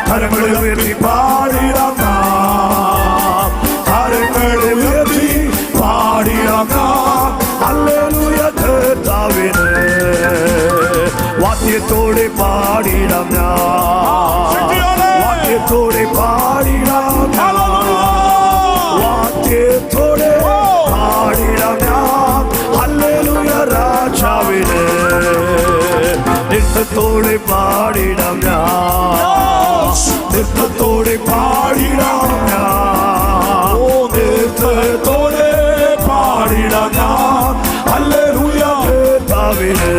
കരങ്ങളെ ഉയർത്തി പാടിടാം, കരങ്ങളെ ഉയർത്തി പാടിടാം. ഹല്ലേലൂയ കർത്താവിന്. വാദ്യത്തോടെ പാടിടാം, വാദ്യത്തോടെ പാടിടാം, വാദ്യത്തോടെ പാടിടാം. ഹല്ലേലൂയ രാജാവിന്. നൃത്തത്തോടെ പാടിടാം, നൃത്തത്തോടെ പാടിടാം, നൃത്തത്തോടെ പാടിടാം. ഹല്ലേലൂയ കർത്താവിന്,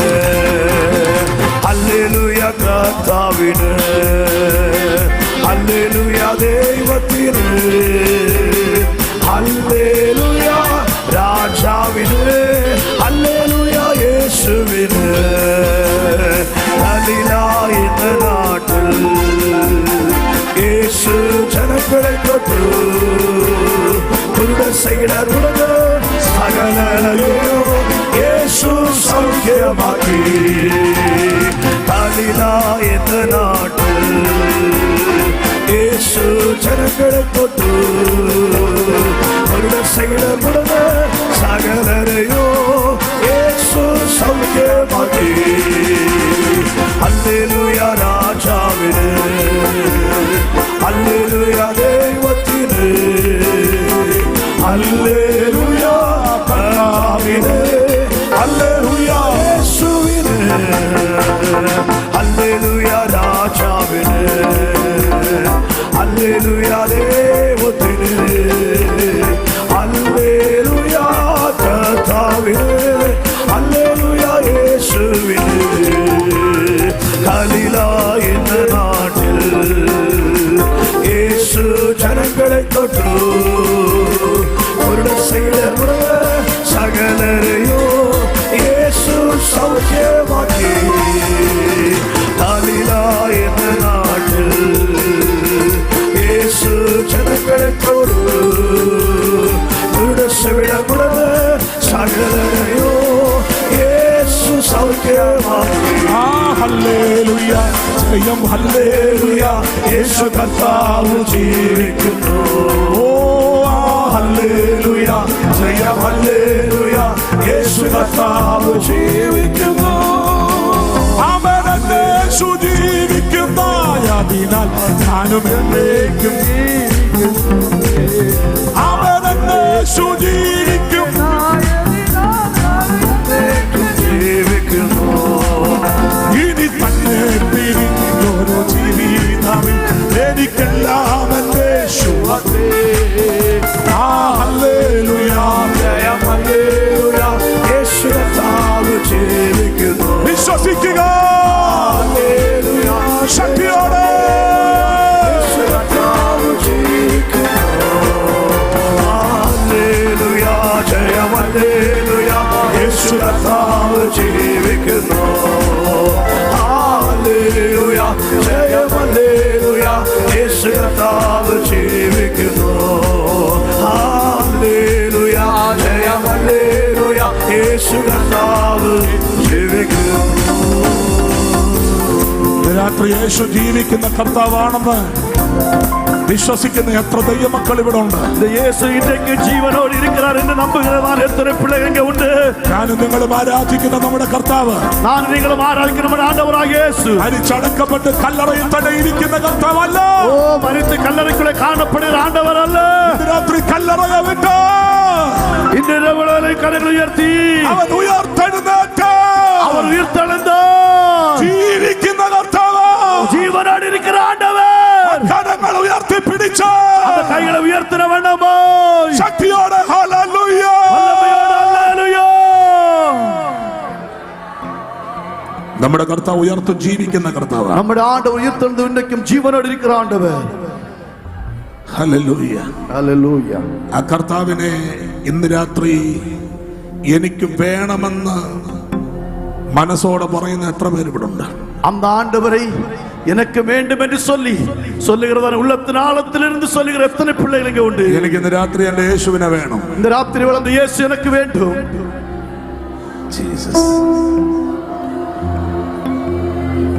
ഹല്ലേലൂയ കർത്താവിന്, ഹല്ലേലൂയ ദൈവത്തിന്, ഹല്ലേലൂയ രാജാവിന്, ഹല്ലേലൂയ യേശുവിന്. ഗലീലാ എന്ന നാട്ടിൽ യേശു ജനങ്ങളെ തൊട്ടു കുരുടർ സകലരെയും യേശു സൗഖ്യമാക്കി കലില എന്ന നാട്ടിൽ യേശു ജനങ്ങളെ തൊട്ടു അവരുടെ സകലമുടന്ന് സകലരെയോ യേശു സൗഖ്യമാക്കി ഹല്ലേലൂയ രാജാവിന് ഹല്ലേലൂയ ദൈവത്തിന് ഹല്ലേലൂയ കർത്താവിന് ഹല്ലേലൂയ യേശുവിന് ഹല്ലേലൂയ രാജാവിന് ഹല്ലേലൂയ ദൈവത്തിന് ഹല്ലേലൂയ കർത്താവിന് ഹല്ലേലൂയ യേശുവിന് കലില എന്ന നാട്ടിൽ യേശു ജനങ്ങളെ തൊട്ടു അവരുടെ സകലരെയോ യേശു സൗഖ്യമാക്കി കലില എന്ന നാട്ടിൽ യേശു ജനങ്ങളെ തൊട്ടു അവരുടെ സകലരെയോ യേശു സൗഖ്യമാക്കി ഹല്ലേലൂയ ജയം ഹല്ലേലൂയ യേശു കർത്താവ് ജീവിക്കുന്നു ഹല്ലേലൂയ ജയം ഹല്ലേലൂയ യേശു കർത്താവ് ജീവിക്കുന്നു അവനേശു ജീവിക്കുന്നതിനാൽ ഞാനും എന്നേക്കും അവനേശു ജീവിക്കുന്നു ഇനി തന്നെ പിരിഞ്ഞൊരു ജീവിതമിൽ എനിക്കെല്ലാം എന്നേശു ഹല്ലേലൂയ ജയം ഹല്ലേലൂയ യേശു കർത്താവ് ജീവിക്കുന്നു വിശ്വസിക്കുക ഹല്ലേലൂയ ശക്തിയോടെ യേശു കർത്താവ് ജീവിക്കുന്നു ഹല്ലേലൂയ ജയം ഹല്ലേലൂയ യേശു കർത്താവ് ജീവിക്കുന്നു ഹല്ലേലൂയ ജയം ഹല്ലേലൂയ യേശു കർത്താവ് ജീവിക്കുന്നു ഹല്ലേലൂയ ജയം ഹല്ലേലൂയ യേശു കർത്താവ് ജീവിക്കുന്നു രാത്രി യേശു ജീവിക്കുന്ന കർത്താവാണെന്ന് വിശ്വസിക്കുന്ന എത്ര ദൈവമക്കൾ ഇവിടെ ഉണ്ട്? இந்த இயேசு இன்றைக்கு ஜீவனோடு இருக்கிறார் என்று நம்புகிறதான எத்தனை பிள்ளைகள் இங்கே உண்டு? ഞാനും നിങ്ങളും ആരാധിക്കുന്ന നമ്മുടെ കർത്താവ്, நான் நீங்களும் ஆராதிக்கிற നമ്മുടെ ஆண்டவராகிய இயேசு മരിച്ചടക്കപ്പെട്ട് കല്ലറയിൽ തന്നെ ഇരിക്കുന്ന കർത്താവല്ല. ஓ மரித்து கல்லறைக்குள்ளே காணப்படுகிற ஆண்டவர் அல்ல. ഇന്ന് രാത്രി കല്ലറയെ വിട്ട് இந்த இரவுகளை கரங்களை உயர்த்தி അവൻ ഉയർത്തെഴുന്നേറ്റ് அவர் உயிர்த்தெழுந்தார். ജീവിക്കുന്ന കർത്താവ്, ஜீவனோடு இருக்கிற ஆண்டவர் കരങ്ങൾ ഉയർത്തി പിടിച്ച് அந்த கைகளை உயர்த்தின வேண்டாமோ ശക്തിയോടെ ഹല്ലേലൂയ. வல்லமையோடு ഹല്ലേലൂയ. നമ്മുടെ കർത്താവ് ഉയർത്തും ജീവിക്കുന്ന കർത്താവാണ്. നമ്മുടെ ആണ്ടവർ ഉയർത്തെഴുந்து ഇന്നേക്കും ജീവനോട് ഇരിക്കുന്ന ആണ്ടവർ. ഹല്ലേലൂയ. ഹല്ലേലൂയ. ആ കർത്താവിനെ ഇന്ന് രാത്രി എനിക്ക് വേണമെന്ന് മനസ്സോടെ പറയുന്ന എത്ര പേര് ഇവിടെ ഉണ്ട്? அந்த ஆண்டவரை எனக்கு வேண்டும் என்று சொல்லி சொல்லுகிறதான உள்ளத்தின் ஆழத்திலிருந்து சொல்லுகிற எத்தனை பிள்ளைகள் இங்கே உண்டு? എനിക്ക് ഇന്ന് രാത്രി എന്റെ യേശുവിനെ വേണം. இந்த ராத்திரி வளர்ந்த இயேசு எனக்கு வேண்டும். ജീസസ്.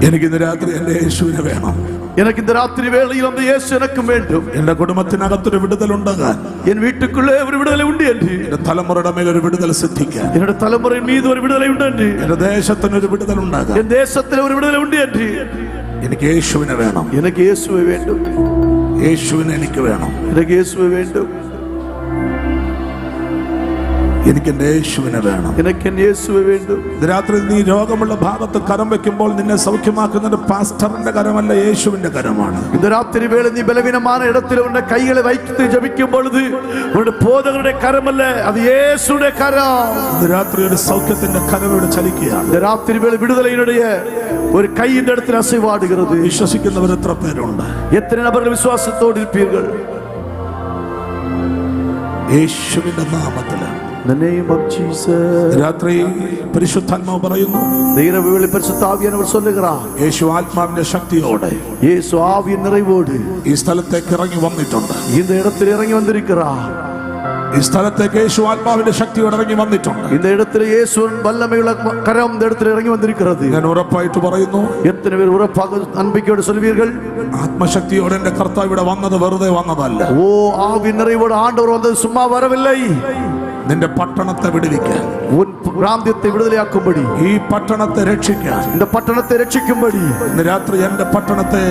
എനിക്ക് ഇന്ന് രാത്രി എന്റെ യേശുവിനെ വേണം. எனக்கு இந்த ராத்திரி வேளையில் அந்த இயேசு எனக்கு வேண்டும். എന്റെ കുടുംബത്തിനകത്തൊരു വിടുതലുണ്ടാകാൻ, என் வீட்டுக்குள்ளே ஒரு விடுதலை உண்டு என்று, എന്റെ തലമുറയുടെ മേൽ ഒരു വിടുതൽ സിദ്ധിക്കാൻ, என்னோட தலைமுறையின் மீது ஒரு விடுதலை உண்டு என்று, എന്റെ ദേശത്തിനൊരു വിടുതലുണ്ടാകാൻ என் தேசத்தில் ஒரு விடுதலை உண்டு என்று എനിക്ക് യേശുവിനെ വേണം. எனக்கு இயேசுவை வேண்டும். യേശുവിനെ എനിക്ക് വേണം. எனக்கு இயேசுவை வேண்டும். എനിക്ക് എന്റെ യേശുവിനെ വേണം. எனக்கு என் இயேசுவை வேண்டும். ഇത് രാത്രി നീ രോഗമുള്ള ഭാഗത്ത് കരം വെക്കുമ്പോൾ നിന്നെ സൗഖ്യമാക്കുന്നത് പാസ്റ്ററിന്റെ കരമല്ല, യേശുവിന്റെ കരമാണ്. இந்த ராத்திரி வேளை நீ பலவீனமான இடத்தில் உன்னை கைகளை வைத்து ஜெபிக்கும் பொழுது உன்னுடைய போதகருடைய கரம் அல்ல, அது இயேசுடைய கரம். ഇത് രാത്രി ഒരു സൗഖ്യത്തിന്റെ കരവിടെ ചലിക്കുകയാണ്. இந்த ராத்திரி வேளை விடுதலையினுடைய ஒரு கை இந்த இடத்தில் அசைவாடுகிறது. വിശ്വസിക്കുന്നവർ എത്ര പേരുണ്ട്? எத்தனை நபர்கள் விசுவாசத்தோடு இருப்பீர்கள்? യേശുവിന്റെ നാമത്തിൽ The name of Jesus. രാത്രി പരിശുദ്ധാത്മാവ് പറയുന്നു, இரவு வேளை பரிசுத்த ஆவியானவர் சொல்லுகிறார், യേശു ആത്മാവിന്റെ ശക്തിയോടെ இயேசு ஆவியின் நிறைவோடு ഈ സ്ഥലത്തേക്ക് ഇറങ്ങി വന്നിട്ടുണ്ട്. இந்த இடத்தில் இறங்கி வந்திருக்கிறார். ഈ സ്ഥലത്തേക്ക് യേശു ആത്മാവിന്റെ ശക്തിയോടെ ഇറങ്ങി വന്നിട്ടുണ്ട്. இந்த இடத்துல இயேசுவின் வல்லமையுள்ள கரம் இந்த இடத்துல இறங்கி வந்திருக்கிறது. ഞാൻ ഉറപ്പായിട്ട് പറയുന്നു, எத்தனை பேர் உറப்பாக நம்பிக்கையோடு சொல்வீர்கள்? ആത്മശക്തിയോടെ എന്റെ കർത്താവ് ഇവിടെ വന്നത് വെറുതെ വന്നതല്ല. ஓ ஆவி நிறைவோடு ஆண்டவர் வந்தது சும்மா வரவில்லை. നിന്റെ പട്ടണത്തെ വിടുവിക്കാൻ, உன் பிராந்தியத்தை விடுதலையாக்கும்படி, ഈ പട്ടണത്തെ രക്ഷിക്കാൻ, இந்த பட்டணத்தை ரட்சிக்கும்படி. ഇന്ന് രാത്രി എന്റെ പട്ടണത്തെ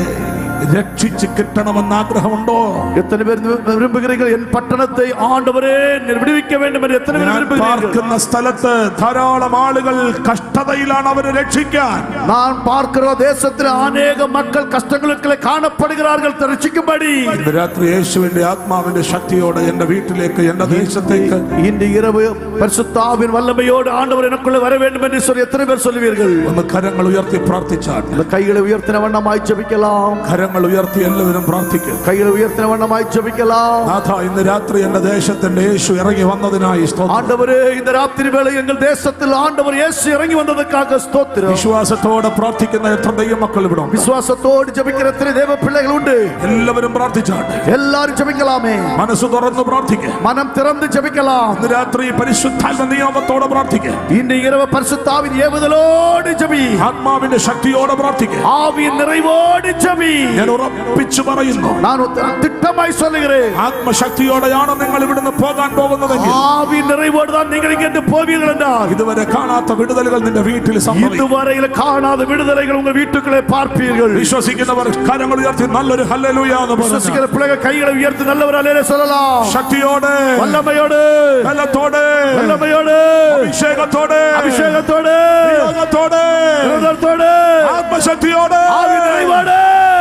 രക്ഷിച്ച് കിട്ടണമെന്ന് ആഗ്രഹമുണ്ടോ? எத்தனை பேர் விரும்புகிறீர்கள் என் பட்டணத்தை ஆண்டவரே விடுவிக்க வேண்டும் என்று? எத்தனை பேர் ഞാൻ விரும்புகிறீர்கள்? പാർക്കുന്ന സ്ഥലത്ത് ധാരാളം ആളുകൾ കഷ്ടതയിലാണ് അവരെ രക്ഷിക്കാൻ. நான் பார்க்கிற தேசத்தில் அநேக மக்கள் கஷ்டங்களுக்குள்ளே காணப்படுகிறார்கள். ரட்சிக்கும்படி ഇന്ന് രാത്രി യേശുവിന്റെ ആത്മാവിന്റെ ശക്തിയോടെ എന്റെ വീട്ടിലേക്ക്, എന്റെ ദേശത്തേക്ക് இந்த இரவு பரிசுத்தாவின் வல்லமையோடு ஆண்டவர் எனக்குள்ளே வர வேண்டும் என்று சொல்லி எத்தனை பேர் சொல்லுவீர்கள்? ഒന്ന് കരങ്ങൾ ഉയർത്തി പ്രാർത്ഥിച്ചാൽ. இந்த கைகளை உயர்த்தின வண்ணமாய் ஜெபிக்கலாம். കരങ്ങൾ ഉയർത്തി എല്ലാവരും പ്രാർത്ഥിക്കും. கைகளை உயர்த்தின வண்ணமாய் ஜெபிக்கலாம். നാഥ, ഇന്ന് രാത്രി എന്റെ ദേശത്തിന്റെ യേശു ഇറങ്ങി വന്നതിനായി സ്തോത്രം. ஆண்டவரே, இந்த ராத்திரி வேளை எங்கள் தேசத்தில் ஆண்டவர் இயேசு இறங்கி வந்ததற்காக ஸ்தோத்திரம். വിശ്വാസത്തോടെ പ്രാർത്ഥിക്കുന്ന എത്ര ദൈവമക്കൾ ഇവിടെ ഉണ്ട്? விசுவாசத்தோடு ஜெபிக்கிற எத்தனை தேவ பிள்ளைகள் உண்டு? എല്ലാവരും പ്രാർത്ഥിച്ചാട്ടെ. எல்லாரும் ஜெபிக்கலாமே. മനസ്സ് തുറന്ന് പ്രാർത്ഥിക്കുക. மனம் திறந்து ஜெபிக்கலாம். ഇന്ന് രാത്രി പരിശുദ്ധാത്മ നിയമത്തോടെ പ്രാർത്ഥിക്കുക. இந்த இரவு பரிசுத்தாவின் ஏவுதலோடு ஜெபி. ആത്മാവിന്റെ ശക്തിയോടെ പ്രാർത്ഥിക്കുക. ஆவியின் நிறைவோடு ஜெபி. ഞാൻ ഉറപ്പിച്ചു പറയുന്നു, நான் திட்டமாய் சொல்லுகிறேன், ആത്മശക്തിയോടെയാണ് നിങ്ങൾ ഇവിടുന്ന് പോകാൻ പോകുന്നതെങ്കിൽ, ஆவியின் நிறைவோடு தான் நீங்கள் இங்கிருந்து போவீர்கள் என்றால், ഇതുവരെ കാണാത്ത വിടുതലുകൾ നിന്റെ വീട്ടിൽ സംഭവിക്കും. இதுவரையில் காணாத விடுதலைகள் உங்கள் வீட்டுக்குள்ளே பார்ப்பீர்கள். വിശ്വസിക്കുന്നവർ കരങ്ങൾ ഉയർത്തി നല്ലൊരു ഹല്ലേലൂയ എന്ന് പറഞ്ഞു. விசுவாசிக்கிற பிள்ளைகள் கைகளை உயர்த்தி நல்லவர் அல்லேலூயா சொல்லலாம். ശക്തിയോടെ, வல்லமையோடு, ബലത്തോടെ, வல்லமையோடு, അഭിഷേകത്തോടെ, அபிஷேகத்தோடு, നിയോഗത്തോടെ, விரதத்தோடு, ആത്മശക്തിയോടെ, ஆவியின் நிறைவோடு,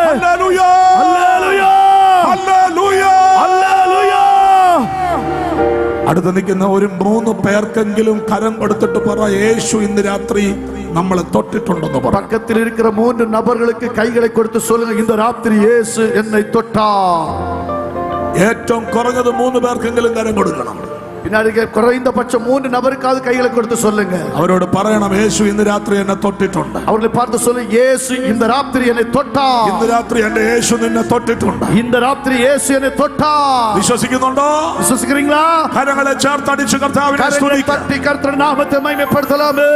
ഹല്ലേലൂയ, அல்லேலூயா, ഹല്ലേലൂയ. அல்லேலூயா. അടുത്ത് നിൽക്കുന്ന ഒരു 3 പേർക്കെങ്കിലും കരം കൊടുത്തിട്ട് പറ, യേശു ഇന്ന് രാത്രി നമ്മളെ തൊട്ടിട്ടുണ്ടെന്ന് പറ. பக்கத்தில் இருக்கிற 3 நபர்களுக்கு கைகளை கொடுத்து சொல்லுங்க, இந்த ராத்திரி இயேசு என்னை தொட்டார். ഏറ്റവും കുറഞ്ഞത് 3 പേർക്കെങ്കിലും കരം കൊടുക്കണം. பின்னாடி குறைந்தபட்சம் 3 நபருக்காவது கைகளை கொடுத்து சொல்லுங்க. അവരോട് പറയണം, യേശു ഇന്ന് രാത്രി എന്നെ തൊട്ടിട്ടുണ്ട്. அவர்களை பார்த்து சொல்லு, இயேசு இந்த ராத்திரி என்னை தொட்டார். ഇന്ന് രാത്രി എന്റെ യേശു നിന്നെ തൊട്ടിട്ടുണ്ട്. இந்த ராத்திரி இயேசு என்னை தொட்டார். വിശ്വസിക്കുന്നുണ്ടോ? விசுவாசிக்கிறீங்களா? കരങ്ങളെ ചേർത്തടിച്ച് കർത്താവിനെ கரங்களை സ്തുതിക്കാം. தட்டி கர்த்தருடைய நாமத்தை மகிமைப்படுத்தலாமே.